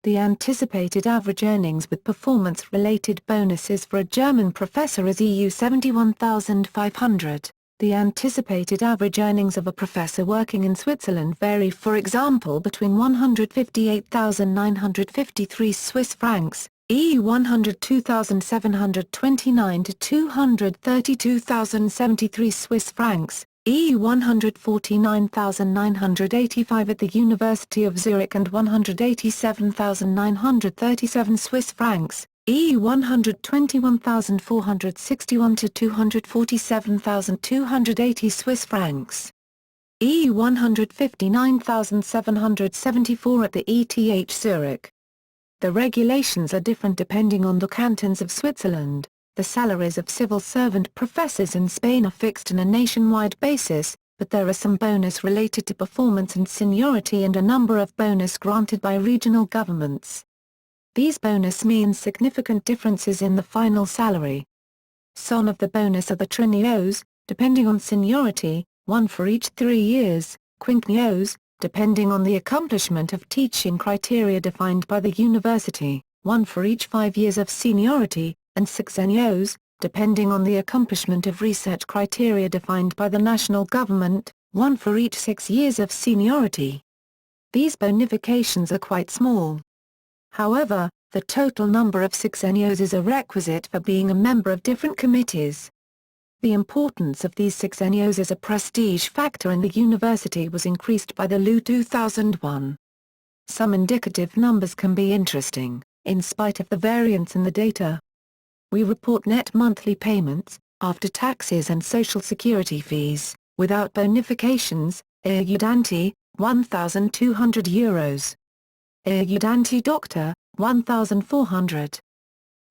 S2: The anticipated average earnings with performance-related bonuses for a German professor is EU 71,500. The anticipated average earnings of a professor working in Switzerland vary, for example, between 158,953 Swiss francs, EU 102,729 to 232,073 Swiss francs, EU 149,985 at the University of Zurich and 187,937 Swiss francs, EU 121,461 to 247,280 Swiss francs. EU 159,774 at the ETH Zurich. The regulations are different depending on the cantons of Switzerland. The salaries of civil servant professors in Spain are fixed on a nationwide basis, but there are some bonus related to performance and seniority and a number of bonus granted by regional governments. These bonus means significant differences in the final salary. Some of the bonus are the trienios, depending on seniority, one for each 3 years, quinquennios, depending on the accomplishment of teaching criteria defined by the university, one for each 5 years of seniority, and sexennios, depending on the accomplishment of research criteria defined by the national government, one for each 6 years of seniority. These bonifications are quite small. However, the total number of sexennios is a requisite for being a member of different committees. The importance of these sexennios as a prestige factor in the university was increased by the LU 2001. Some indicative numbers can be interesting, in spite of the variance in the data. We report net monthly payments, after taxes and social security fees, without bonifications, aiutanti, €1,200. Aiutanti doctor, 1,400.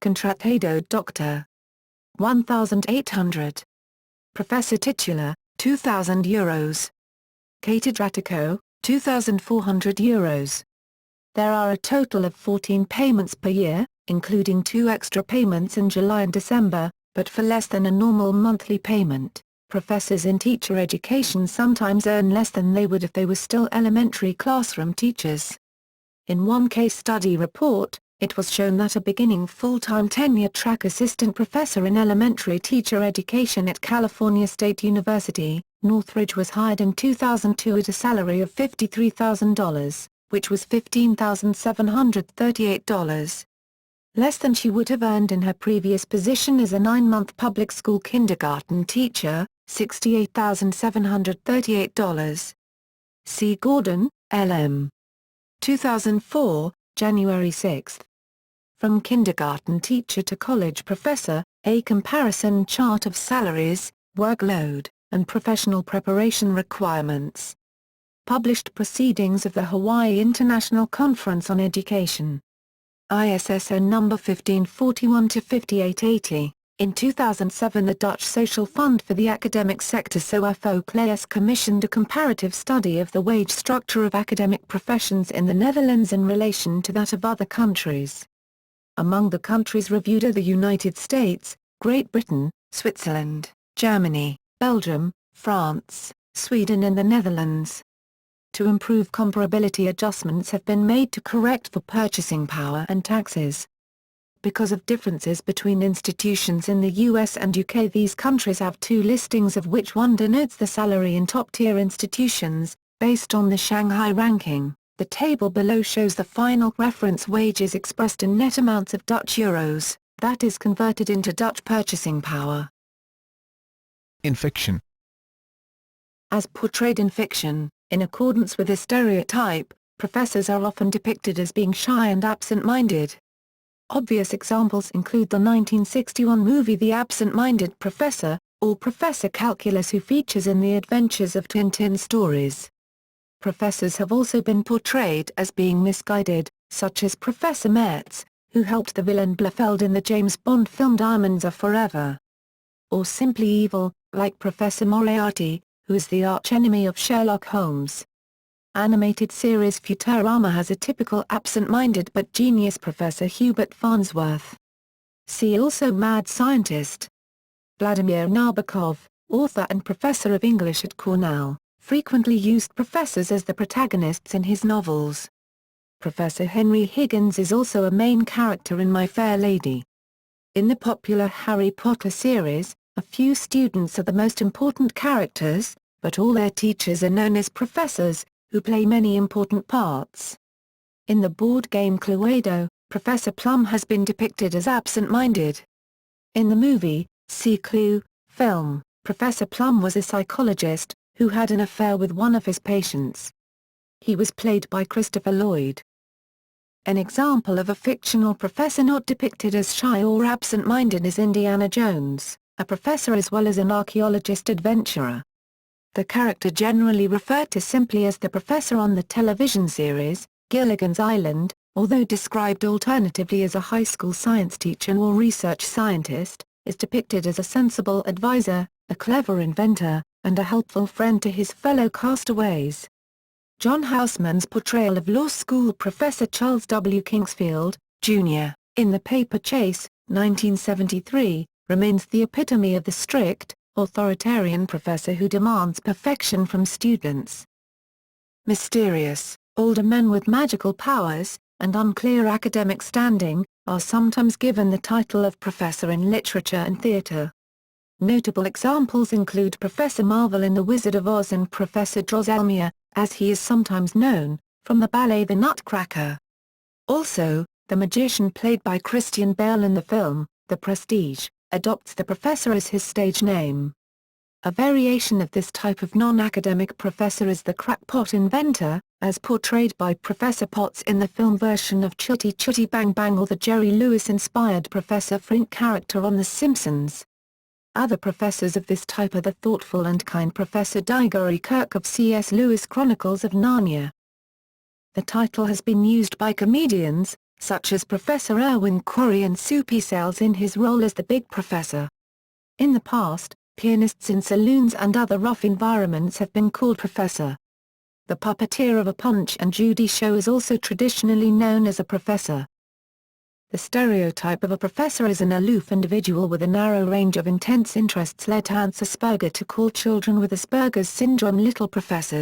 S2: Contrattato doctor, 1,800. Professor titular, €2,000. Cattedratico, €2,400. There are a total of 14 payments per year, including 2 extra payments in July and December, but for less than a normal monthly payment. Professors in teacher education sometimes earn less than they would if they were still elementary classroom teachers. In one case study report, it was shown that a beginning full-time tenure-track assistant professor in elementary teacher education at California State University, Northridge was hired in 2002 at a salary of $53,000, which was $15,738. Less than she would have earned in her previous position as a 9-month public school kindergarten teacher, $68,738. C. Gordon, L.M. 2004, January 6. From kindergarten teacher to college professor, a comparison chart of salaries, workload, and professional preparation requirements. Published Proceedings of the Hawaii International Conference on Education. ISSN number 1541-5880. In 2007 the Dutch Social Fund for the Academic Sector SOFOCLES commissioned a comparative study of the wage structure of academic professions in the Netherlands in relation to that of other countries. Among the countries reviewed are the United States, Great Britain, Switzerland, Germany, Belgium, France, Sweden and the Netherlands. To improve comparability, adjustments have been made to correct for purchasing power and taxes. Because of differences between institutions in the US and UK, these countries have 2 listings of which one denotes the salary in top-tier institutions, based on the Shanghai ranking. The table below shows the final reference wages expressed in net amounts of Dutch euros, that is converted into Dutch purchasing power.
S1: In fiction.
S2: As portrayed in fiction, in accordance with a stereotype, professors are often depicted as being shy and absent-minded. Obvious examples include the 1961 movie The Absent-Minded Professor, or Professor Calculus, who features in the Adventures of Tintin stories. Professors have also been portrayed as being misguided, such as Professor Metz, who helped the villain Blofeld in the James Bond film Diamonds Are Forever. Or simply evil, like Professor Moriarty, who is the archenemy of Sherlock Holmes. Animated series Futurama has a typical absent-minded but genius Professor Hubert Farnsworth. See also Mad Scientist. Vladimir Nabokov, author and professor of English at Cornell, frequently used professors as the protagonists in his novels. Professor Henry Higgins is also a main character in My Fair Lady. In the popular Harry Potter series, a few students are the most important characters, but all their teachers are known as professors, who play many important parts. In the board game Cluedo, Professor Plum has been depicted as absent-minded. In the movie, See Clue, film, Professor Plum was a psychologist, who had an affair with one of his patients. He was played by Christopher Lloyd. An example of a fictional professor not depicted as shy or absent-minded is Indiana Jones, a professor as well as an archaeologist adventurer. The character generally referred to simply as the professor on the television series, Gilligan's Island, although described alternatively as a high school science teacher or research scientist, is depicted as a sensible advisor, a clever inventor, and a helpful friend to his fellow castaways. John Houseman's portrayal of law school professor Charles W. Kingsfield, Jr., in The Paper Chase, 1973, remains the epitome of the strict, authoritarian professor who demands perfection from students. Mysterious, older men with magical powers, and unclear academic standing, are sometimes given the title of professor in literature and theatre. Notable examples include Professor Marvel in The Wizard of Oz and Professor Drosselmeyer, as he is sometimes known, from the ballet The Nutcracker. Also, the magician played by Christian Bale in the film, The Prestige, adopts the professor as his stage name. A variation of this type of non-academic professor is the crackpot inventor, as portrayed by Professor Potts in the film version of Chitty Chitty Bang Bang or the Jerry Lewis-inspired Professor Frink character on The Simpsons. Other professors of this type are the thoughtful and kind Professor Diggory Kirk of C.S. Lewis' Chronicles of Narnia. The title has been used by comedians, such as Professor Irwin Quarry and Soupy Sales in his role as the Big Professor. In the past, pianists in saloons and other rough environments have been called professor. The puppeteer of a Punch and Judy show is also traditionally known as a professor. The stereotype of a professor is an aloof individual with a narrow range of intense interests led Hans Asperger to call children with Asperger's syndrome little professors.